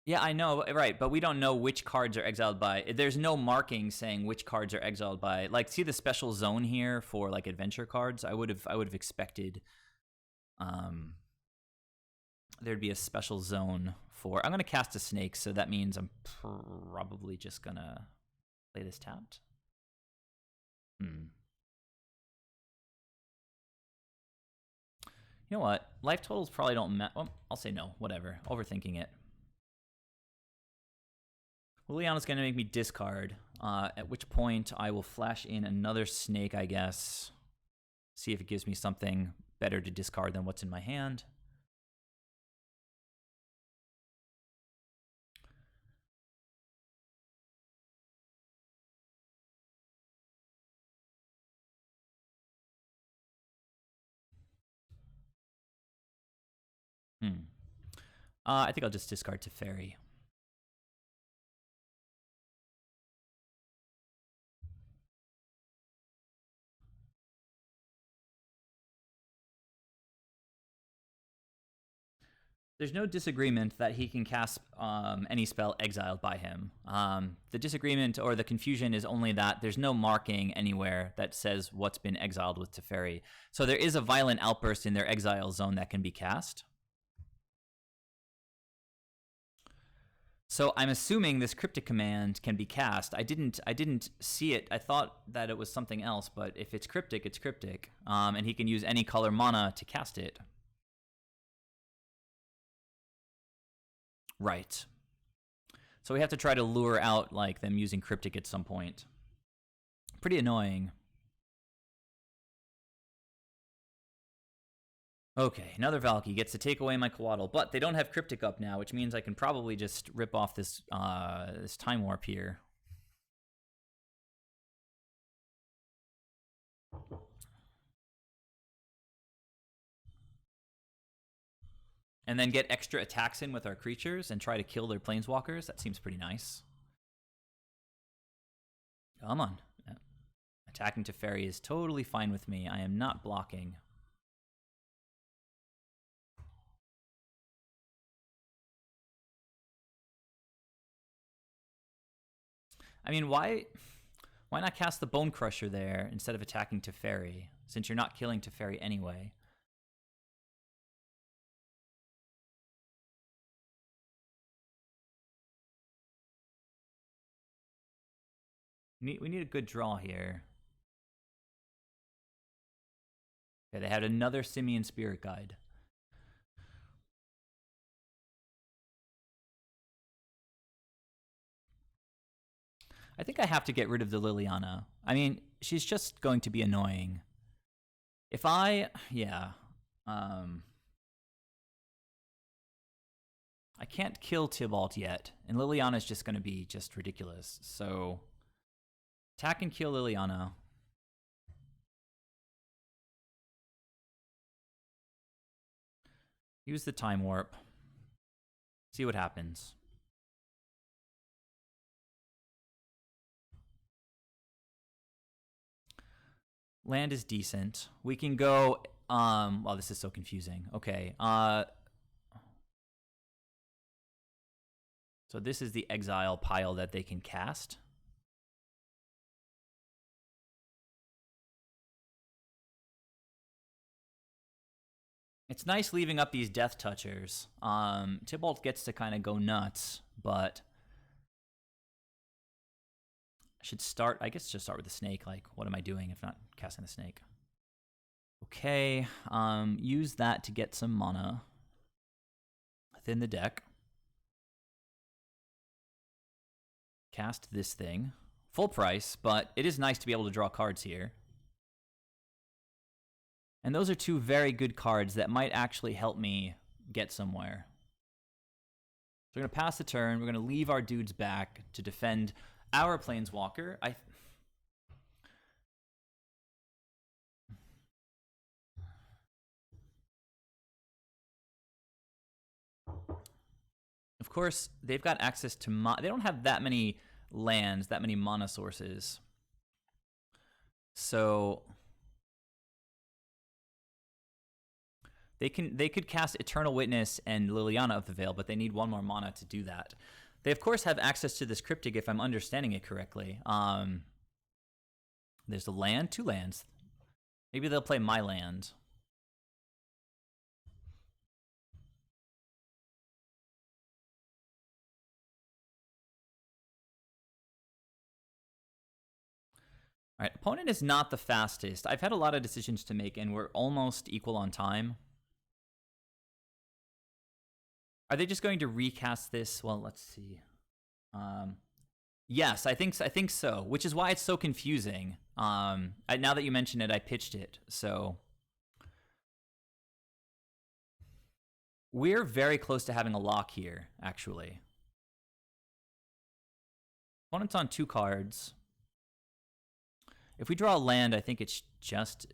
[SPEAKER 1] Yeah, I know, right, but we don't know which cards are exiled by. There's no marking saying which cards are exiled by. Like, see the special zone here for like adventure cards. I would have expected there'd be a special zone for. I'm gonna cast a snake, so that means I'm probably just gonna play this tapped. You know what? Life totals probably don't matter. Well, I'll say no. Whatever. Overthinking it. Liliana's going to make me discard, at which point I will flash in another snake, I guess. See if it gives me something better to discard than what's in my hand. I think I'll just discard Teferi. There's no disagreement that he can cast any spell exiled by him. The disagreement or the confusion is only that there's no marking anywhere that says what's been exiled with Teferi. So there is a Violent Outburst in their exile zone that can be cast. So I'm assuming this Cryptic Command can be cast. I didn't see it. I thought that it was something else, but if it's Cryptic, it's Cryptic. And he can use any color mana to cast it. Right. So we have to try to lure out like them using Cryptic at some point. Pretty annoying. Okay, another Valky gets to take away my Coatl, but they don't have Cryptic up now, which means I can probably just rip off this this Time Warp here. And then get extra attacks in with our creatures and try to kill their planeswalkers. That seems pretty nice. Come on. Attacking Teferi is totally fine with me. I am not blocking. I mean, why not cast the Bone Crusher there instead of attacking Teferi, since you're not killing Teferi anyway? We need a good draw here. Okay, they had another Simian Spirit Guide. I think I have to get rid of the Liliana. I mean, she's just going to be annoying. If I, yeah. I can't kill Tybalt yet, and Liliana's just going to be just ridiculous. So, attack and kill Liliana. Use the Time Warp. See what happens. Land is decent. We can go. Well, this is so confusing. Okay. So this is the exile pile that they can cast. It's nice leaving up these Death Touchers. Tybalt gets to kind of go nuts, but I should start, I guess just start with the snake. Like, what am I doing if not casting the snake? Okay, use that to get some mana within the deck. Cast this thing. Full price, but it is nice to be able to draw cards here. And those are two very good cards that might actually help me get somewhere. So we're going to pass the turn. We're going to leave our dudes back to defend our Planeswalker. Of course, they've got access to they don't have that many lands, that many mana sources. So they could cast Eternal Witness and Liliana of the Veil, but they need one more mana to do that. They of course have access to this Cryptic if I'm understanding it correctly. There's a land, 2 lands. Maybe they'll play my land. All right, opponent is not the fastest. I've had a lot of decisions to make, and we're almost equal on time. Are they just going to recast this? Well, let's see. Yes, I think so, which is why it's so confusing. Now that you mention it, I pitched it, so we're very close to having a lock here, actually. Opponent's on 2 cards. If we draw a land, I think it's just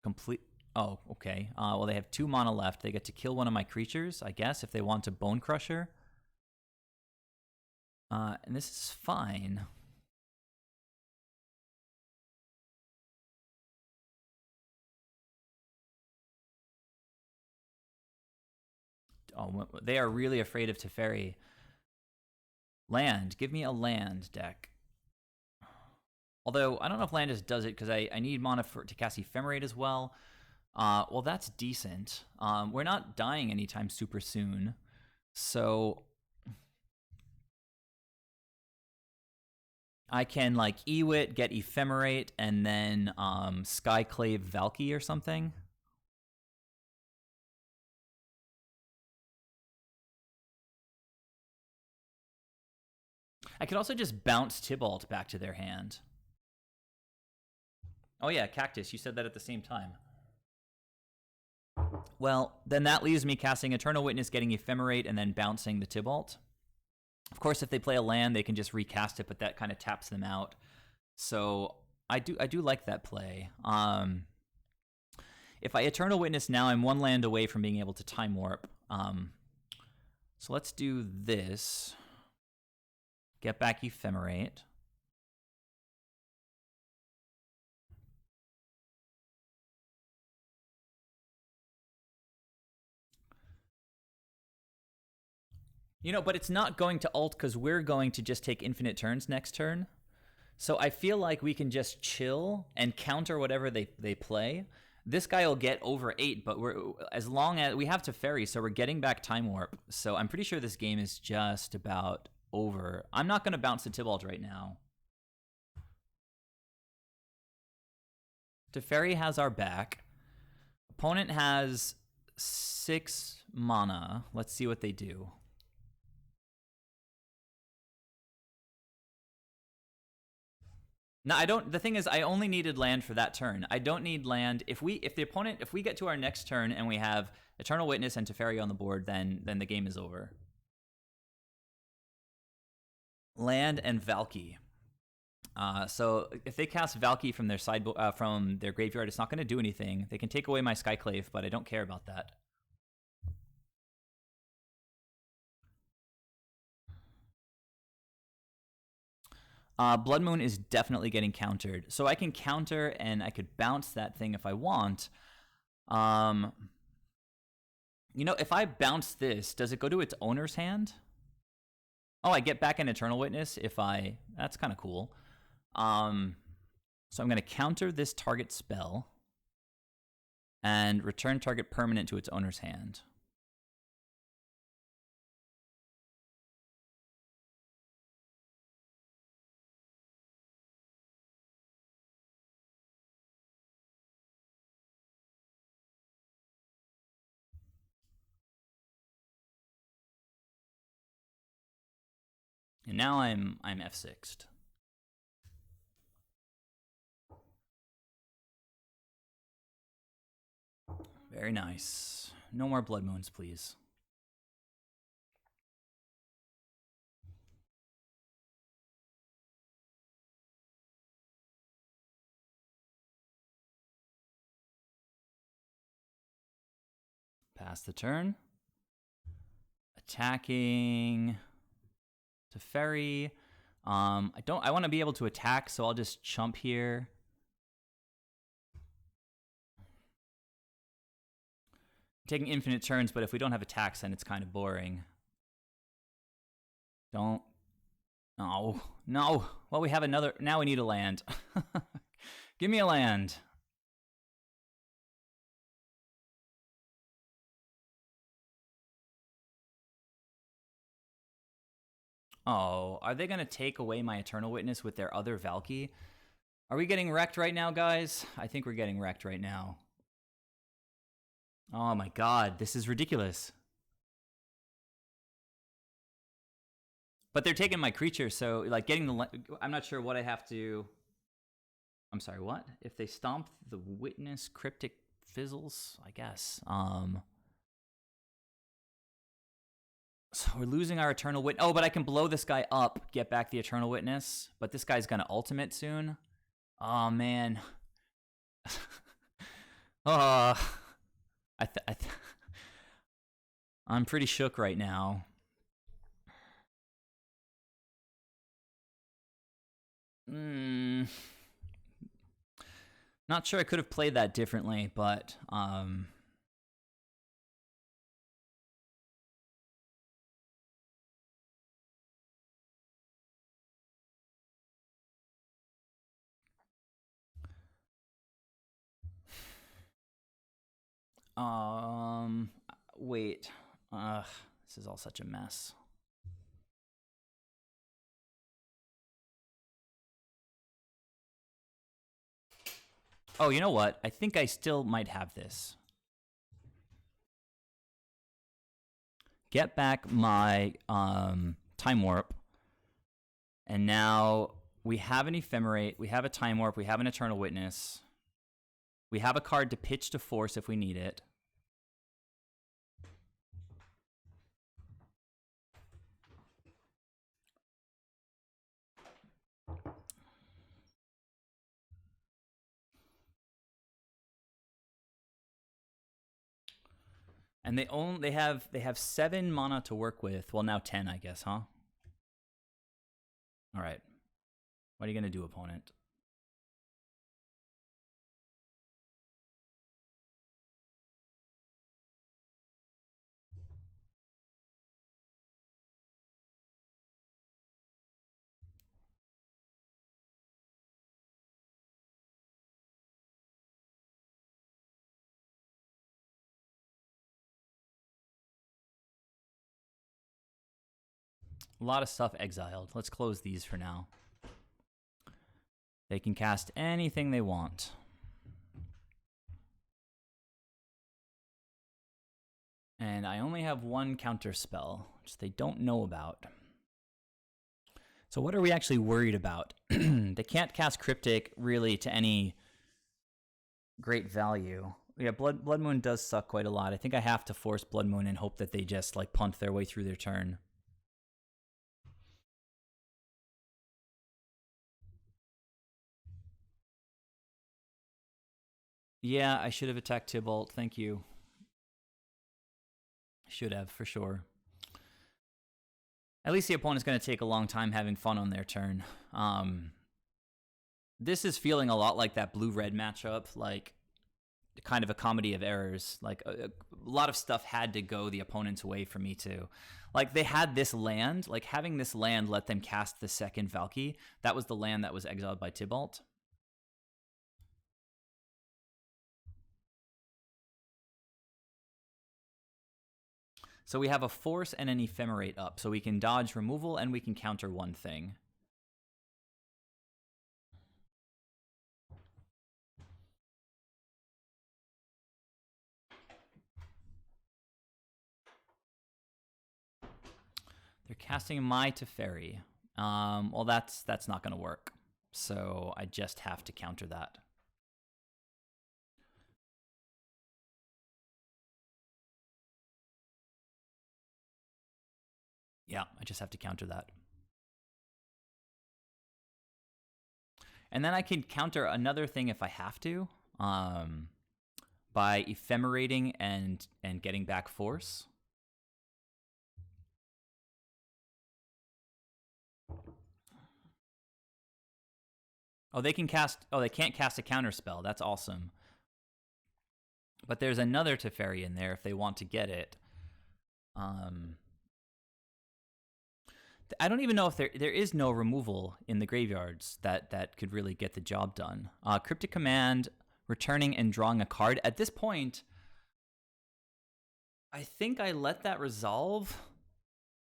[SPEAKER 1] complete. Oh, okay. Well, they have 2 mana left. They get to kill one of my creatures, I guess, if they want to Bone Crusher. And this is fine. Oh, they are really afraid of Teferi. Land. Give me a land deck. Although, I don't know if land just does it, because I need mana to cast Ephemerate as well. Well, that's decent. We're not dying anytime super soon. So I can, like, Ewit, get Ephemerate, and then Skyclave Valky or something. I could also just bounce Tybalt back to their hand. Oh yeah, Cactus, you said that at the same time. Well, then that leaves me casting Eternal Witness, getting Ephemerate, and then bouncing the Tybalt. Of course, if they play a land, they can just recast it, but that kind of taps them out. So I do like that play. If I Eternal Witness now, I'm 1 land away from being able to Time Warp. So let's do this. Get back Ephemerate. You know, but it's not going to ult because we're going to just take infinite turns next turn. So I feel like we can just chill and counter whatever they play. This guy will get over 8, but as long as we have Teferi, so we're getting back Time Warp. So I'm pretty sure this game is just about over. I'm not going to bounce the Tybalt right now. Teferi has our back. Opponent has 6 mana. Let's see what they do. No, I don't. The thing is, I only needed land for that turn. I don't need land. If we get to our next turn and we have Eternal Witness and Teferi on the board, then the game is over. Land and Valky. So if they cast Valky from their from their graveyard, it's not going to do anything. They can take away my Skyclave, but I don't care about that. Blood Moon is definitely getting countered. So I can counter and I could bounce that thing if I want. You know, if I bounce this, does it go to its owner's hand? Oh, I get back an Eternal Witness if I... That's kind of cool. So I'm going to counter this target spell and return target permanent to its owner's hand. And now I'm F6'd. Very nice. No more blood moons, please. Pass the turn. Attacking to Ferry. I want to be able to attack, so I'll just chump here. Taking infinite turns, but if we don't have attacks, then it's kind of boring. Don't. No. No. Well, we have another. Now we need a land. Give me a land. Oh, are they going to take away my Eternal Witness with their other Valky? Are we getting wrecked right now, guys? I think we're getting wrecked right now. Oh my god, this is ridiculous. But they're taking my creature, so like getting the... I'm not sure what I have to... I'm sorry, what? If they stomp the Witness, Cryptic fizzles, I guess. So we're losing our Eternal Witness. Oh, but I can blow this guy up, get back the Eternal Witness. But this guy's gonna ultimate soon. Oh, man. I'm pretty shook right now. Not sure I could have played that differently, but wait. This is all such a mess. Oh, you know what? I think I still might have this. Get back my Time Warp. And now we have an Ephemerate, we have a Time Warp, we have an Eternal Witness. We have a card to pitch to force if we need it. And they have 7 mana to work with. Well, now 10, I guess, huh? All right. What are you going to do, opponent? A lot of stuff exiled. Let's close these for now. They can cast anything they want. And I only have one counter spell, which they don't know about. So what are we actually worried about? They can't cast Cryptic really to any great value. Yeah, Blood Moon does suck quite a lot. I think I have to force Blood Moon and hope that they just like punt their way through their turn. Yeah, I should have attacked Tybalt. Thank you. Should have, for sure. At least the opponent's going to take a long time having fun on their turn. This is feeling a lot like that blue-red matchup, like kind of a comedy of errors. Like a lot of stuff had to go the opponent's way for me to. Like they had this land, like having this land let them cast the second Valky. That was the land that was exiled by Tybalt. So we have a force and an ephemerate up, so we can dodge removal and we can counter one thing. They're casting my Teferi. Well, that's not going to work. So I just have to counter that. Yeah, I just have to counter that. And then I can counter another thing if I have to, by ephemerating and getting back force. Oh, they can cast. Oh, they can't cast a counter spell. That's awesome. But there's another Teferi in there if they want to get it. I don't even know if there is no removal in the graveyards that could really get the job done. Cryptic Command, returning and drawing a card. At this point, I think I let that resolve.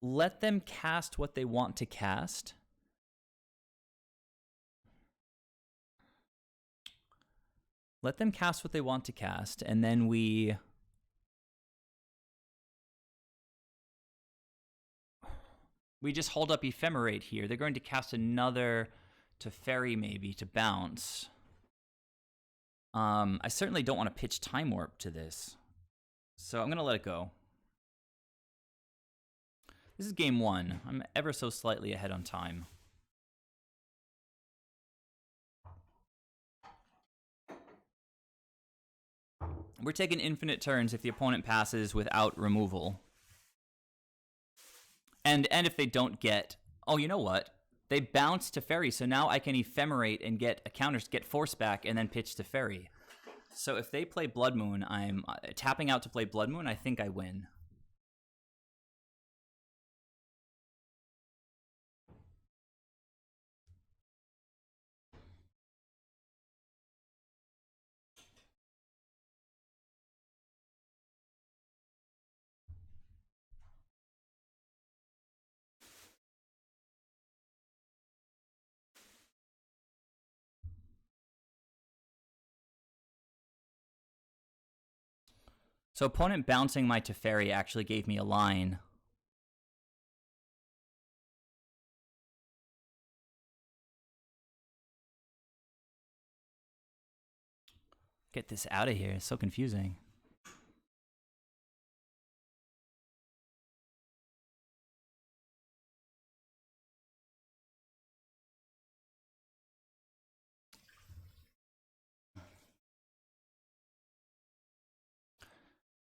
[SPEAKER 1] Let them cast what they want to cast. Let them cast what they want to cast, and then we just hold up Ephemerate here. They're going to cast another Teferi maybe to bounce. I certainly don't want to pitch Time Warp to this, so I'm going to let it go. This is game 1. I'm ever so slightly ahead on time. We're taking infinite turns if the opponent passes without removal. And if they don't get... Oh, you know what? They bounce Teferi, so now I can Ephemerate and get a counter, get force back, and then pitch Teferi. So if they play Blood Moon, I'm tapping out to play Blood Moon, I think I win. So opponent bouncing my Teferi actually gave me a line. Get this out of here. It's so confusing.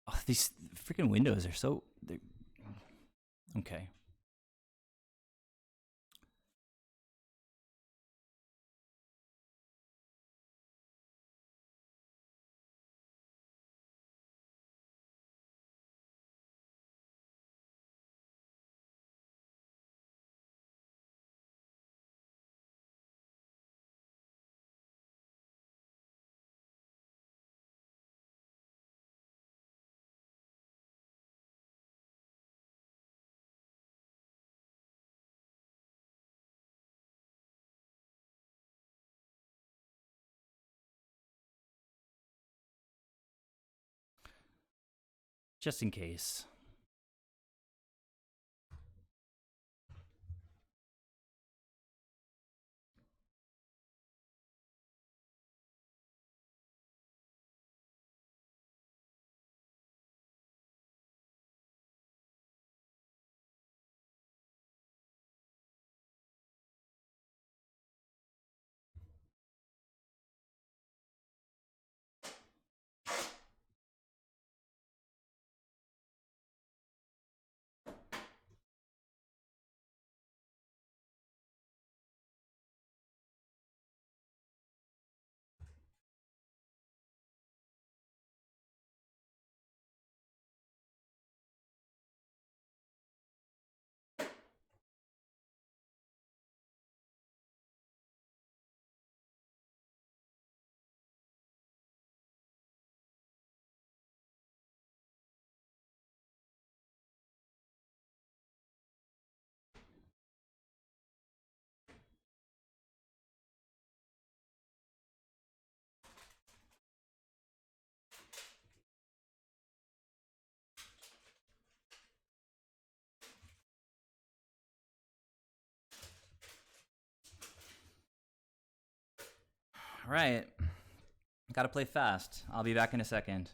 [SPEAKER 1] Oh, these freaking windows are so... Okay. Just in case. All right. Gotta play fast. I'll be back in a second.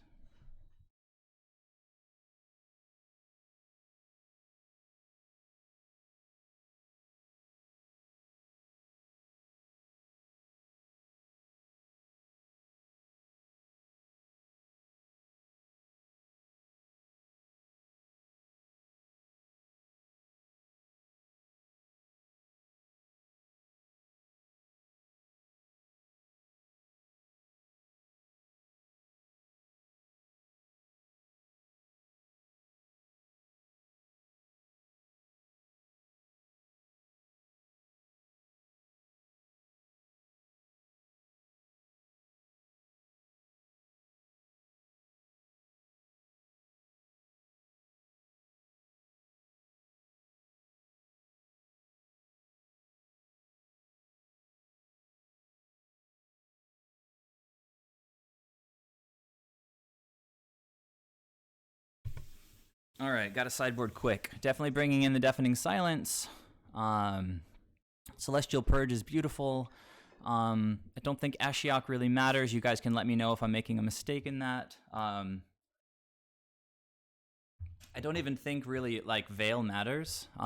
[SPEAKER 1] All right, got a sideboard quick. Definitely bringing in the Deafening Silence. Celestial Purge is beautiful. I don't think Ashiok really matters. You guys can let me know if I'm making a mistake in that. I don't even think really like Veil matters. So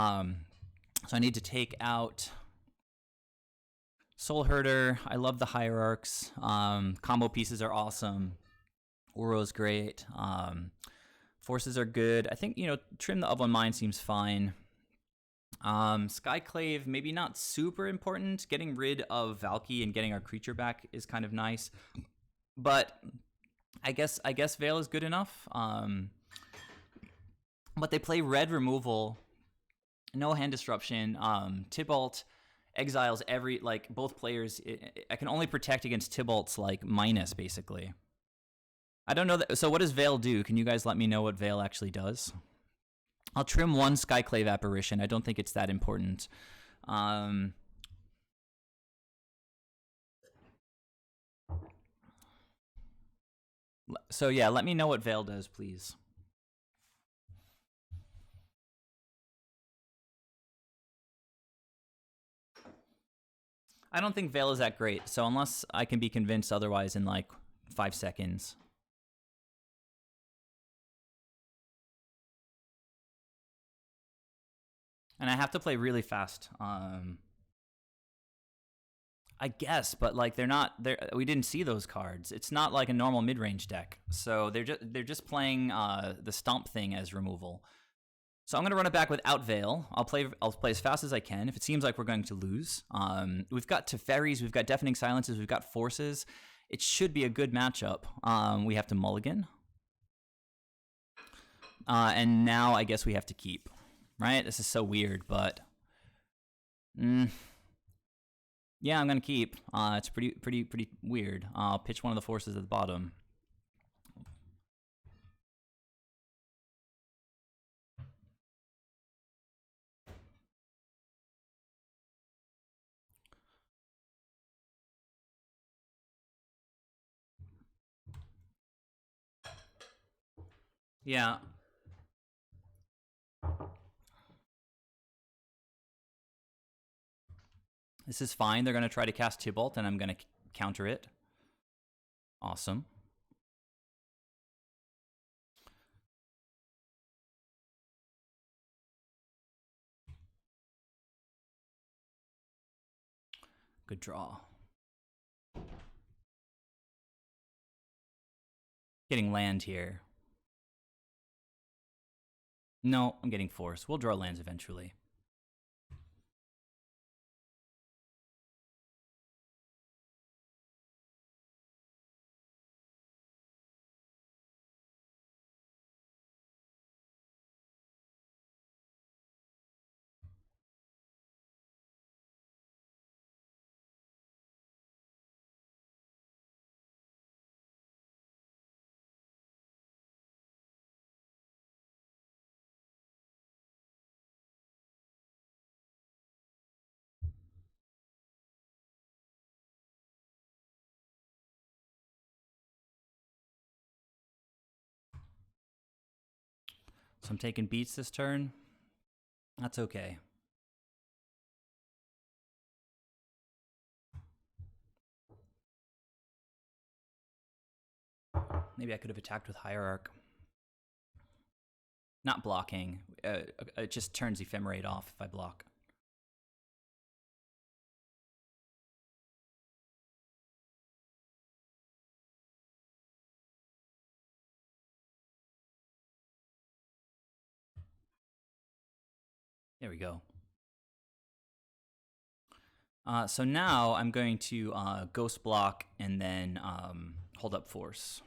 [SPEAKER 1] I need to take out Soulherder. I love the Hierarchs. Combo pieces are awesome. Uro's great. Forces are good. I think, Trim the Upland Mine seems fine. Skyclave, maybe not super important. Getting rid of Valky and getting our creature back is kind of nice. But I guess Veil is good enough. But they play red removal, no hand disruption. Tybalt exiles both players. I can only protect against Tybalt's minus, basically. I don't know that. So what does Veil do? Can you guys let me know what Veil actually does? I'll trim one Skyclave Apparition. I don't think it's that important. So yeah, let me know what Veil does, please. I don't think Veil is that great, so unless I can be convinced otherwise in 5 seconds. And I have to play really fast. I guess, but they're not there. We didn't see those cards. It's not like a normal mid-range deck, so they're just playing the Stomp thing as removal. So I'm gonna run it back without Veil. I'll play as fast as I can. If it seems like we're going to lose, we've got Teferis, we've got Deafening Silences, we've got Forces. It should be a good matchup. We have to mulligan, and now I guess we have to keep. Right? This is so weird, but yeah, I'm gonna keep. It's pretty weird. I'll pitch one of the Forces at the bottom. Yeah. This is fine. They're going to try to cast Tybalt, and I'm going to counter it. Awesome. Good draw. Getting land here. No, I'm getting force. We'll draw lands eventually. So I'm taking beats this turn. That's okay. Maybe I could have attacked with Hierarch. Not blocking. It just turns Ephemerate off if I block. There we go. So now I'm going to Ghost Block and then Hold Up Force.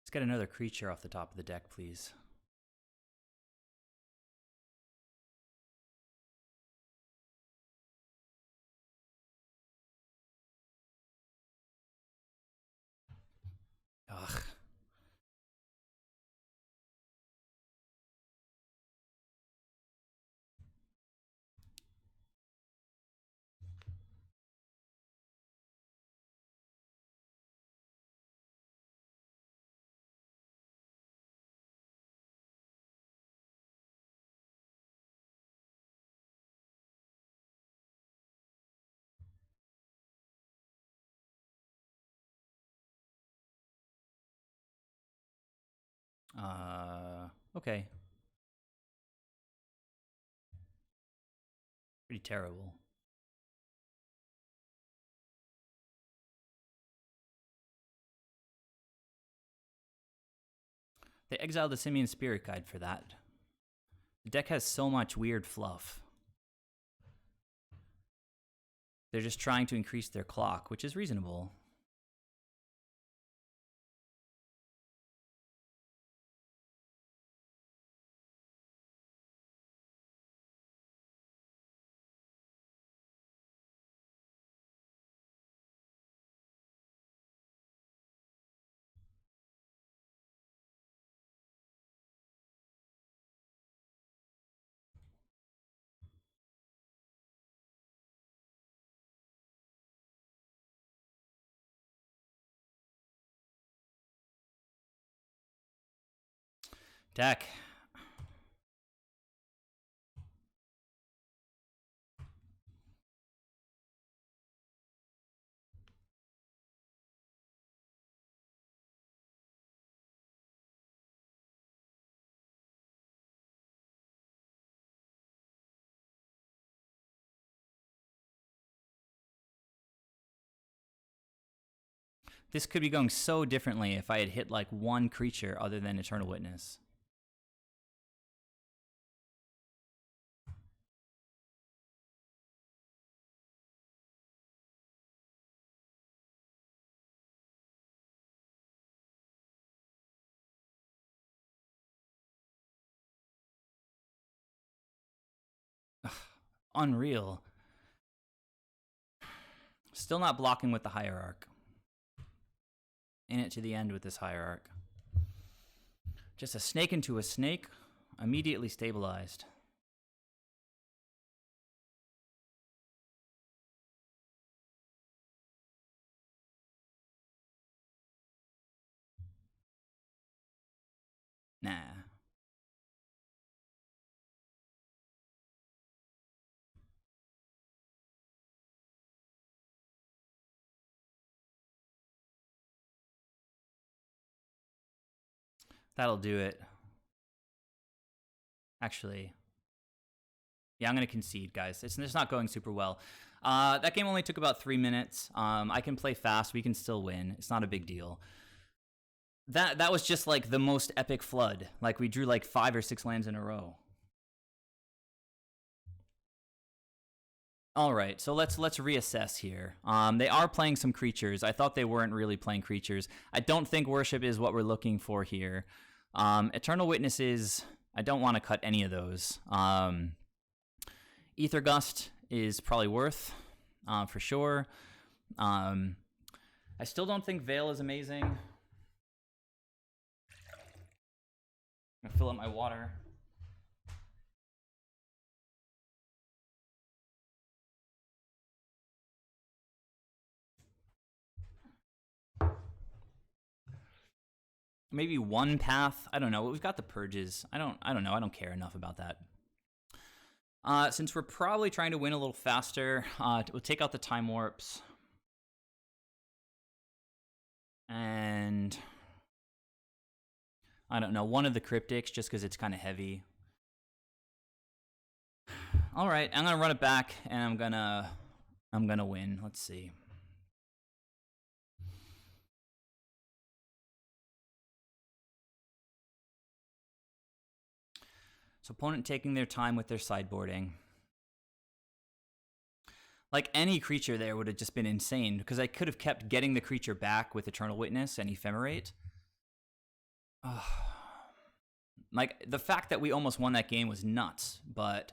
[SPEAKER 1] Let's get another creature off the top of the deck, please. Ugh. Okay. Pretty terrible. They exiled the Simian Spirit Guide for that. The deck has so much weird fluff. They're just trying to increase their clock, which is reasonable. Deck. This could be going so differently if I had hit like one creature other than Eternal Witness. Unreal. Still not blocking with the Hierarch. In it to the end with this Hierarch. Just a snake into a snake, immediately stabilized. Nah. That'll do it. Actually, yeah, I'm going to concede, guys. It's not going super well. That game only took about 3 minutes. I can play fast. We can still win. It's not a big deal. That was just like the most epic flood. Like we drew like 5 or 6 lands in a row. All right, so let's reassess here. They are playing some creatures. I thought they weren't really playing creatures. I don't think worship is what we're looking for here. Eternal Witnesses, I don't want to cut any of those. Ether Gust is probably worth, for sure. I still don't think Veil is amazing. I'm gonna fill up my water. Maybe one path. I don't know. We've got the purges. I don't know. I don't care enough about that. Since we're probably trying to win a little faster, we'll take out the time warps. And I don't know, one of the cryptics just because it's kind of heavy. All right, I'm gonna run it back and I'm gonna win. Let's see. So opponent taking their time with their sideboarding. Like any creature there would have just been insane because I could have kept getting the creature back with Eternal Witness and Ephemerate. Like the fact that we almost won that game was nuts, but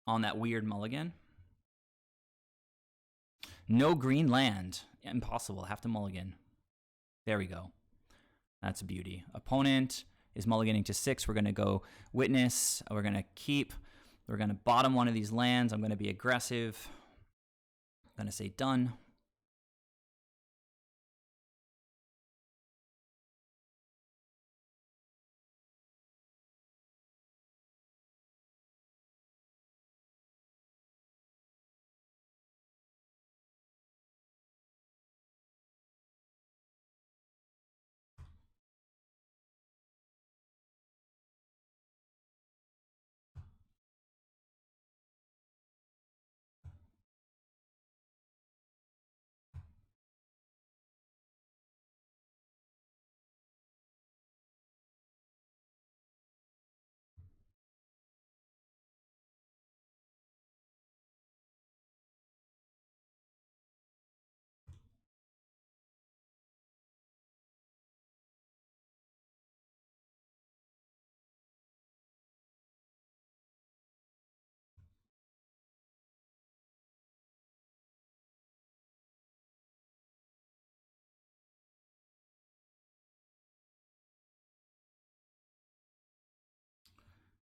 [SPEAKER 1] on that weird mulligan. No green land. Impossible. Have to mulligan. There we go. That's a beauty. Opponent is mulliganing to 6. We're going to go Witness. We're going to keep. We're going to bottom one of these lands. I'm going to be aggressive. I'm going to say done.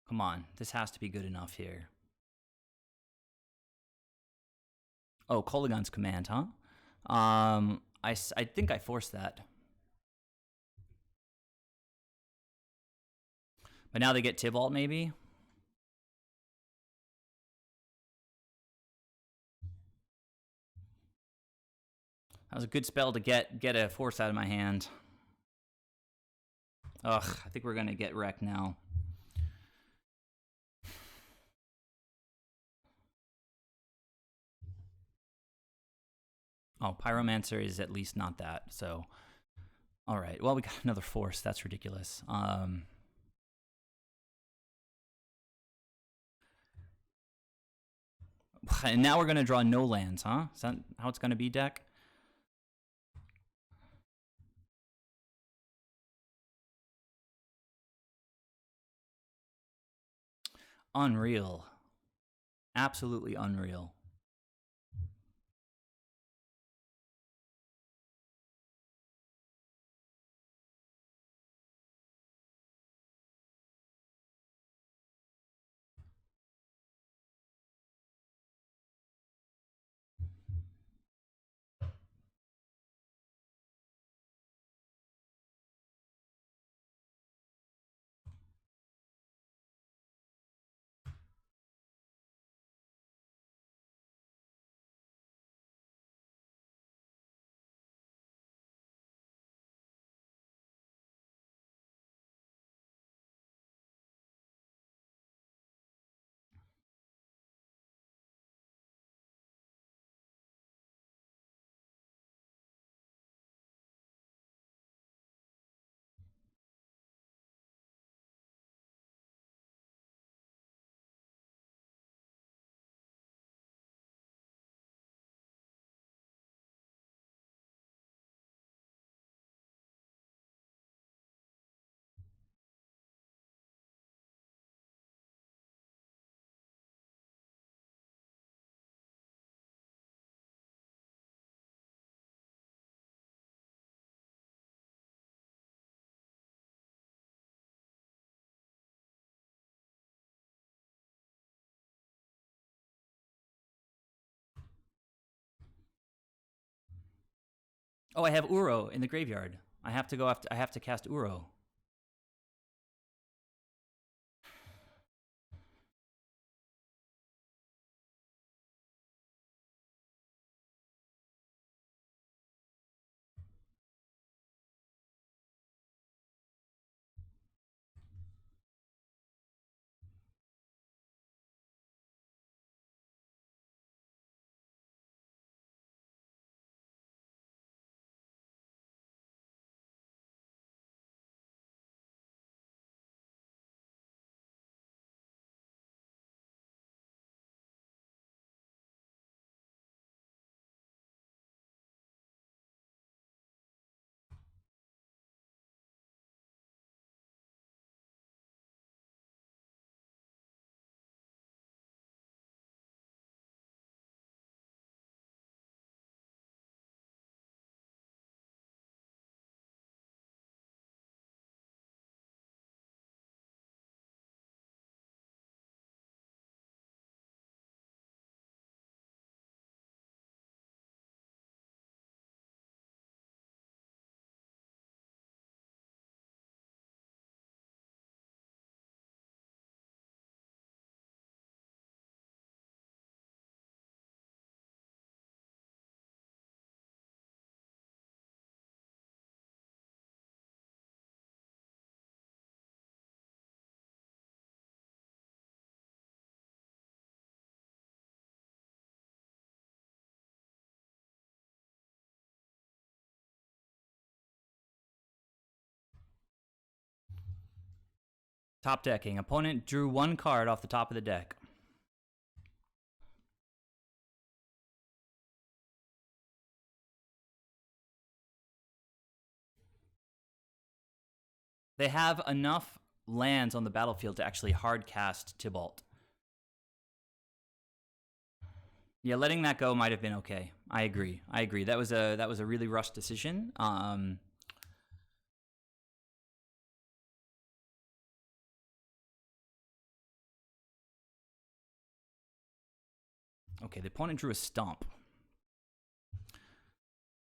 [SPEAKER 1] Come on, this has to be good enough here. Oh, Kolaghan's Command, huh? I think I forced that. But now they get Tybalt, maybe? That was a good spell to get a force out of my hand. Ugh, I think we're going to get wrecked now. Oh, Pyromancer is at least not that, so... Alright, well, we got another force. That's ridiculous. And now we're going to draw no lands, huh? Is that how it's going to be, deck? Unreal. Absolutely unreal.
[SPEAKER 2] Oh, I have Uro in the graveyard. I have to go after. I have to cast Uro. Top decking. Opponent drew one card off the top of the deck. They have enough lands on the battlefield to actually hard cast Tybalt. Yeah, letting that go might have been okay. I agree. That was a really rushed decision. Okay, the opponent drew a stomp.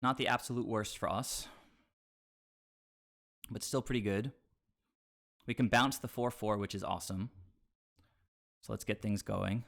[SPEAKER 2] Not the absolute worst for us, but still pretty good. We can bounce the 4/4, which is awesome. So let's get things going.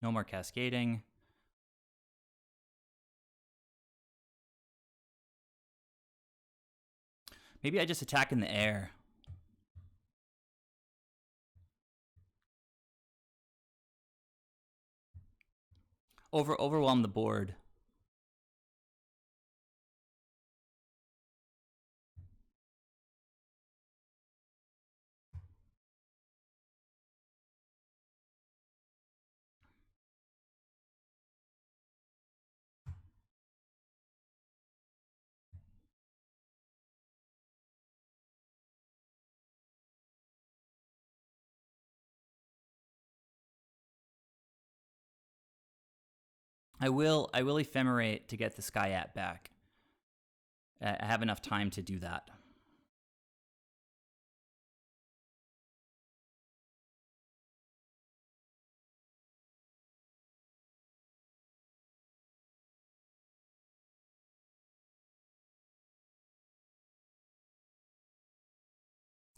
[SPEAKER 2] No more cascading. Maybe I just attack in the air. Overwhelm the board. I will ephemerate to get the Skyat back. I have enough time to do that.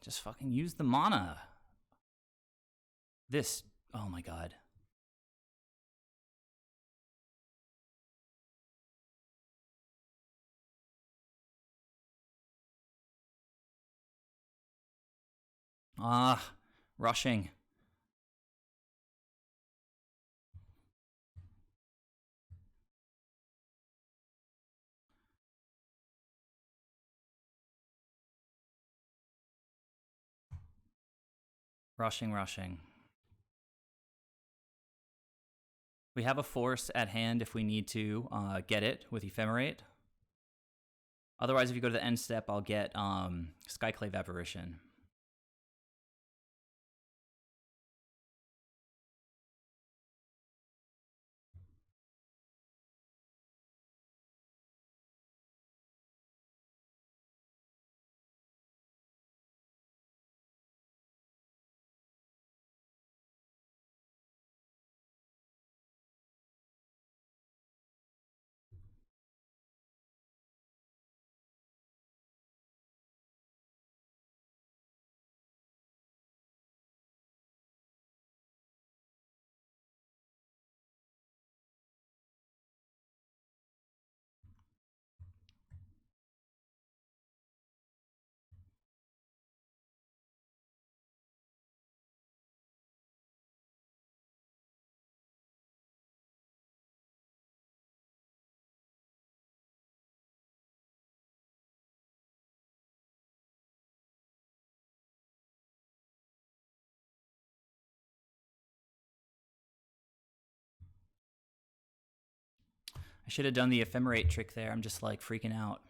[SPEAKER 2] Just fucking use the mana. This, oh my god. Rushing. Rushing, rushing. We have a force at hand if we need to get it with Ephemerate. Otherwise, if you go to the end step, I'll get Skyclave Apparition. I should have done the Ephemerate trick there. I'm just like freaking out.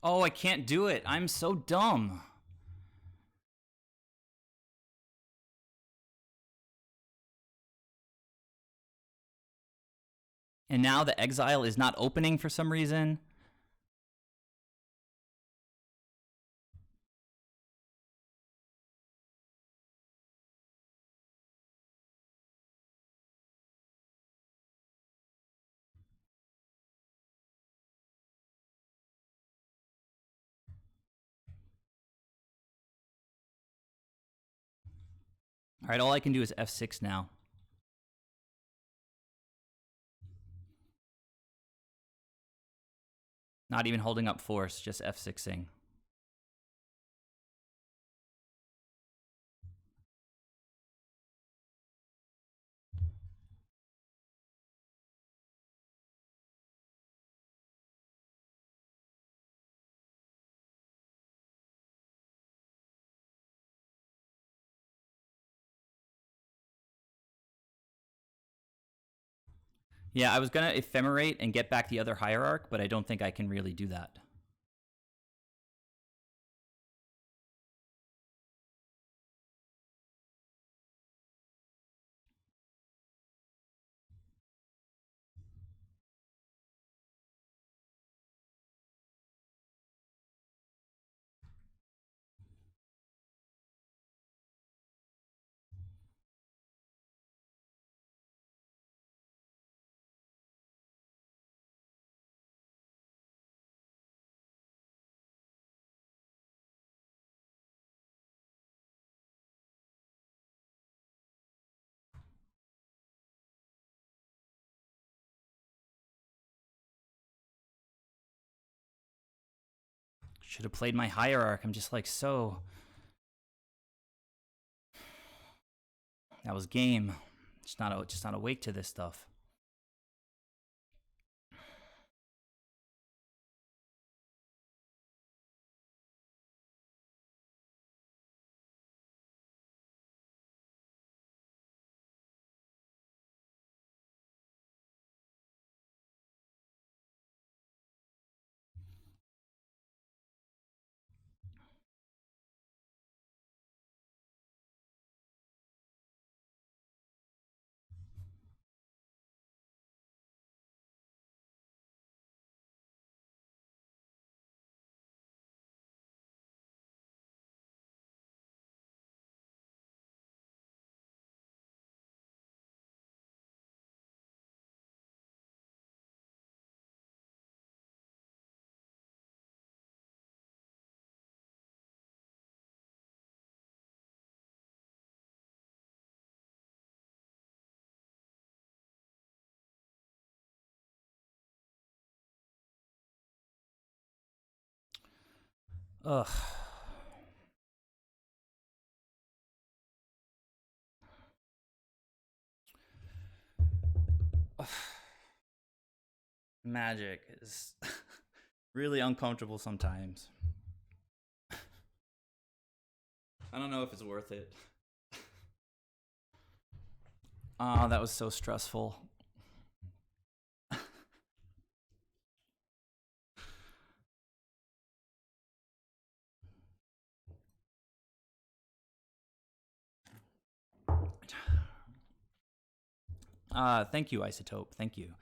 [SPEAKER 2] Oh, I can't do it. I'm so dumb. And now the exile is not opening for some reason. All right, all I can do is F6 now. Not even holding up force, just F6ing. Yeah, I was going to Ephemerate and get back the other Hierarch, but I don't think I can really do that. Should have played my Hierarch. I'm just like so... That was game. Just not awake to this stuff. Ugh. Magic is really uncomfortable sometimes. I don't know if it's worth it. Oh, that was so stressful. Thank you, Isotope. Thank you.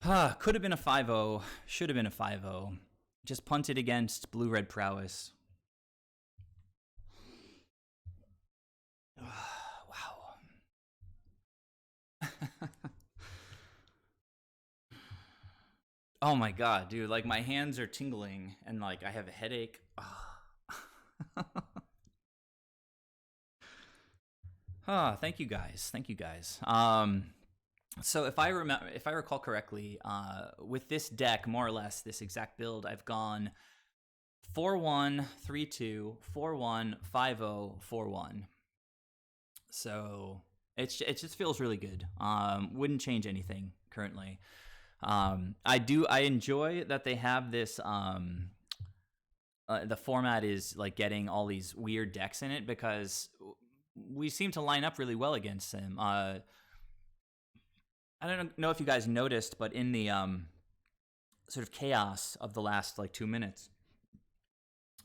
[SPEAKER 2] Could have been a 5-0. Should have been a 5-0. Just punted against blue-red prowess. Wow. Oh my god, dude. Like, my hands are tingling and, like, I have a headache. Thank you guys. Thank you guys. So if I recall correctly, with this deck, more or less this exact build, I've gone 4-1, 3-2, 4-1, 5-0, 4-1. So it just feels really good. Wouldn't change anything currently. I enjoy that they have this. The format is like getting all these weird decks in it because we seem to line up really well against them. I don't know if you guys noticed, but in the sort of chaos of the last like 2 minutes,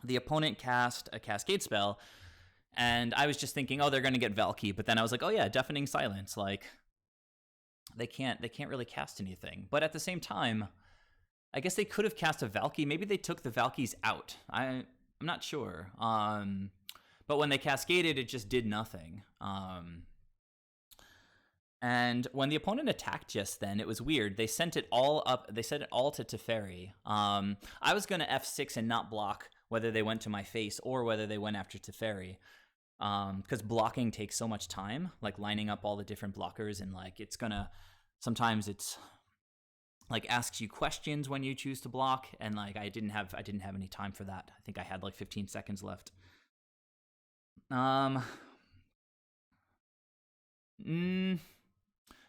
[SPEAKER 2] the opponent cast a cascade spell, and I was just thinking, oh, they're going to get Valky, but then I was like, oh yeah, deafening silence. Like they can't really cast anything. But at the same time, I guess they could have cast a Valky. Maybe they took the Valkyes out. I'm not sure. But when they cascaded, it just did nothing. And when the opponent attacked just then, it was weird. They sent it all up. They sent it all to Teferi. I was going to F6 and not block whether they went to my face or whether they went after Teferi. Because blocking takes so much time, like lining up all the different blockers, and like it's gonna. Sometimes it's like asks you questions when you choose to block, and like I didn't have any time for that. I think I had like 15 seconds left.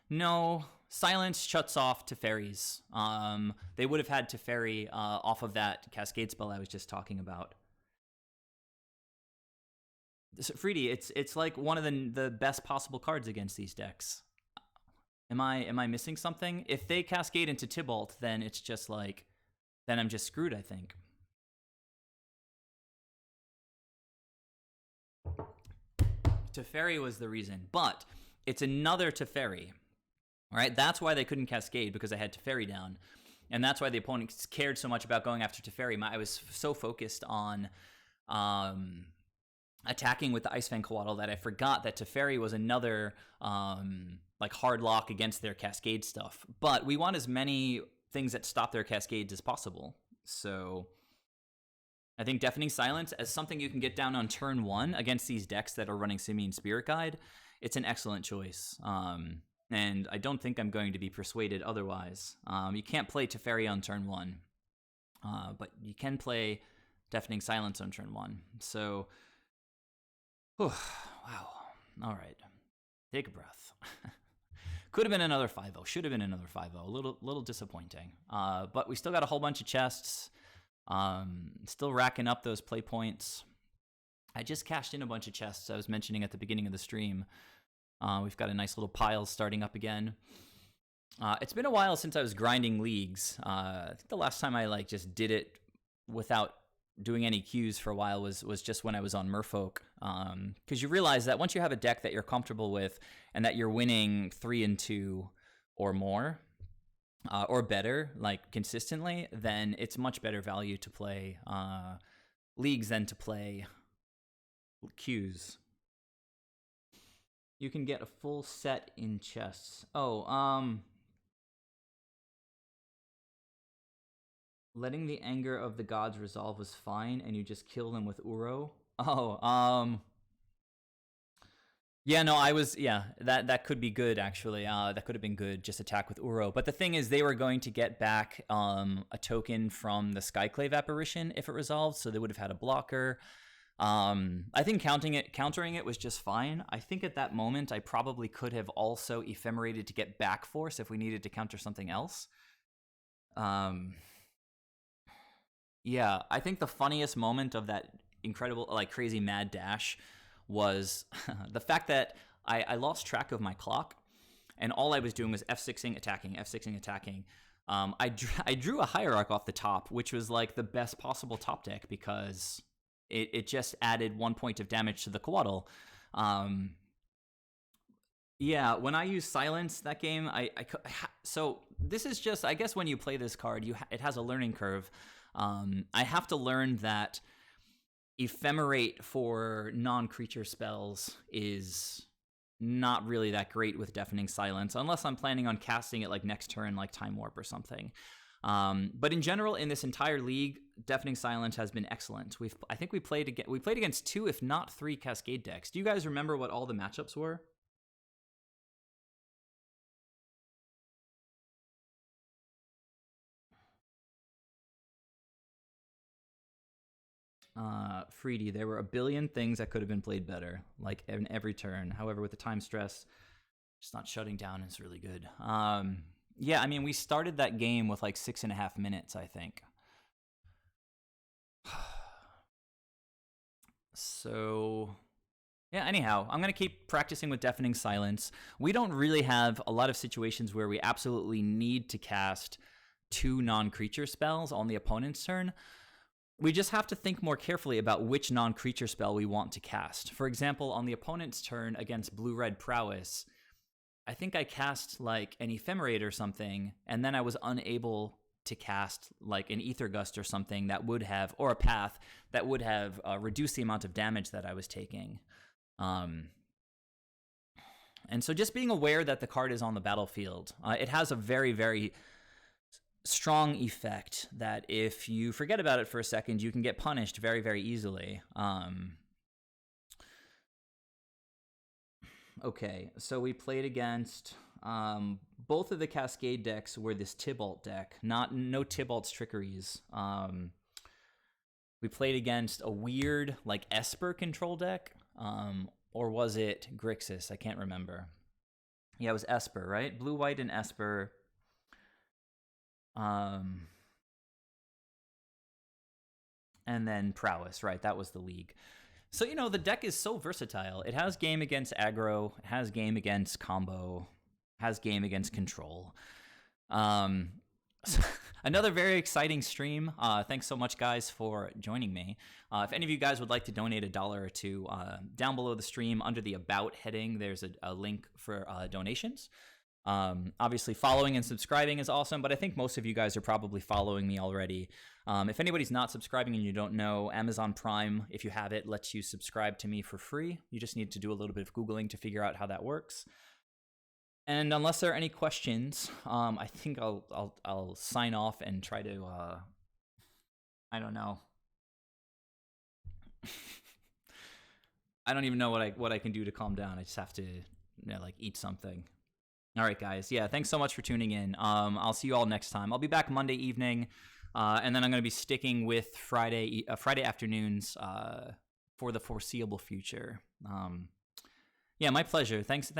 [SPEAKER 2] No, silence shuts off Teferi's. They would have had Teferi off of that cascade spell I was just talking about. So, Freedy, it's like one of the best possible cards against these decks. Am I missing something? If they cascade into Tybalt, then it's just like, then I'm just screwed, I think. Teferi was the reason, but it's another Teferi. Right? That's why they couldn't cascade, because I had Teferi down. And that's why the opponents cared so much about going after Teferi. I was so focused on attacking with the Ice Fang Coatl that I forgot that Teferi was another like hard lock against their cascade stuff. But we want as many things that stop their cascades as possible. So I think Deafening Silence, as something you can get down on turn 1 against these decks that are running Simian Spirit Guide, it's an excellent choice. And I don't think I'm going to be persuaded otherwise. You can't play Teferi on turn 1, but you can play Deafening Silence on turn 1. So, wow. All right. Take a breath. Could have been another 5-0. Should have been another 5-0. A little disappointing. But we still got a whole bunch of chests. Still racking up those play points. I just cashed in a bunch of chests I was mentioning at the beginning of the stream. We've got a nice little pile starting up again. It's been a while since I was grinding leagues. I think the last time I like just did it without doing any queues for a while was just when I was on Merfolk. Because you realize that once you have a deck that you're comfortable with and that you're winning 3-2 or more, or better, like consistently, then it's much better value to play leagues than to play queues. You can get a full set in chests. Letting the anger of the gods resolve was fine, and you just kill them with Uro. Yeah, no, I was. Yeah, that could be good actually. That could have been good. Just attack with Uro. But the thing is, they were going to get back a token from the Skyclave apparition if it resolved, so they would have had a blocker. I think countering it was just fine. I think at that moment I probably could have also ephemerated to get back force if we needed to counter something else. Yeah, I think the funniest moment of that incredible, like crazy mad dash was the fact that I lost track of my clock, and all I was doing was F6ing, attacking, F6ing, attacking. I drew a Hierarch off the top, which was like the best possible top deck because it just added 1 point of damage to the Coatl. Yeah, when I use silence that game, so this is just, I guess when you play this card, it has a learning curve. I have to learn that ephemerate for non-creature spells is not really that great with Deafening Silence, unless I'm planning on casting it like next turn, like Time Warp or something. But in general, in this entire league, Deafening Silence has been excellent. I think we played against 2, if not 3, Cascade decks. Do you guys remember what all the matchups were? Freedy, there were a billion things that could have been played better, like in every turn. However, with the time stress, just not shutting down is really good. Yeah, I mean, we started that game with like 6.5 minutes, I think. So, yeah, anyhow, I'm going to keep practicing with Deafening Silence. We don't really have a lot of situations where we absolutely need to cast 2 non-creature spells on the opponent's turn. We just have to think more carefully about which non-creature spell we want to cast. For example, on the opponent's turn against Blue-Red Prowess, I think I cast like an Ephemerate or something, and then I was unable to cast like an Ether Gust or something that would have, or a Path that would have reduced the amount of damage that I was taking. And so just being aware that the card is on the battlefield, it has a very, very strong effect that if you forget about it for a second, you can get punished very, very easily. Okay, so we played against both of the Cascade decks were this Tybalt deck, no Tybalt's Trickeries. We played against a weird like Esper control deck, or was it Grixis? I can't remember. Yeah, it was Esper, right? Blue, white, and Esper. And then Prowess, right? That was the league. So, you know, the deck is so versatile. It has game against aggro, it has game against combo, has game against control. Another very exciting stream. Thanks so much, guys, for joining me. If any of you guys would like to donate $1 or $2, down below the stream under the About heading, there's a link for donations. Obviously, following and subscribing is awesome, but I think most of you guys are probably following me already. If anybody's not subscribing and you don't know, Amazon Prime, if you have it, lets you subscribe to me for free. You just need to do a little bit of Googling to figure out how that works. And unless there are any questions, I think I'll sign off and try to I don't know. I don't even know what I can do to calm down. I just have to like eat something. All right, guys. Yeah, thanks so much for tuning in. I'll see you all next time. I'll be back Monday evening, and then I'm going to be sticking with Friday afternoons for the foreseeable future. Yeah, my pleasure. Thanks.